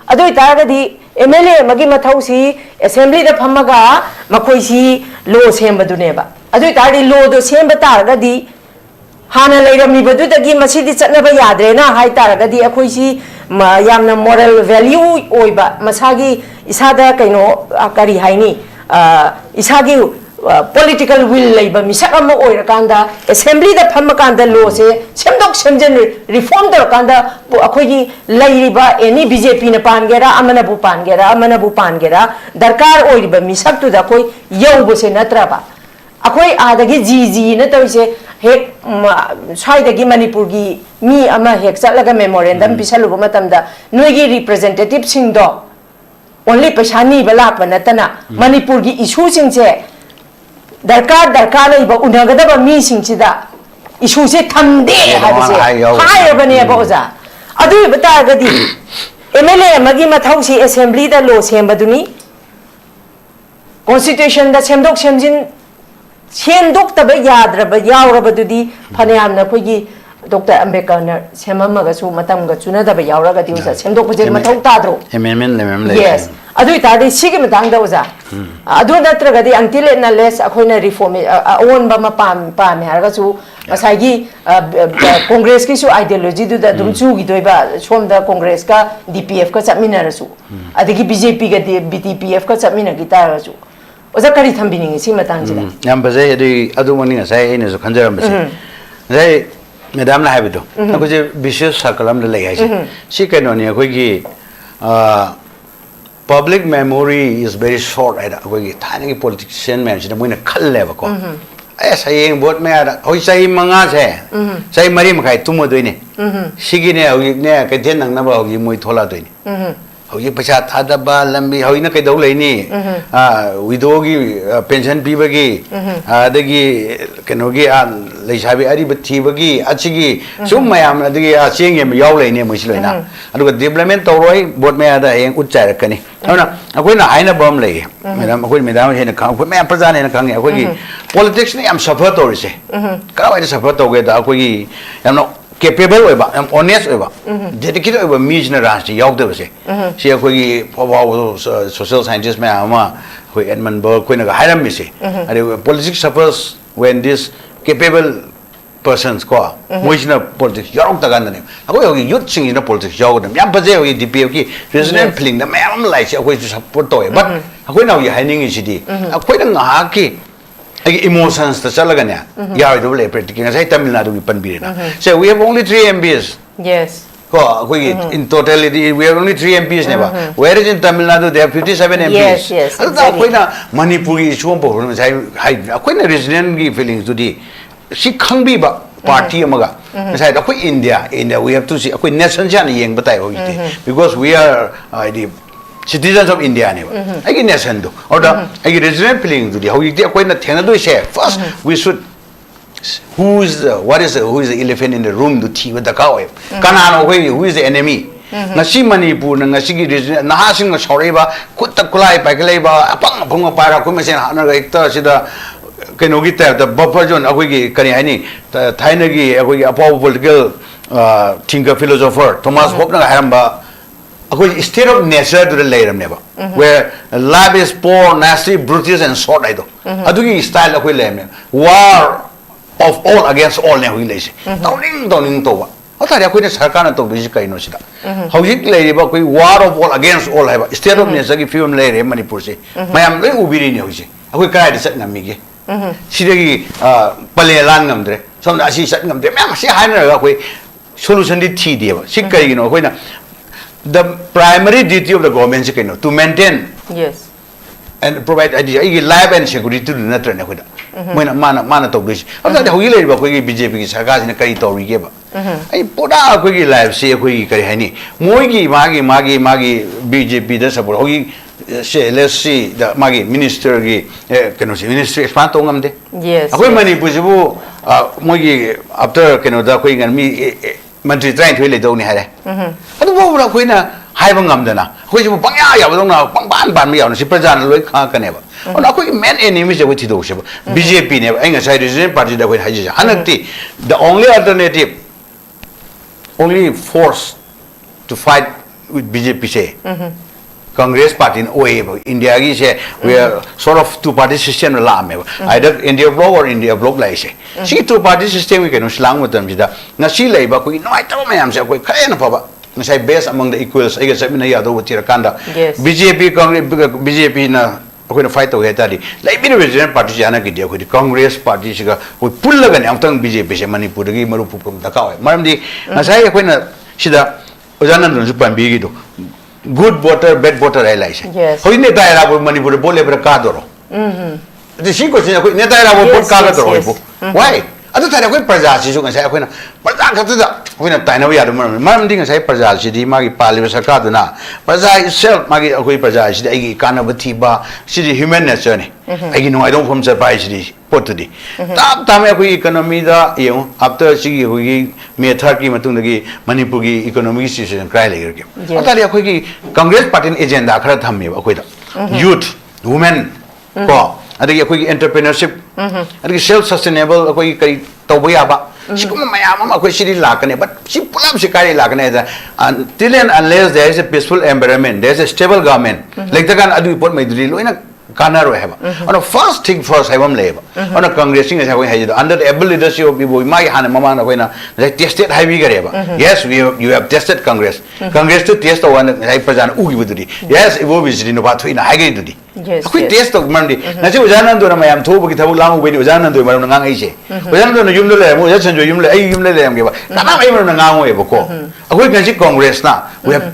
adoi taragadi MLA magi mathau si assembly da phamaga makhoi si law semba duneba adoi tardi law do semba taragadi hana leirami badu dagi masidi chatnaba yadre na hai taragadi akhoi si yamna moral value oiba masagi isada kaino kari haini isagi political will leiba misak ama oirakanda assembly da phamakanda law se semdok semjen reform da kanda akhoi leiriba any BJP na pangera amana bu pangera darkar oiriba misak tu da koi yaubo se natraba akhoi adagi ji na toise hek swaidagi manipur gi mi ama hek chatlaga memorandum pisaluba matamda noigi representative singdo only pasani balakpa natana manipur gi issue singse darkar leiba unagadaba mi singchida issue se thamde habase hayabane ba oza adu batagadi MLA magi mathau si assembly da law sembaduni constitution da semdok semjin sendok taba yadraba yaurabadudi phanayamna khogi Dr. Ambedkar semamaga su matamga chunadaba yauraga diusa semdok puje mathau tadro amendment yes adui tadi sigi matangda uza adu natragadi until and unless akhoina reform on ba ma pam harga su masagi congress ki su ideology du da dum chu gi doiba somda congress ka DPF ka chamina rasu adigi BJP ga BTPF ka chamina gi tarasu oza kari thambini si matangjida yam baze adu mani sai ene so khanjaram base sai madam na habido ko je vicious circle am le hai si kaino ni ko gi public memory is very short aida ko gi thani gi politician man si moina khalle ba ko sai eng bot me ada hoi sai manga se sai mari makai tumo doine sigi ne hoi ne ka den nang na ba hoi moi thola doine hoi paisa thada ba lambi hoi na kai dau leini widow gi pension piba gi adagi keno gi an leisabi ari bathi bagi achigi sum mayam adagi acheng yem yaw leini moi siloina aduga development toroi bot me ada eng utchai rakani ana akoi na haina bom lei madam akoi madam hena khang akoi me praja ne khang akoi gi politics ne am suffer torise kawai ne suffer toge da akoi gi yam no capable oiba am honest oiba dedicated oiba mijna rasti yaugde base si akoi gi phawa social scientist me ama koi Edmund Burke koi na hairam mi se are politics suffers when this capable persons ko moishna politics yarok ta gan ne akoi hogi youth sing in politics yaug dem yam baje hogi DPF ki resident feeling na mayam lai se akoi support toy but akoi now ya haining is di akoi na ha ki emotions ta chalaga ne yar do le practical sai Tamil Nadu gi panbirina so we have only 3 MPs yes ko in totality we have only 3 MPs neba whereas in Tamil Nadu there are 57 MPs yes adu koi na Manipur gi chuam bo sai hai koi na resident gi feelings to di si khangbi ba party amaga sai da koi India we have to see koi nation jan yeng batai ho ite because we are the citizens of India ne ai gi nation do or the ai gi resident feeling to di ho ite koi na thena do se first we should who is the elephant in the room to tea with the cow kanano who is the enemy ngasi Manipur na ngasi gi na ha sing sorry ba khut ta kulai pa kelai ba apang apang pa ra khum sen hana ga ekta sida keno gi ta the buffer zone akoi gi kani hani thaina gi akoi gi apaw political thinker philosopher Thomas Hobbes na haram ba akoi state of nature to the leiram ne ba where life is poor nasty brutal and short aido adugi style akoi lem ne war of all against all ne hui leise downing to ba atari akoi ne sarkar na to bi kai no sida hojik leire ba koi war of all against all hai ba state of nature gi film leire Manipur se mayam loi ubiri ne hoise akoi kai de sat ngam gi sidagi pale lan ngam dre somda asi sat ngam de mayam si haina ga koi solution di thi de ba si kai gi no koi na the primary duty of the government is to maintain yes and provide life and security to the natural ne khoida moina mana to gis ata hogi le ba khoi BJP ki sarkar sine kari tori ge ba ai pura khoi gi life se khoi kari hani moi gi magi BJP da support hogi se let's see the magi minister gi keno se ministry expand to ngam de yes khoi mani bu jibu moi gi after keno da khoi ngan mi mantri train thui le do ni hare adu bo ra khoi na hai bang ngam da na khoi jibu pangya ya ba dong na ban mi ya na si praja na loi kha ka ne ba ona khoi main enemy je thi do se BJP ne ai nga sai resident party da khoi hai ji hanakti the only alternative only force to fight with BJP say Congress party in OA India gi se we are sort of two party system la me either India bloc or India bloc lai se si two party system we can slang matam jida na si lai ba ko noi ta mayam se ko khae na pa ngasai best among the equals ai ga sabina ya do tira kanda BJP Congress BJP na ko na fight to he ta di lai bi regional party jana ki dia ko di Congress party siga ko pulla ga ne amtang BJP se Manipur gi maru pupum ta ka maram di ngasai ko na sida ojana no ju pambi gi do good voter bad voter ai lai se hoi ne ta era bo Manipur bole bra ka doro the shi ko se ko ne ta era bo pot ka ga doro why adu ta ko praja si ju ngasai ko na praja ka ta ko na ta na ya do maram di ngasai praja si di ma gi pali sarkar du na praja itself ma gi ko praja si ai gi kana ba thi ba si di human nature ne ai gi no I don't from surprise si di pot di ta me ko economy da you after si gi ko gi me thar ki matung da gi Manipur gi economic situation cry le ge ta ri ko gi Congress party agenda khara tham me ba ko da youth women ko adagi ko gi entrepreneurship adagi self sustainable ko gi kai tawba ya ba si ko mayam ma ko si ri la kane but si pulam si kai la kane da until and unless there is a peaceful environment there is a stable government like the kan adu pot mai dri loina kana ro heba on a first thing first I am leba on a Congress thing I have under the able leadership of people my han mama na koina tested high we gareba yes you have tested Congress to test the one I present ugi buduri yes it will be no ba thuina hage dudi akui test of mandi na se ujana ndo na mayam thobu ki thabu lamu be ujana ndo maram ngang ai se ujana ndo yum do le mo ya sanjoy yum le ai yum le am ge ba kana mai maram ngang we ba ko akui ngasi Congress na we have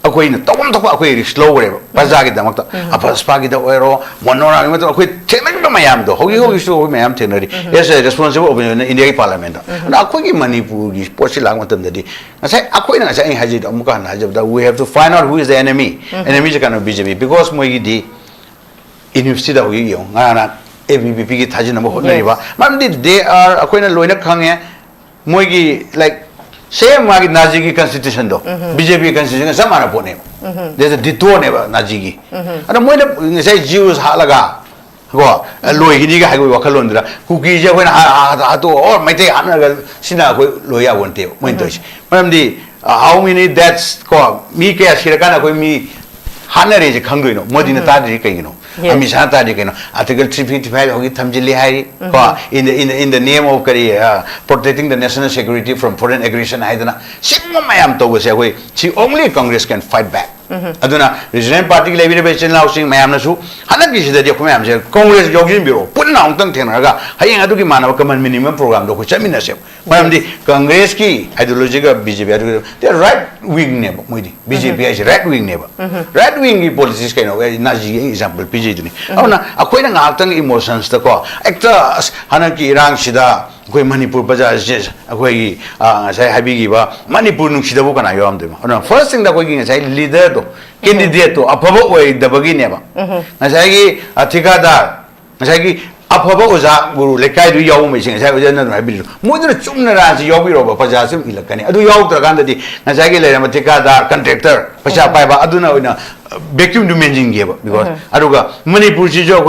akoi na tawam thakwa akoi slow re baza gi damak ta apaspa gi da oiro monora ni ma akoi thekna ba mayam do hogi so mayam thenari yes responsible of India parliament na akoi gi Manipur gi posi lang matam da di ngasai akoi na ngasai haji da muka na jab da we have to find out who is the enemy is kind of BJP because moi gi di university da hogi yo ngana ABP gi thaji na mo honari ba mam di they are akoi na loina khange moi gi like same magi Nazi ki constitution do BJP constitution samana pone there's a detour ne Nazi ki ana moi say Jews halaga go loi gi ga go wakhalon dra kuki je hoina ha to or mai te ana ga sina ko loya wonte moi to madam di how many that's ko mi ke ashira ko mi hanare je khangdoi no modi na ta ri kai no ami sa ta ri kai no article 355 hogi thamjili hai ko in the name of protecting the national security from foreign aggression haidana simma mayam to go se hoi si only Congress can fight back aduna regional party ki lebi be chen lao sing mayam na su hanak gi sida ko mayam se Congress yogin biro punna ongtang thena ga hayeng adu ki manawa common minimum program do ko chamina se mayam di Congress ki ideology ga BJP adu they are right wing ne moidi BJP is right wing ne ba right wing ki policies kai no Nazi example PJ duni auna akoi na ngak emotions ta ko ekta hanak ki irang sida koi Manipur baja je akoi sai habi gi ba Manipur nu sida bo kana yom de ma first thing da koi gi sai leader to candidate to apabo oi da bagi ne ba sai gi athikada sai gi apabo oja guru lekai du yaw mai sing sai oja na habi mo de chumna ra ji yaw bi ro ba baja sim ilakani adu yaw tra kan da di sai gi le ma thikada contractor pasha pai ba aduna oina vacuum to managing because aduga Manipur ji jo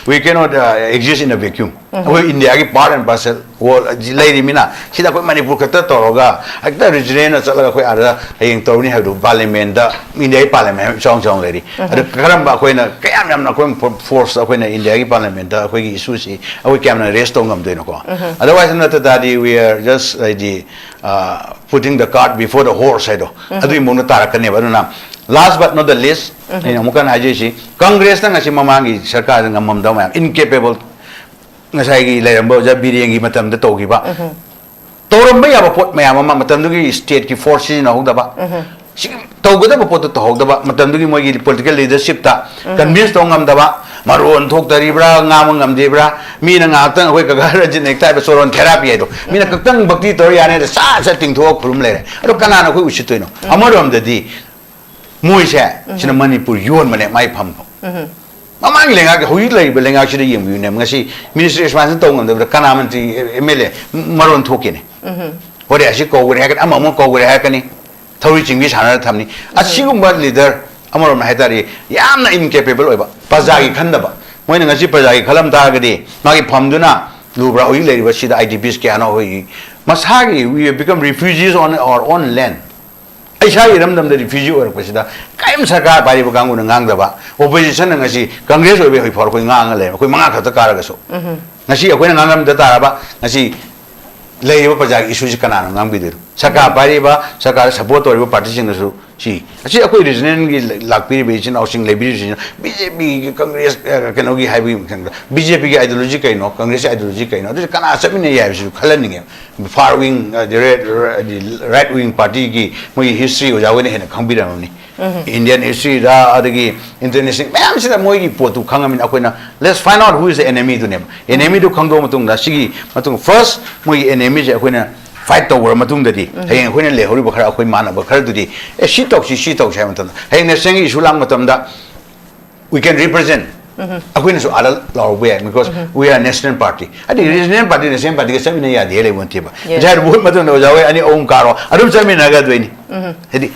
we cannot exist in a vacuum we India ki part and parcel wall lai ri mina sida ko Manipur ka ta toroga akta region na chala ko ara hayeng tawni ha do parliament da India parliament chong le ri adu karam ba ko na kayam yam na ko force ko na India ki parliament da ko gi issue si we kam na rest ngam de no ko otherwise not that we are just putting the cart before the horse ado adu mo na tarakane ba na last but not the least mukan haji si Congress na ngasi mamangi sarkar ngamam daw mayam incapable ngasai gi layambo ja birieng gi matam da togi ba toram ba ya pot mayam ma matam du gi state ki forces na hogda ba si togda ba pot to hogda ba matam du gi moi gi political leadership ta convince to ngam da ba maron thok tari bra ngam de bra mi na nga tang hoi ka ga ra jin ek tai ba soron therapy do mi na kaktang bhakti tor ya ne sa ting tho khrum le ro kana na koi ushitoi no amarom da di moise sina Manipur yon mane mai pham mamang lenga ke hui lai belenga chi yem yu ne ngasi ministry expansion tong ngam de kana mantri MLA maron thokine hore asi ko gure ha ka amam ko gure ha ka ni thori chingbi sana thamni asigum ba leader amarom na haitari yamna incapable oiba pajagi khanda ba moina ngasi pajagi khalam ta ga di magi phamduna lubra hui lai ba sida IDPs ke ana hoi masagi we have become refugees on our own land ऐसा इरम दम refugee ओरपसिदा कायम सरकार पारिब कांगुन ngang opposition ngasi congress obe hoi for koi ngang le koi manga khata karaga so ngasi akoi ngangam da taraba ngasi leiba project issue ji kana ngang bi dir sarkar pariba sarkar support oriba party sing su si asi akoi regional gi lakpiri beijing housing library BJP congress kano gi haibi BJP gi ideology kai no congress ideology kai no de kana sabine ya su khalani nge far wing the right wing party gi moi history o jawene hena khangbi ramni Indian history da adagi international ma'am sida moi gi potu khangamin akoina let's find out who is the enemy to name enemy to khangdo matung da sigi matung first moi enemy je akoina fight to war matung dadi hayeng akoina le hori bakhara akoi mana bakhara dudi e shi tok sai matung hayeng ne sengi issue lang matam da we can represent akoina so ala law we because we are national party adi regional party the same party ke sabine ya de le wonti ba jar bu matung no jawe ani om karo adum sami naga doini hedi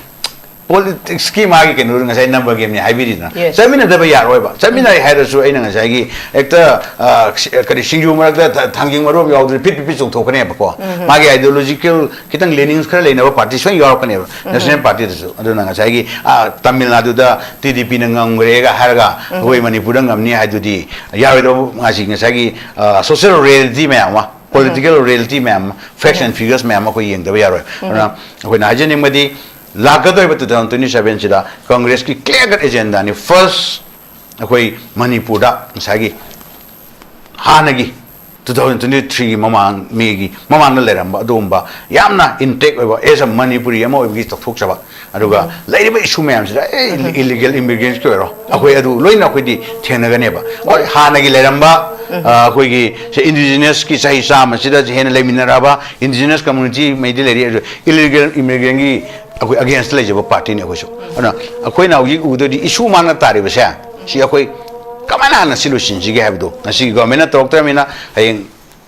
politics ki magi ke nur ngasai number game ni haibiri na samina da ba yaroi ba samina haira su aina ngasai gi ekta kari singju marak da thangjing maro yaw de pit chung thokane ba ko magi ideological kitang leanings khara leina ba party swing york ne national party da su aduna ngasai gi Tamil Nadu da TDP na ngangre ga harga hoi Manipur da ngamni haidudi yaroi do ngasi ngasai gi social reality ma political reality ma facts and figures ma ko yeng da ba yaroi na ko na jeni madi Lagado iba 2027 sida Congress ki clear cut agenda ni first akoi Manipur da sagi hanagi 2023 mamang megi mamang na leramba domba yamna intake oiba as a Manipuri amo oibi tok chaba aduga lairiba issue mayam sida illegal immigrants ko ero akoi adu loina akoi di thena gane ba hanagi leramba akoi gi indigenous ki sahi sam sida hena leminaraba indigenous community meidi leri illegal immigrant gi against the party ne hoso ana akoi na ugi udo di issue mana tari ba sa si akoi kamana na solution ji ge habdo na si government talk tra mina hayeng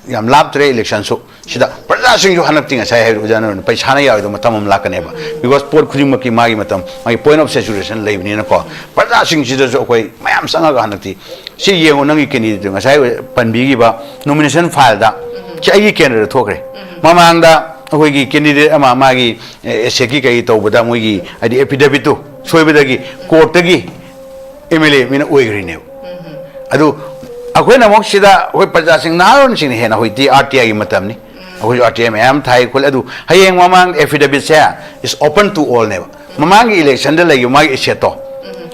yam lab tre election so sida praja sing ju hanak tinga sai haru jana na paisa na ya do matam lakane ba because por khujim maki magi matam mai point of saturation leib ni na ko praja sing ji jo akoi mayam sanga ga hanakti si yengo nangi keni de ngasai panbi gi ba nomination file da chi ai candidate thokre mamang da akoigi candidate ama magi seki kai tawbada moigi adi affidavit to soibadagi court gi MLA mina oigri ne adu akoina mok sida hoi praja sing naron sing hena hoiti RTI gi matam ni akoi RTI am thai khol adu hayeng mamang affidavit sa is open to all ne mamang election da lagi magi seto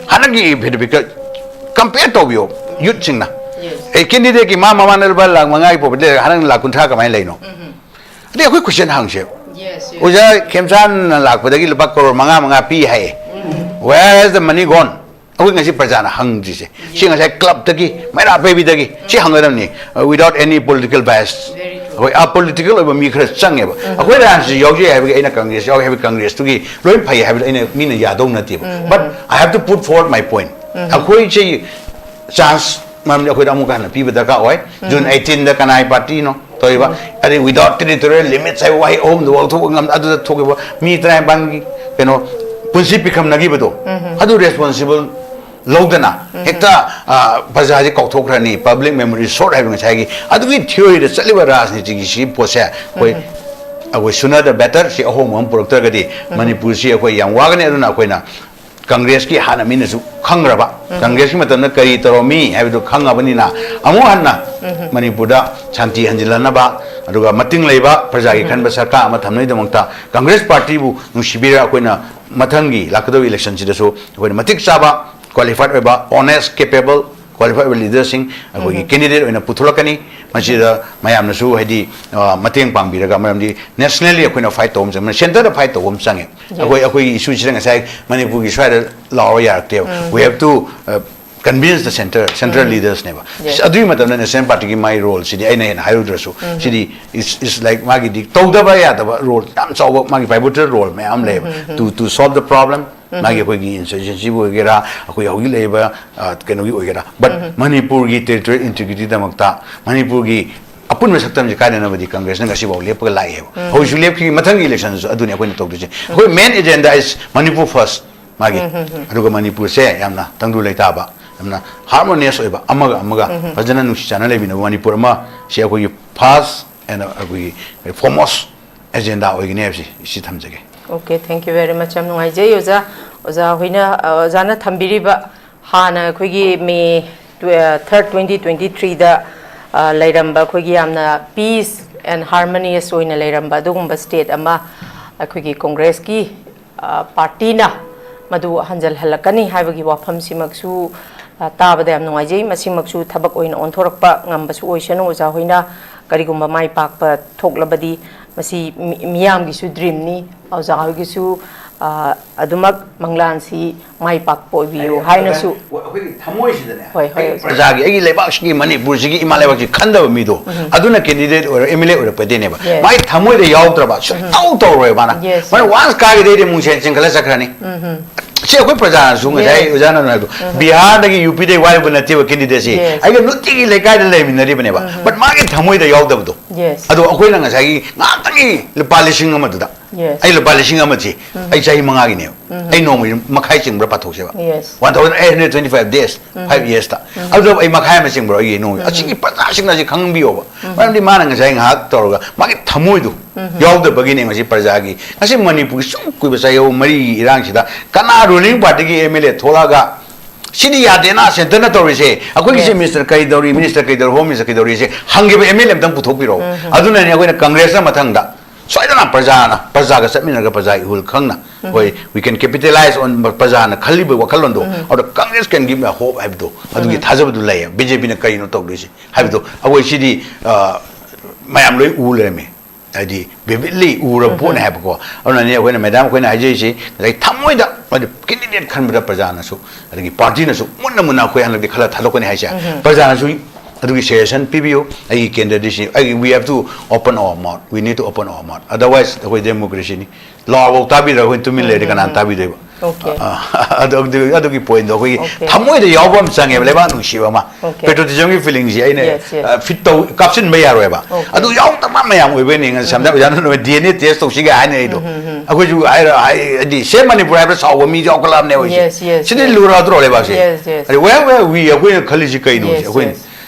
hanagi affidavit compare to bio youth sing na e candidate ki mama nal bal lang mangai po de hanang la kun tha ka mai leino Dia aku question hang sih. Yes. Uja kemsan lak pada gila pak koror manga pi hai. Where is the money gone? Aku ngasih perjalanan hang sih. Si ngasih club tadi, mana apa bi tadi? Si hang ada ni without any political bias. Aku apolitical atau mikro cang ya. Aku ada sih jauh je have ina Congress, jauh have Congress tu ki. Loin pai have ina mina yadong nanti. But I have to put forward my point. Aku ini chance. Mam aku dah muka na pi bedaka oi. June 18 dah kanai party no. Toiba, adi without territorial limits, I why home the world to other talk about me try bangi, punsi become nagibato. Adu responsible Logana, Hector Bazazi Koktokrani, public memory short having a sagi. Adu we theory the Saliva Rasni she possess. I was sooner the better, she a home one proctorgadi, Manipur, she a young wagon and Aquina. Congress ki hana minusu khangraba Congress ki matamna kari toromi habidu khangabanina amuhanna Manipurda chanti hanjilana ba aduga mating leiba praja ki khanba sarkar ama thamnai damangta Congress party bu nusibira koina mathangi lakado election sidasu koina matik saba qualified oiba honest capable qualified leaders sing akogi candidate oina puthulakani masida mayamna su hedi mateng pangbiraga mayamdi nationally akoina fight tom jam center da fight tom sange akoi issue chiranga sai Manipur gi swai law yarakte we have to convince the central leaders never adui matam na national party ki my role sidi aina en hairudrasu sidi is like magi dik tawdaba ya da role tam chaw magi pivotal role mayam le to solve the problem magi koi gi insurgency bo gera akoi hogi leba keno gi ogera but Manipur gi territorial integrity da makta Manipur gi apun me saktam je kana na badi Congress na ngasi bo lep ka lai he ho ju lep ki mathang elections aduni akoi na tawdu je akoi main agenda is Manipur first magi aduga Manipur se yamna tangdu leita ba amna harmonious oiba amaga fajana nusi chana lebi na Manipur ma se akoi fast and akoi foremost agenda oigine si thamjage Okay, thank you very much. I'm Nungai Oza. Oza Huina Ozana Tambiriba Hana Kuigi May 3rd 2023 the Lairamba Kuigi Amna peace and harmonious in Lairamba Dugumba state ama Kuigi Congress ki partina Madu Hanjal Halakani Havagi Wapam Simaksu Tabade am Nungai Masimaksu Tabak oin on Torpa Nambasu Ocean Oza Huina Karigumba Mai Park Toklabadi Masi Miam Gisu dream ni Oza Gisu Adumak Manglansi Mai Park Povio Hainasu Prajagi Egi Lebashki Manipur Imalevaki Kanda Mido Aduna candidate or Emile or Pedineva My Tamu the Yautraba out of Rebana when once Kagade Mushan Kalasakani she a good Prajan Zunga behind the UPD while when a candidacy I get not taking like I live in the Ribaneva but Market Tamu the Yaudabo yes Ado Aquila Sagi Natani the polishing Amada yes I love polishing Amati I say Mangagino I know me Makaiching Rapatosha yes 125 days 5 years although I Makamasing bro you know a chicky patashing as you can't be over when the man is saying hot Torga Market Tamudu Yaw the beginning as a Prajagi I say Manipur Kubasayo Marie Irangida Kana ruling party Emile Tolaga City Adena Senator say, a quick Mr. Kaidori, Minister Kaidor, Home Minister Kaidori say, Hungry MLM Putopiro. Aduna Yaguna Congress Matanga. So I don't know Pazana, Pazaga Seminaga Pazai will Kanga. We can capitalize on Pazana, Kalibu, Wakalondo, or the Congress can give me a hope. I have to. I do get Hazard Lay, BJP Kaino talk. I have to. Away City Mayamli Uleme. Adi vividly ura puna hapko ona ne when madam when I say like tamoida but the candidate can be prajana so the party na so munna munna ko han the khala thalo ko ne haisha prajana so adu session PBO ai candidate we have to open our mouth we need to open our mouth otherwise the democracy ni law will tabi ra when to min le kan tabi deba okay adu ki point do ko tamoida yawam sange leba nu shiwa ma patriotism ki feelings ai ne fit to caption me yaro ba adu yaw ta ma mayam we be ni samda jana no DNA test to siga ai ne do ako ju ai di se Manipur ha saw mi jaw kalam ne ho sini lura dro le ba se ari where we are going khali ji kai no ko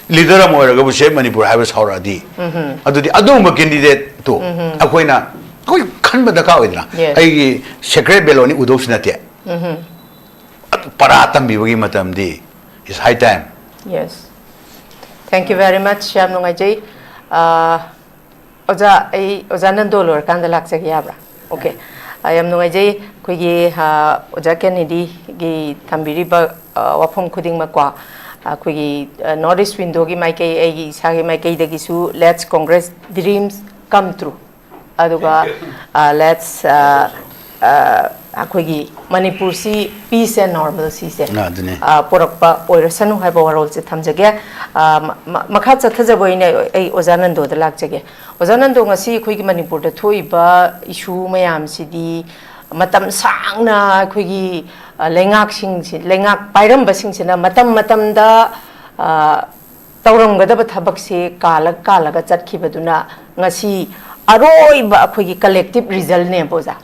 leader am ora ga se Manipur ha saw ra di adu di adu ma candidate to akoina koi khan ba da ka oidna ai secret beloni udosna te paratam bi wagi matam di is high time yes thank you very much Sham Nungai Jai Oza Nando Lor Kandalak Sagiabra okay I am Nungai Jai Kuigi Oza Kennedy gi Tambiriba Wapom Kuding Makwa Kuigi Northeast Window gi Maike Egi Sagi Maike Degisu Let's Congress Dreams Come True Aduga let's Akuigi Manipur si peace and normalcy se Porakpa Oirasanu have our roles at Tamjage Makatsa Tazaboine Ozanando the Lakjage Ozanando Ngasi Kuigi Manipur the Toiba issue Mayam Sidi Matam Sangna Kuigi Lengak Sing Lengak Pairam Basing Matam da Tauram Gadaba Tabaksi Kala Gazat Kibaduna Ngasi Aroiba Kuigi collective result name Boza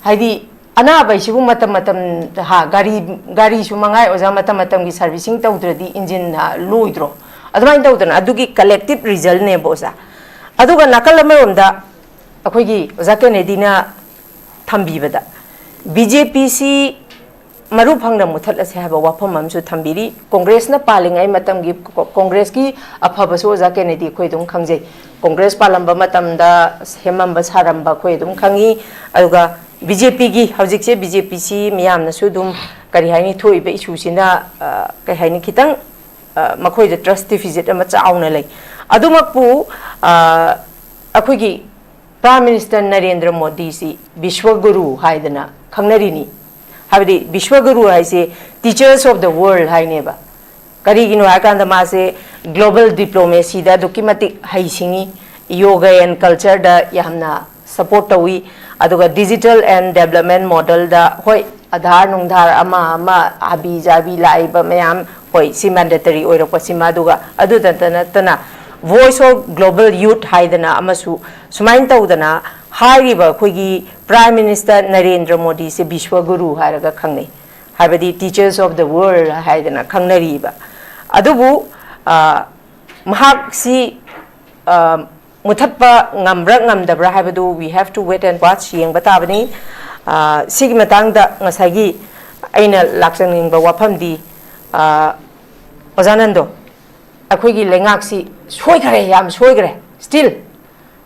Heidi Ana by Shibu Matam ha Gari Shumangai or Zamatamatami servicing Taudradi engine Luidro. Adman Taudan Adugi collective result nebosa. Aduga Nakalamerunda Akogi Zakanedina Tambivada. BJPC Marupanga Mutalas have a wapamam to Tambiri, Congress na paling ay matamgi Congress ki Apabaso Zakanedi Quedum Kangze, Congress Palamba Matamda Hemambas Haramba Quedum Kangi Aduga. BJP gi hawjikse BJP si miyam na sudum kari haini thoi be issue sina kai haini kitang makhoi de trust deficit ama chauna lai adumakpu akhoi gi Prime Minister Narendra Modi si Vishwaguru haidana khangnarini habdi Vishwaguru haise teachers of the world haineba kari gino akanda ma se global diplomacy da dokimati haisingi yoga and culture da yamna support tawi aduga digital and development model da hoi adhar nungdhar ama abi jabi laiba mayam hoi si mandatory oiro pasima aduga adu tana voice of global youth haidana amasu sumain tawdana hairiba khoigi Prime Minister Narendra Modi se Vishwaguru haraga khangnei habadi teachers of the world haidana khangnariba adubu mahak si Mutapa ngambra ngamdabra habadu we have to wait and watch yeng batabani सिगी मतंगदा ngसागी aina laksaningba wafamdi ojanando akhoi lengak si soigare yam soigare still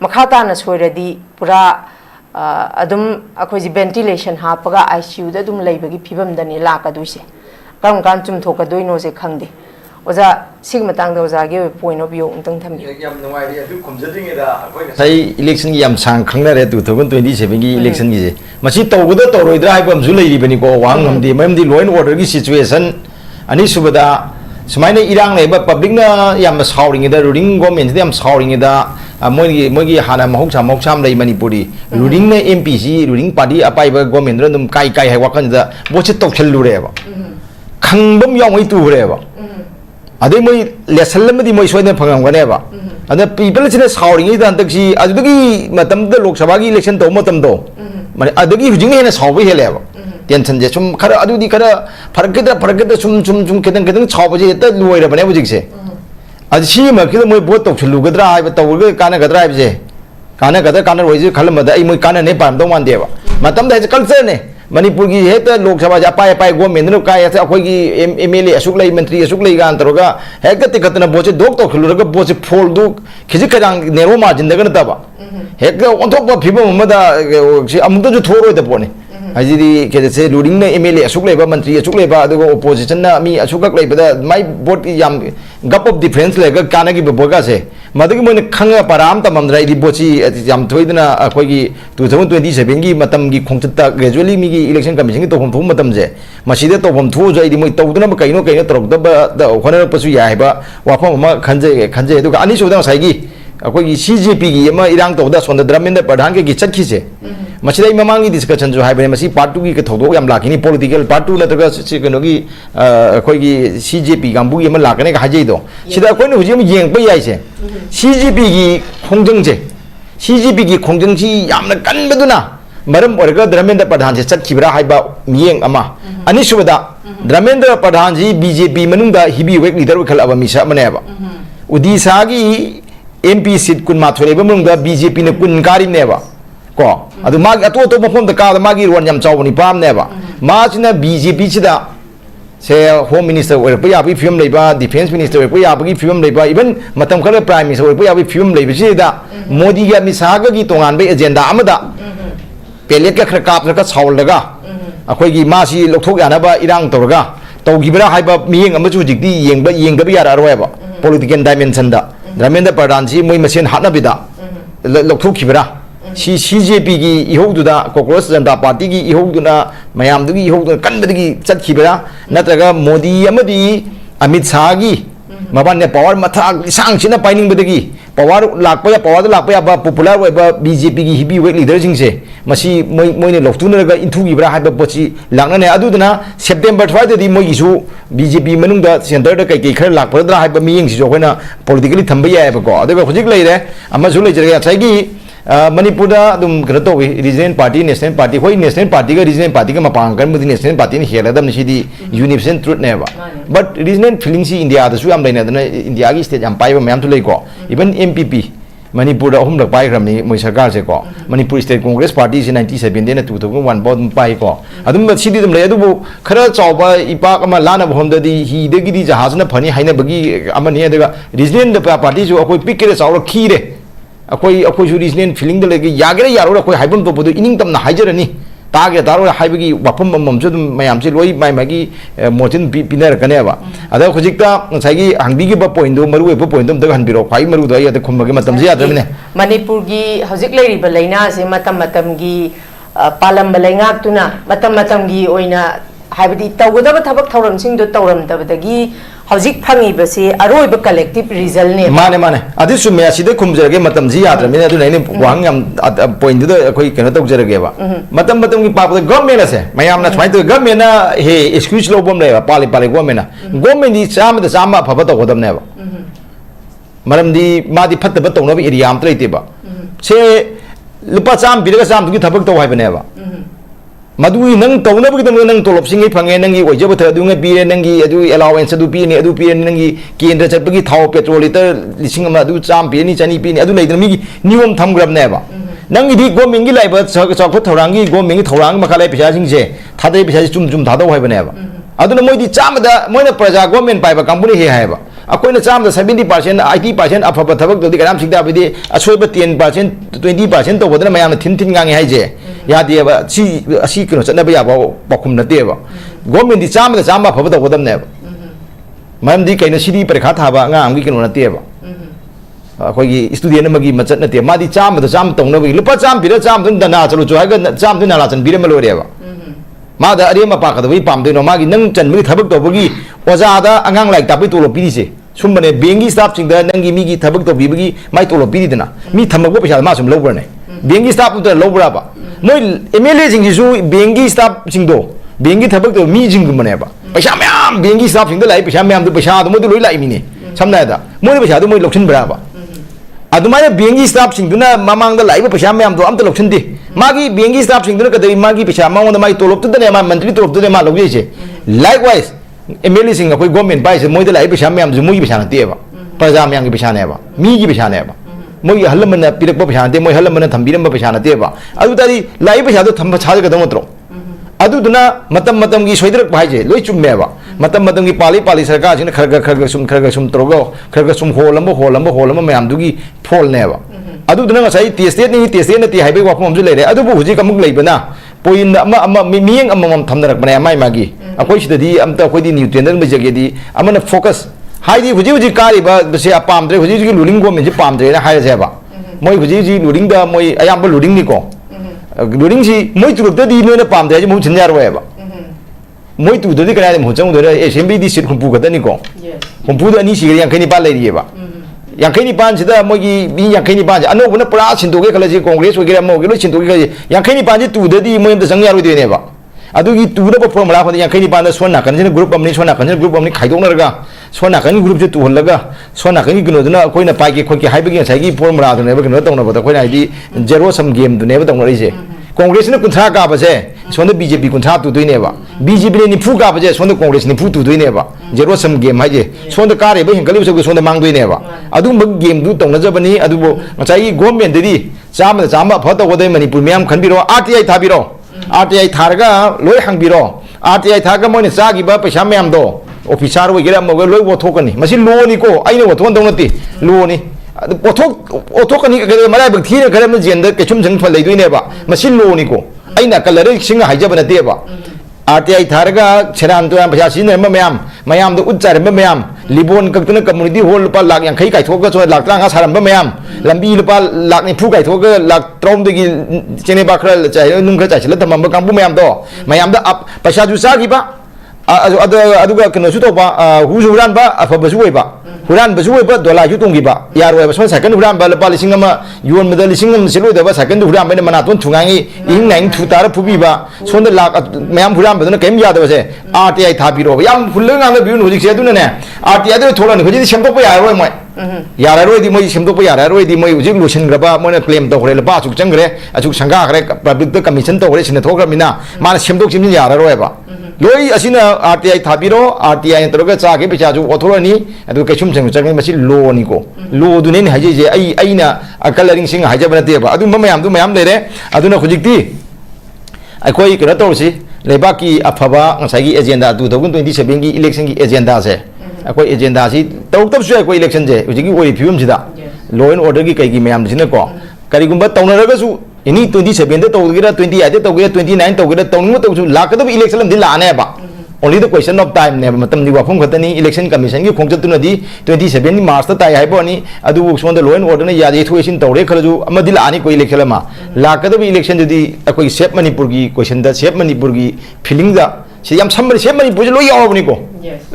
makhata na soiradi pura adum akhoi ji ventilation hapaga ICU da dum leibagi phibam dani lakaduise kam kan chum thokadoino je khangde oja sig matangda oja ge point of view ungtang thamgi yam nuai ri adu khomjading da akhoi sai election gi yam sang khangna re 2027 gi election gi je masi tawgda tawroidra haibam ju leiri bani ko wang namdi mamdi law and order gi situation ani subada sumaina irang leba public na yam sauring da ruling government yam sauring da mogi hana mahok sam lei manipuri ruling na MPC ruling party apai ba government dum kai kai hai wakan da boche tokchal lu re ba khangbam yaw mai tu re ba adai moi lesson lamdi moi soina phangam gane ba ada people sine sauring da antak si adagi matam da lok sabha gi election to matam do mane adagi hujing hena saubi hele ba tension je sum khara adudi khara farakida sum kedang chawba je ta loi ra bane bujik se ad si ma kida moi bot tok chulu gadra ai ba tawga kana gadra ai je kana roi je khalam da ai moi kana ne pam dong wan de ba matam da culture ne manipur gi heta lok sabha ja pai government no kai asa khoi gi MLA asuk lei mantri asuk lei gan taroga heka tikatna boche dok tok chulu ra boche fold du khiji kadang nero margin da gan ta ba heka on top ba phibam ma da si amuk ju thoroi da pone Ajidi kese ruling na MLA asuk leba mantri asuk leba adugo opposition na mi asukak leba da my vote yam gap of difference lega kana gi boga se madagi mo khanga param tamam drai di bochi yam thoidna akhoi gi 2027 gi matam gi khongchata gradually mi gi election commission gi tohom thum matam je maside tohom thu jai di moi tawduna kaino torok da khona pasu ya ba wafam ma khanje aduga ani sudang sai gi akhoi gi CJP gi ma irang tawda sonda draminda pradhan gi chakhi se masida mamangi discussion jo haibane masi part 2 gi thodok yam lakini political part 2 natraga keno gi akhoi gi CJP gambu yam lakane ga hajei do sida akhoi nu hujim yeng pa yai se CJP gi khongjang je CJP gi khongjang ji yamna kanbaduna maram orga dramendra pradhan je chatkibra haiba miyeng ama ani subada dramendra pradhan ji BJP manungda hibi wek leader khal aba misa maneba Odisha gi MP seat kun ma thole ba manungda BJP ne kun kari neba ko adu magi ato mafom da ka magi ron yam chawni pam ne ba ma china BJP chida se home minister or pa ya bi film leiba defense minister or pa ya bi film leiba even matam khara prime minister or pa ya bi film leiba chida modi ga misaga gi tongan be agenda amada pelet ka khra kap ka chawl daga akhoi gi ma si lokthok yana ba irang torga tawgibra haiba miyeng amachu jikdi yengba bi yara roya ba political dimension da dramendra pradhan ji moi masen hatna bida lokthok khibra CJP gi ihogduda Cockroach Janata Party gi ihogduna mayam dugi ihogduna kanbadagi chatkibra natraga Modi amadi Amit Shah gi maban ne power mathak isang china paining badagi power lakpa ya ba popular ba BJP gi hibi wek leader jing se masi moi ne loktuna ga inthu gi bra haiba pochi lakna ne aduduna September 5 di moi isu BJP manung da center da kai khar lakpa da haiba mi yeng si jo khoina politically thamba ya ba ko adaga hojik leire ama su leire ga sai gi Manipur da dum grato regional party national party hoi national party ga regional party ga mapang kan mudi national party ni hela dam ni di universal truth ne ba but regional feeling si India da su am laina da India gi state am pai ba mayam tu lei ko even MPP Manipur da hum lak pai gram ni moi sarkar se ko Manipur state congress party si 97 de na 2001 bod pai ko adum si di dum lei adu khara chawba ipak ama lana bhom da di hi de gi di jahaz na phani haina bagi amani da regional da party ju akoi pikre chawra khire akoi su regional feeling da legi yagre yaro akoi haibam to bodu ining tamna haijarani tage daro haibagi wapam mamam ju mayam se loi mai magi motin pinar kane ba ada khojikta saigi hangbi gi ba point do maru ba point dum da hanbiro phai maru da ya da khumba gi matam ji adamne Manipur gi hojik leiri ba leina se matam gi palam ba leingak tuna matam gi oina haibadi tawgada thabak thauram sing do tawram dabadagi hojik phangi ba se aroi ba collective result ne mane adi su me aside khumjage matam ji yadra me adu nei wang yam point do akoi kena tawjarage ba matam gi pa government ase mayam na thwai to government na he excuse lo bom le ba pali government na government di chama phaba to godam ne ba maram di ma di phatta ba tawna bi area am trete ba se lupa cham bi ga cham gi thabak to hai ba ne ba madu nang tawna bi dam nang tolop singi phange nangi oije ba thadu nga pire nangi adu allowance adu pi nangi kendra chat bagi thau petrol liter lising ma adu cham pi ni chani pi ni adu leidna mi niom tham gram ne ba nang idi government gi lai ba chakput thorang gi government gi thorang ma khalai pisa sing je thadai pisa chum chum thadau hai bane ba aduna moi di cham da moi na praja government pai ba company he hai ba akoi na cham da 70% 80% afaba thabak do di karam sing da bi di asoi ba 10% 20% to bodana mayam na thin thin ngang hai je ya di ba si kino chana ba ya ba pakhum na te ba government di cham da cham ba phaba do bodam ne ba mayam di kaina sidi parekha tha ba nga am gi kino na te ba akoi student ma gi machat na te ma di cham da cham tong na bi lupa cham bi da cham dun da na chalu jo hai ga cham dun na la chan bi re ma lo re ba ma da ari ma pa ka da bi pam de no ma gi nang chan mi thabak to gi oja da angang like ta bi to lo pi se sum bane bengi staff sing da nang gi mi gi thabak to bi gi mai to lo pi di na mi thamak bo paisa ma sum lo bra ne bengi staff to lo bra ba moi MLA sing ji su bengi staff sing do bengi thabak to mi jing gu mane ba paisa myam bengi staff sing da lai paisa myam do paisa do mo do loi lai mi ne samna da moi paisa do moi lokchin bra ba adumai bengi staff sing duna mamang da lai ba paisa myam do am ta lokchin di magi bengi staff sing duna ka dai magi paisa ma won mai to lop tu da ne ma mantri to lop tu ne ma log je likewise MLA sing akoi government pai se moi da lai paisa myam ju moi paisa na te ba praja myam gi paisa ne ba mi gi paisa ne ba moi halam na pirak ba paisa te moi halam na thambiram ba paisa na te ba adu tari lai paisa do thamba cha ga dong tro adu duna matam gi soidarak pai je loi chum me ba matam gi pali sarkar jin khar sum trogo khar sum holam mayam du gi phol ne ba adu duna nga sai test ni ti haibe wa phom ju le re adu bu huji kamuk lei bana point ama miyeng amam thamdarak bana mai magi akoi sida di amta akoi di nutrient ba jage di amana focus hai di huji kari ba se apam dre huji gi luling go men ji pam dre na hai je ba moi huji luling da moi ayam ba luling ni ko luling si moi tu da di no na pam dre ji mo chin ya ro ba moi tu de kara mo chang de SMB di sit khum pu ga da ni ko khum pu da ni si yang kai ni ba lai ri ba yang kai ni ban sida moi gi bi yang kai ni ban ano bu na pra chin to ge khala ji congress ge mo ge lo chin to ge yang kai ni ban ji tu de di moi da sang ya ro de ne ba adu gi tu da pro mala khon yang kai ni ban da sona kan ji group amni sona kan ji group amni khai dong na ga sona kan group ji tu hol laga sona kan gi gno da koi na pa ge khoi ge hai gi sai gi pro mala da ne ba gno tong na ba da koi na di zero sum game du ne ba tong na ri je congress ne kunthra ka ba je sonda BJP kunthra tu doi ne ba BJP ne ni phu ka ba je sonda congress ni phu tu doi ne ba zero sum game hai je sonda ka re ba hin kali so sonda mang doi ne ba adu mag game du tong na ja bani adu bo ngai government di chama pha to godai manipur myam khan bi ro RTI tha bi ro RTI thar ga loi hang bi ro RTI tha ga mo ni cha gi ba paisa myam do officer wo gira mo ga loi wo thok ni masi lo ni ko ai ne wo thon dong na ti lo ni othok ani ka marai bang thina kharam na jen da ke chum jang phal lei doi ne ba masi lo ni ko ai na color sing hai ja ba na te ba RTI thar ga cheran to yam paisa sin ne mayam do utchar ba mayam libon ka tuna community hall pa lak yang khai kai thok ga so lak tang ha saram ba mayam lambi lupa lak ni phu kai thok ga lak trom de gi chene ba khral chai nung kha chai chila tamam ba kambu mayam da ap paisa ju sa gi ba adu ga kno su to ba hu ju ran ba afa ba ju ba huran ba ju ba dola ju tung gi ba yar wa so second huran ba pa lising ama yuan medal lising am siloi da ba second huran ba ne mana ton thungangi ing nang thu tar phu bi ba son da lak mayam huran ba na kem ya da ba se RTI tha bi ro yam phuleng ang bi nu ji se du ne RTI da thola ni ko ji sem to pa ya ro moi ya ra ro di moi sem to pa ya ra ro di moi ji lu sin gra ba mo na claim to re ba chu chang gre chu sangga gre public commission to re sin thok ra mina ma sem to sim ni ya ra ro ba loi asina RTI thabiro RTI to ga cha ge bicha ju authority adu ke chum chang chang masi lo ni ko lo du ne ni haje je ai na coloring sing haje bana te ba adu mayam du mayam le re adu na khujik ti ai koi ke to si leba ki aphaba ngasai gi agenda 2027 gi election gi agenda se akoi agenda si tok tab su akoi election je hujik gi oi phium sida law and order gi kai gi mayam sina ko kari gumba tawna ra su ini 27 de to gira 28 de to gira 29 to gira to nu to su la ka do election di la ne ba only the question of time ne matam ni wa phum khatani election commission gi khongchat tu na di 27 ni march ta tai hai bo ni adu son the law and order ne ya je thuisin to re khalaju amadi la ani ko election ma la ka do election di akoi sep manipur gi question da sep manipur gi feeling da si yam sambar sep manipur lo yaw ni ko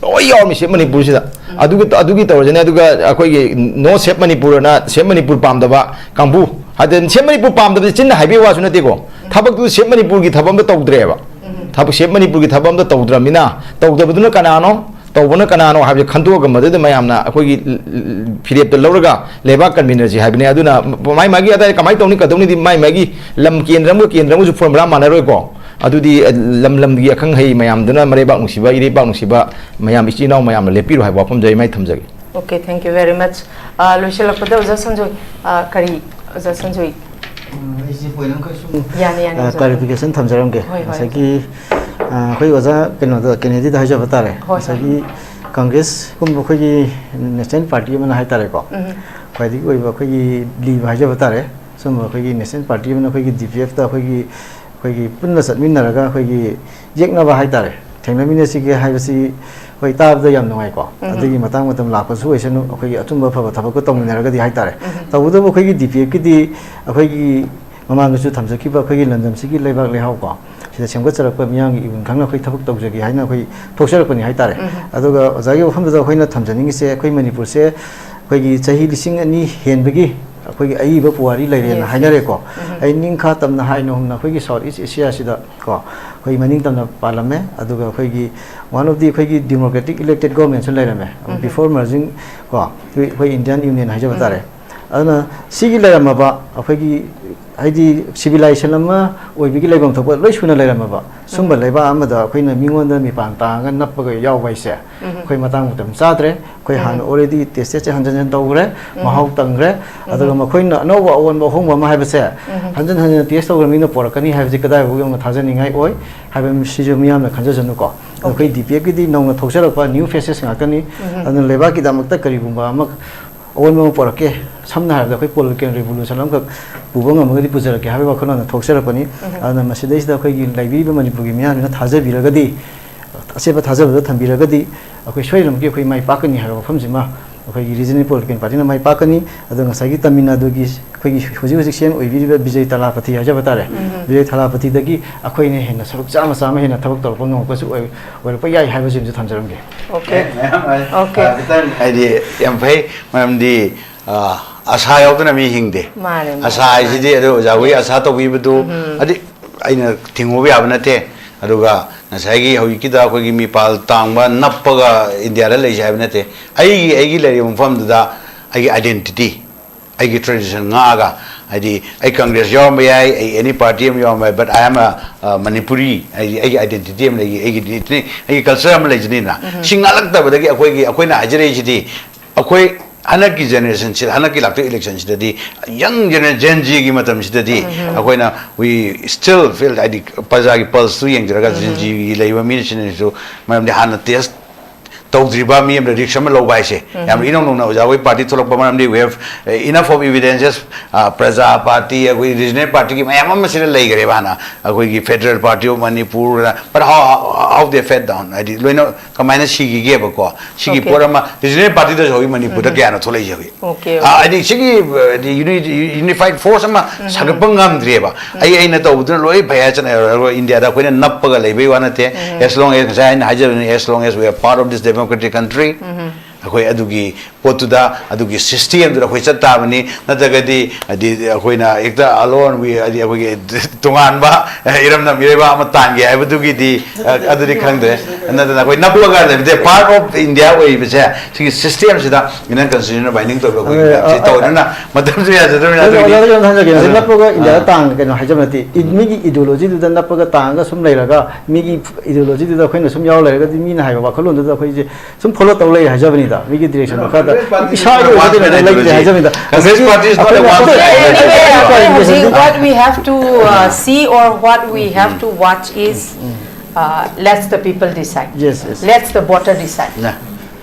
lo yaw mi sep manipur si da adu gi to jane adu ga akoi gi no sep manipur na sep manipur pam da ba kambu haden sep manipur pam da chin haibe wa su na te ko thabak du sep manipur gi thabam da to dre ba thabak sep manipur gi thabam da to dra mina to da buduna kanano tawbona kanano habi khanto ga madde mayamna akoi gi phirep to lawraga leba convener ji habine aduna mai magi ada kamai tawni kadawni di mai magi lam kendram ju formula manaroi ko adudi lam gi akhang hei mayam duna mare ba nusiba ire ba nusiba mayam ichi naw mayam lepiru hai wapam jai mai thamjagi. Okay, thank you very much. Loishala pada uja sanjoy kari uja sanjoy ꯑꯩꯁꯤ point ꯑꯃꯈꯛ ꯁꯨꯝ ꯌꯥꯅꯤ ꯌꯥꯅꯤ ꯑꯣꯖꯥ ꯀ꯭ꯂꯥꯔꯤꯐꯤꯀꯦꯁꯟ ꯊꯝꯖꯔꯝꯒꯦ ꯍꯣꯏ ꯍꯣꯏ ꯉꯁꯥꯏꯒꯤ ꯑꯩꯈꯣꯏ ꯑꯣꯖꯥ ꯀꯩꯅꯣꯗ ꯀꯦꯅꯦꯗꯤꯗ ꯍꯥꯏꯖꯕ ꯇꯥꯔꯦ ꯉꯁꯥꯏꯒꯤ ꯀꯪꯒ꯭ꯔꯦꯁꯀꯨꯝꯕ ꯑꯩꯈꯣꯏꯒꯤ ꯅꯦꯁꯅꯦꯜ ꯄꯥꯔꯇꯤ ꯑꯃꯅ ꯍꯥꯏꯇꯥꯔꯦꯀꯣ ꯈ꯭ꯋꯥꯏꯗꯒꯤ ꯑꯣꯏꯕ ꯑꯩꯈꯣꯏꯒꯤ ꯂꯤꯕ ꯍꯥꯏꯖꯕ ꯇꯥꯔꯦ ꯁꯨꯝꯕ ꯑꯩꯈꯣꯏꯒꯤ ꯅꯦꯁꯅꯦꯜ ꯄꯥꯔꯇꯤ ꯑꯃꯅ ꯑꯩꯈꯣꯏꯒꯤ DPFꯇ ꯑꯩꯈꯣꯏꯒꯤ ꯄꯨꯟꯅ ꯆꯠꯃꯤꯟꯅꯔꯒ ꯑꯩꯈꯣꯏꯒꯤ ꯌꯦꯛꯅꯕ ꯍꯥꯏꯇꯥꯔꯦ ꯊꯦꯡꯅꯃꯤꯟꯅꯁꯤꯒꯦ ꯍꯥꯏꯕꯁꯤ ꯍꯣꯏ ꯇꯥꯕꯗ ꯌꯥꯝ ꯅꯨꯡꯉꯥꯏꯀꯣ ꯑꯗꯨꯒꯤ ꯃꯇꯥꯡ ꯃꯇꯝ ꯂꯥꯛꯄꯁꯨ ꯑꯣꯏꯁꯅꯨ ꯑꯩꯈꯣꯏꯒꯤ ꯑꯆꯨꯝꯕ ꯑꯐꯕ ꯊꯕꯛꯀ ꯇꯧꯃꯤꯟꯅꯔꯒꯗꯤ ꯍꯥꯏꯇꯥꯔꯦ ꯇꯧꯕꯇꯕꯨ ꯑꯩꯈꯣꯏꯒꯤ DPFꯀꯤꯗꯤ ꯑꯩꯈꯣꯏꯒꯤ ꯃꯃꯥꯡꯗꯁꯨ ꯊꯝꯖꯈꯤꯕ ꯑꯩꯈꯣꯏꯒꯤ ꯂꯝꯗꯝꯁꯤꯒꯤ ꯂꯩꯕꯥꯛ ꯂꯩꯍꯥꯎ ꯀꯣ ꯁꯤꯗ ꯁꯦꯝꯒꯠꯆꯔꯛꯄ ꯃꯤꯌꯥꯝꯒꯤ ꯏꯕꯨꯟ ꯈꯪꯅ ꯑꯩꯈꯣꯏ ꯊꯕꯛ ꯇꯧꯖꯒꯦ ꯍꯥꯏꯅ ꯑꯩꯈꯣꯏ ꯊꯣꯛꯆꯔꯛꯄꯅꯤ ꯍꯥꯏꯇꯥꯔꯦ ꯑꯗꯨꯒ ꯑꯣꯖꯥꯒꯤ ꯋꯥꯐꯝꯗꯨꯗ ꯑꯩꯈꯣꯏꯅ ꯊꯝꯖꯅꯤꯡꯉꯤꯁꯦ ꯑꯩꯈꯣꯏ ꯃꯅꯤꯄꯨꯔꯁꯦ ꯑꯩꯈꯣꯏꯒꯤ ꯆꯍꯤ 2002 ꯍꯦꯟꯕꯒꯤ ꯑꯩꯈꯣꯏꯒꯤ ꯑꯏꯕ ꯄꯨꯋꯥꯔꯤ ꯂꯩꯔꯦꯅ ꯍꯥꯏꯅꯔꯦꯀꯣ ꯑꯩ ꯅꯤꯡꯈꯥ ꯇꯝꯅ ꯍꯥꯏꯅ ꯍꯨꯝꯅ ꯑꯩꯈꯣꯏꯒꯤ ꯁꯥꯎꯠ ꯏꯁ ꯑꯦꯁꯤꯌꯥꯁꯤꯗ ꯀꯣ ꯑꯩꯈꯣꯏ ꯃꯅꯤꯡ ꯇꯝꯅ ꯄꯥꯜꯂꯝꯃꯦ ꯑꯗꯨꯒ ꯑꯩꯈꯣꯏꯒꯤ ꯋꯥꯟ ꯑꯣꯐ ꯗꯤ ꯑꯩꯈꯣꯏꯒꯤ ꯗꯦꯃꯣꯀ꯭ꯔꯦꯇꯤꯛ ꯏꯂꯦꯛꯇꯦꯠ ꯒꯣꯔꯃꯦꯟꯁꯨ ꯂꯩꯔꯝꯃꯦ ꯕꯤꯐꯣꯔ ꯃꯔꯖꯤꯡ ꯀꯣ ꯑꯩꯈꯣꯏ ꯏꯟꯗꯤꯌꯥꯟ ꯌꯨꯅꯤꯌꯟ ꯍꯥꯏꯖꯕ ꯇꯥꯔꯦ ꯑꯗꯨꯅ ꯁꯤꯒꯤ ꯂꯩꯔꯝꯃꯕ ꯑꯩꯈꯣꯏꯒꯤ ꯍꯥꯏꯗꯤ ꯁꯤꯚꯤꯂꯥꯏꯖꯦꯁꯟ ꯑꯃ ꯑꯣꯏꯕꯒꯤ ꯂꯩꯐꯝ ꯊꯣꯛꯄ ꯂꯣꯏ ꯁꯨꯅ ꯂꯩꯔꯝꯃꯕ ꯁꯨꯝꯕ ꯂꯩꯕꯥꯛ ꯑꯃꯗ ꯑꯩꯈꯣꯏꯅ ꯃꯤꯉꯣꯟꯗ ꯃꯤꯄꯥꯟ ꯇꯥꯡꯉꯒ ꯅꯞꯄꯒ ꯌꯥꯎꯕ ꯍꯥꯏꯁꯦ ꯑꯩꯈꯣꯏ ꯃꯇꯥꯡ ꯃꯇꯝ ꯆꯥꯗ꯭ꯔꯦ ꯑꯩꯈꯣꯏ ꯍꯥꯟꯅ ꯑꯣꯜꯔꯦꯗꯤ ꯇꯦꯁꯇꯦꯠꯁꯦ ꯍꯟꯖꯤꯟ ꯍꯟꯖꯤꯟ ꯇꯧꯈ꯭ꯔꯦ ꯃꯍꯥꯎ ꯇꯪꯈ꯭ꯔꯦ ꯑꯗꯨꯒ ꯃꯈꯣꯏꯅ ꯑꯅꯧꯕ ꯑꯑꯣꯟꯕ ꯑꯍꯣꯡꯕ ꯑꯃ ꯍꯥꯏꯕꯁꯦ ꯍꯟꯖꯤꯟ ꯍꯟꯖꯤꯟ ꯇꯦꯁ ꯇꯧꯈ꯭ꯔ ꯃꯤꯅ ꯄꯣꯔꯛꯀꯅꯤ ꯍꯥꯏꯕꯁꯤ ꯀꯗꯥꯏꯐꯥꯎ ꯌꯧꯅ ꯊꯥꯖꯅꯤꯡꯉꯥꯏ ꯑꯣꯏ ꯍꯥꯏꯕꯁꯤꯁꯨ ꯃꯤꯌꯥꯝꯅ ꯈꯟꯖꯁꯅꯨꯀꯣ ꯑꯩꯈꯣই DPFꯀꯤꯗꯤ ꯅꯧꯅ ꯊꯣꯛꯆꯔꯛꯄ ꯅ꯭ꯌꯨ ꯐꯦꯁꯦꯁ ꯉꯥꯛꯇꯅꯤ ꯑꯗꯨꯅ ꯂꯩꯕꯥꯛꯀꯤꯗꯃꯛꯇ ꯀꯔꯤꯒꯨꯝꯕ ꯑꯃ ꯑꯑꯣꯟꯕ ꯑꯃ ꯄꯣꯔꯛꯀꯦ ꯁꯝꯅ ꯍꯥꯏꯔꯕꯗ ꯑꯩꯈꯣꯏ ꯄꯣꯂꯤꯇꯤꯀꯦꯜ ꯔꯤꯚꯣꯂꯨꯁꯟ ꯑꯃꯈꯛ ꯄꯨꯕ ꯉꯝꯃꯒꯗꯤ ꯄꯨꯖꯔꯛꯀꯦ ꯍꯥꯏꯕ ꯋꯥꯈꯜꯂꯣꯟꯗ ꯊꯣꯛꯆꯔꯛꯄꯅꯤ ꯑꯗꯨꯅ ꯃꯁꯤꯗꯩꯁꯤꯗ ꯑꯩꯈꯣꯏꯒꯤ ꯂꯩꯕꯤꯔꯤꯕ ꯃꯅꯤꯄꯨꯔꯒꯤ ꯃꯤꯌꯥꯝꯁꯤꯅ ꯊꯥꯖꯕꯤꯔꯒꯗꯤ ꯑꯆꯦꯠꯄ ꯊꯥꯖꯕꯗ ꯊꯝꯕꯤꯔꯒꯗꯤ ꯑꯩꯈꯣꯏ ꯁꯣꯏꯗꯅꯃꯛꯀꯤ ꯑꯩꯈꯣꯏ ꯃꯥꯏ ꯄꯥꯛꯀꯅꯤ ꯍꯥꯏꯕ ꯋꯥꯐꯝꯁꯤꯃ ꯑꯩꯈꯣꯏꯒꯤ ꯔꯤꯖꯅꯦꯜ ꯄꯣꯂꯤꯇꯤꯀꯦꯜ ꯄꯥꯔꯇꯤꯅ ꯃꯥꯏ ꯄꯥꯛꯀꯅꯤ ꯑꯗꯨꯒ ꯉꯁꯥꯏꯒꯤ ꯇꯥꯃꯤꯜ ꯅꯥꯗꯨꯒꯤ ꯑꯩꯈꯣꯏꯒꯤ ꯍꯧꯖꯤꯛ ꯁꯦꯝ ꯑꯣꯏꯕꯤꯔꯤꯕ ꯕꯤꯖय ꯊꯂꯥꯄꯊꯤ ꯍꯥꯏꯖꯕ ꯇꯥꯔꯦ ꯕꯤꯖय ꯊꯂꯥꯄꯊꯤꯗꯒꯤ ꯑꯩꯈꯣꯏꯅ ꯍꯦꯟꯅ ꯁꯔꯨꯛ ꯆꯥꯝꯃ ꯍꯦꯟꯅ ꯊꯕꯛ ꯇꯧꯔꯛꯄ ꯉꯝꯃꯛꯄꯁꯨ ꯑꯣꯏꯔꯛꯄ ꯌꯥꯏ ꯍꯥꯏꯕꯁꯤꯃꯁꯨ ꯊꯝꯖꯔꯝꯒꯦ ꯑꯣꯀꯦ ꯑꯣꯀꯦ ꯍꯥꯏꯗꯤ ꯌꯥꯝ ꯐꯩ ꯃꯔꯝꯗꯤ ꯑꯁꯥ ꯌꯥꯎꯗꯅ ꯃꯤ ꯍꯤꯡꯗꯦ ꯑꯁꯥ ꯍꯥꯏꯁꯤꯗꯤ ꯑꯗꯨ ꯑꯣꯖꯥꯈꯣꯏ ꯑꯁꯥ ꯇꯧꯕꯤꯕꯗꯨ ꯍꯥꯏꯗꯤ ꯑꯩꯅ ꯊꯤꯡꯉꯨꯕ ꯌꯥꯕ ꯅꯠꯇꯦ ꯑꯗꯨꯒ ꯉꯁꯥꯏꯒꯤ ꯍꯧꯖꯤꯛꯀꯤꯗ ꯑꯩꯈꯣꯏꯒꯤ ꯃꯤꯄꯥꯜ ꯇꯥꯡꯕ ꯅꯞꯄꯒ ꯏꯟꯗꯤꯌꯥꯗ ꯂꯩꯁꯦ ꯍꯥꯏꯕ ꯅꯠꯇꯦ ꯑꯩꯒꯤ ꯂꯩꯔꯤꯕ ꯃꯐꯝꯗꯨꯗ ꯑꯩꯒꯤ ꯑꯥꯏꯗꯦꯟꯇꯤꯇꯤ ꯑꯩꯒꯤ ꯇ꯭ꯔꯦꯗꯤꯁꯟ ꯉꯥꯛꯑꯒ ꯍꯥꯏꯗꯤ ꯑꯩ ꯀꯪꯒ꯭ꯔꯦꯁ ꯌꯥꯎꯔꯝꯕ ꯌꯥꯏ ꯑꯩ ꯑꯦꯅꯤ ꯄꯥꯔꯇꯤ ꯑꯃ ꯌꯥꯎꯔꯝꯕ ꯌꯥꯏ ꯕꯠ ꯑꯥꯏ ꯑꯦꯝ ꯃꯅꯤꯄꯨꯔꯤ ꯑꯩꯒꯤ ꯑꯥꯏꯗꯦꯟꯇꯤꯇꯤ ꯑꯃ ꯂꯩ ꯑꯩꯒꯤ ꯀꯜꯆꯔ ꯑꯃ ꯂꯩꯖꯅꯤꯅ ꯁꯤ ꯉꯥꯛꯂꯛꯇꯕꯗꯒꯤ ꯑꯩꯈꯣꯏꯅ ꯍꯥꯏꯖꯔꯛꯏꯁꯤꯗꯤ ꯑꯩꯈꯣꯏ ꯍꯟꯗꯛꯀꯤ ꯖꯦꯅꯦꯔꯦꯁꯟꯁꯤꯗ ꯍꯟꯗꯛꯀꯤ ꯂꯥꯛꯇꯣꯏ ꯏꯂꯦꯛꯁꯟꯁꯤꯗꯗꯤ ꯌꯪ ꯖꯦꯟ ꯖꯤꯒꯤ ꯃꯇꯝꯁꯤꯗꯗꯤ ꯑꯩꯈꯣꯏꯅ ꯋꯤ ꯁ꯭ꯇꯤꯜ ꯐꯤꯜ ꯍꯥꯏꯗꯤ ꯄ꯭ꯔꯖꯥꯒꯤ ꯄꯜꯁꯇꯨ ꯌꯦꯡꯖꯔꯒ ꯖꯦꯟ ꯖꯤꯒꯤ ꯂꯩꯕ ꯃꯤꯁꯤꯡꯅꯁꯨ ꯃꯔꯝꯗꯤ ꯍꯥꯟꯅ ꯇꯦꯁ ꯇꯧꯗ꯭ꯔꯤꯕ ꯃꯤ ꯑꯃꯗ ꯔꯤꯛꯁ ꯑꯃ ꯂꯧꯕ ꯍꯥꯏꯁꯦ ꯌꯥꯝ ꯏꯅꯧ ꯅꯧꯅ ꯑꯣꯖꯥꯈꯣꯏ ꯄꯥꯔꯇꯤ ꯊꯣꯛꯂꯛꯄ ꯃꯔꯝꯗꯤ ꯋꯤ ꯍꯦভ ꯏꯅꯐ ꯑꯣꯐ ꯏꯚꯤꯗꯦꯟꯁꯦꯁ ꯄ꯭ꯔꯖꯥ ꯄꯥꯔꯇꯤ ꯑꯩꯈꯣꯏ ꯔꯤꯖꯅꯦꯜ ꯄꯥꯔꯇꯤꯒꯤ ꯃꯌꯥꯝ ꯑꯃ ꯁꯤꯗ ꯂꯩꯈ꯭ꯔꯦꯕ ꯍꯥꯟꯅ ꯑꯩꯈꯣꯏꯒꯤ federal party of Manipur but ꯍꯥꯎ ꯗꯦ ꯐꯦꯠ ꯗꯥꯎꯟ ꯍꯥꯏꯗꯤ ꯂꯣꯏꯅ ꯀꯃꯥꯏꯅ ꯁꯤꯈꯤꯒꯦꯕꯀꯣ ꯁꯤꯒꯤ ꯄꯣꯠ ꯑꯃ ꯔꯤꯖꯅꯦꯜ ꯄꯥꯔꯇꯤꯗꯁꯨ ꯍꯧꯖꯤꯛ ꯃꯅꯤꯄꯨꯔꯗ ꯀꯌꯥꯅ ꯊꯣꯛꯂꯛꯏꯁꯦ ꯍꯧꯖꯤꯛ ꯍꯥꯏꯗꯤ ꯁꯤꯒꯤ ꯌꯨꯅꯤꯐꯥꯏꯠ ꯐꯣꯔꯁ ꯑꯃ ꯁꯥꯒꯠꯄ ꯉꯝꯗ꯭ꯔꯦꯕ ꯑꯩꯅ ꯇꯧꯕꯗꯨꯅ ꯂꯣꯏ ꯐꯩ ꯍꯥꯏ ꯏꯟꯗꯤꯌꯥꯗ ꯑꯩꯈꯣꯏꯅ ꯅꯞꯄꯒ ꯂꯩꯕꯩ ꯋꯥ ꯅꯠꯇꯦ ꯑꯦꯁ ꯂꯣꯡ ꯑꯦꯁ ꯉꯁꯥꯏ ꯑꯩꯅ ꯍꯥꯏꯖꯕꯅꯤ as long as we are part of this democratic country ꯑꯩꯈꯣꯏ ꯑꯗꯨꯒꯤ ꯄꯣꯠꯇꯨꯗ ꯑꯗꯨꯒꯤ ꯁꯤꯁꯇꯦꯝꯗꯨꯗ ꯑꯩꯈꯣꯏ ꯆꯠ ꯇꯥꯕꯅꯤ ꯅꯠꯇ꯭ꯔꯒꯗꯤ ꯍꯥꯏꯗꯤ ꯑꯩꯈꯣꯏꯅ ꯍꯦꯛꯇ ꯑꯂꯣꯟ ꯍꯥꯏꯗꯤ ꯑꯩꯈꯣꯏꯒꯤ ꯇꯣꯉꯥꯟꯕ ꯏꯔꯝꯗꯝ ꯏꯔꯩꯕꯥꯛ ꯑꯃ ꯇꯥꯟꯒꯦ ꯍꯥꯏꯕꯗꯨꯒꯤꯗꯤ ꯑꯗꯨꯗꯤ ꯈꯪꯗ꯭ꯔꯦ ꯅꯠꯇꯅ ꯑꯩꯈꯣꯏ ꯅꯞꯄꯒ ꯂꯩꯕꯗꯤ ꯄꯥꯔꯠ ꯑꯣꯐ ꯏꯟꯗꯤꯌꯥ ꯑꯣꯏꯕꯁꯦ ꯁꯤꯒꯤ ꯁꯤꯁꯇꯦꯝꯁꯤꯗ ꯏꯟꯗꯤꯌꯟ ꯀꯟꯁꯇꯤꯇ꯭ꯌꯨꯁꯟꯅ ꯕꯥꯏꯟꯗꯤꯡ ꯇꯧꯕ ꯑꯩꯈꯣꯏ ꯇꯧꯗꯅ ꯃꯇꯝꯁꯨ ꯌꯥꯖꯗ꯭ꯔꯕꯅꯤꯅ ꯅꯞꯄꯒ ꯏꯟꯗꯤꯌꯥꯗ ꯇꯥꯡ ꯀꯩꯅꯣ ꯍꯥꯏꯖꯕ ꯅꯠꯇꯦ ꯃꯤꯒꯤ ꯏꯗꯤꯑꯣꯂꯣꯖꯤꯗꯨꯗ ꯅꯞꯄꯒ ꯇꯥꯡꯒ ꯁꯨꯝ ꯂꯩꯔꯒ ꯃꯤꯒꯤ ꯏꯗꯤꯑꯣꯂꯣꯖꯤꯗꯨꯗ ꯑꯩꯈꯣꯏꯅ ꯁꯨꯝ ꯌꯥꯎ ꯂꯩꯔꯒꯗꯤ ꯃꯤꯅ ꯍꯥꯏꯕ ꯋꯥꯈꯜꯂꯣꯟꯗꯨꯗ ꯑꯩꯈꯣꯏꯁꯦ ꯁꯨꯝ ꯐꯣꯂꯣ ꯇꯧ ꯂꯩ ꯍꯥꯏꯖꯕꯅꯤꯗ ꯃꯤꯒꯤ ꯗꯤꯔꯦꯛꯁꯟ ꯃꯈꯥꯗ ꯏꯁꯥꯒꯤ ꯑꯣꯏꯕ ꯂꯩꯇꯦ ꯍꯥꯏꯖꯕꯅꯤꯗ what we have to see or what we have to watch is let the people decide. Yes. Let the voter decide.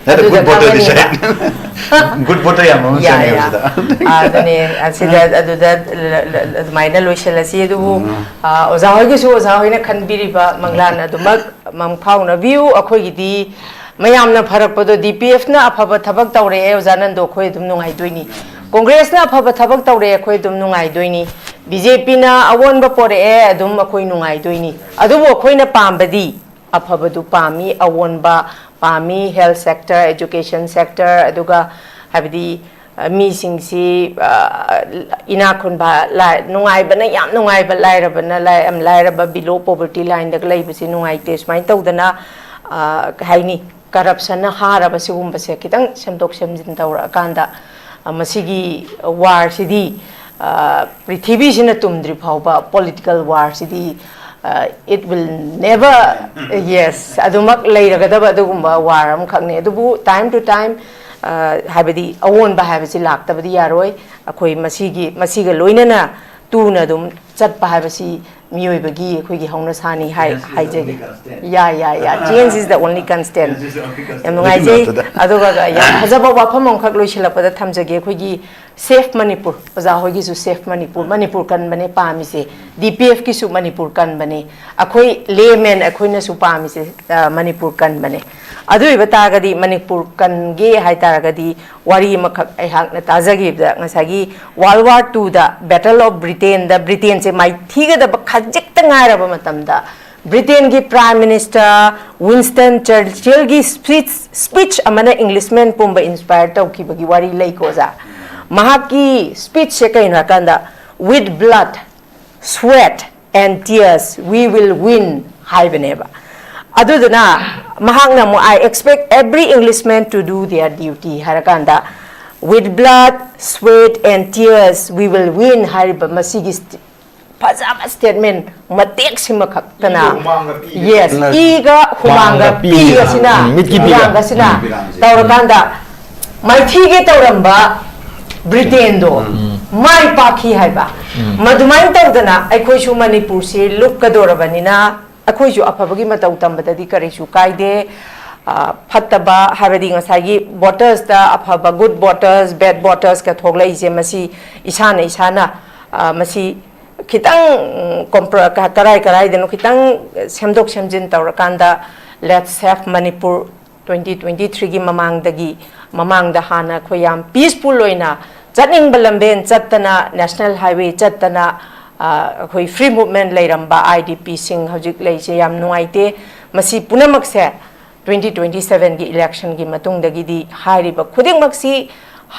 Let a good voter decide. Good voter yam mo sa niyo sida. Adani asida aduda admaina loiselasi adubu ozahoy gisu ozahoy na khanbiriba manglan adumak mangphawna view akhoi gidi mayamna pharakpado DPF na afaba thabak tawre ojanando khoi dum nungai doini Congress na afaba thabak tawre khoi dum nungai doini BJP na awonba pore adum akhoi nungai doini adubu akhoi na pambadi afaba du pami awonba pami health sector education sector aduga habidi mi singsi inakhunba nungai bana yam nungai ba lairabana lairaba below poverty line dak laibasi nungai te smai tawdana haini corruption na haraba sigumba se kitang semdok semjin tawra kanda masigi war sidi prithibi sina tumdri phawba political war sidi it will never yes adumak leiragadaba adugumba war am khakne adubu time to time habadi awon ba habasi laktabadi yaroi akhoi masiga loinana tuna dum chat pa habasi mioi bagi khoi gi hongna sani hai jegi ya change is the only constant em ngai je aduga ga ya hajaba wa phamong khak loi shila pada thamjage khoi gi safe manipur oja hoi gi su safe manipur kan bane pa mi se dpf ki su manipur kan bane akhoi layman akhoi na su pa mi se manipur kan bane adu ibata ga di manipur kan ge hai tar ga di wari makhak ai hak na tajagi da ngasagi world war 2 da battle of britain se mai thiga da khajik ta ngai raba matam da britain gi prime minister winston churchill gi speech amana englishman pumba inspired tau ki bagi wari lai ko za mahaki speech se kai na kanda with blood sweat and tears we will win haibeneba aduduna mahakna mo I expect every englishman to do their duty harakanda with blood sweat and tears we will win hariba masigi fazama statement matek sima khaktana yes iga humanga piga sina humanga sina tawrakanda mai thige tawramba britain do mai pakhi haiba madumain tawdana aikhoi su manipur se lukkadorabanina akhoi ju afabagi matau tambadadi karisu kaide fataba habadi ngasagi voters da afaba good voters bad voters ka thoglai je masi isana masi kitang kompra karai denu kitang semdok semjin tawrakanda let's have manipur 2023 gi mamang da hana khoyam peaceful loina chatning balamben chattana national highway chattana khoi free movement leiramba idp sing hojik leise yam nuaite masi punamak se 2027 gi election gi matung dagi di hairiba khuding maksi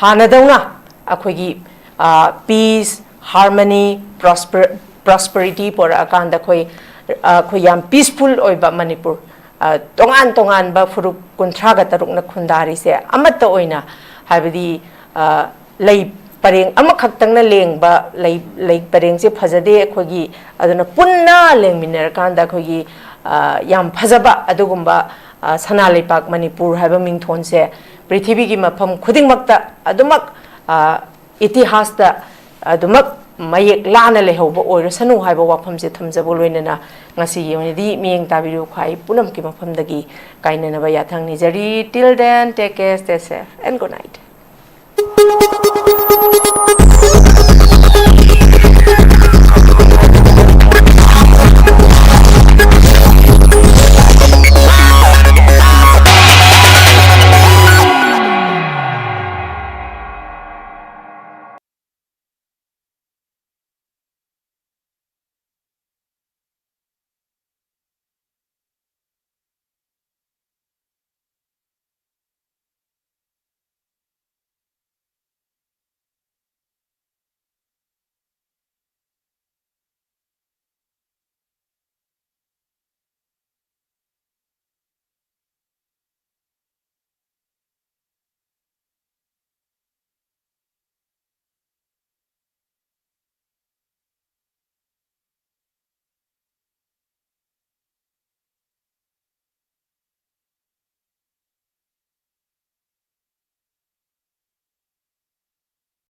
hana dauna akhoi gi peace harmony prosperity por akanda khoi yam peaceful oiba manipur tongan ba furuk kunthra ga taruk na khundari se amata oina habidi lei pareng amakhaktang na lengba lei pareng se phajade khogi aduna punna lengminar kanda khogi yam phajaba adugumba sana leipak manipur haiba mingthon se prithvi gi mafam khuding makta adumak itihas da adumak mayek lana lehoba oira sanu haiba wafam se thamjabo loinana ngasi yoni miyeng tabiru khai punam ki mafam dagi kainana ba yathang ni jari till then take care stay safe and good night.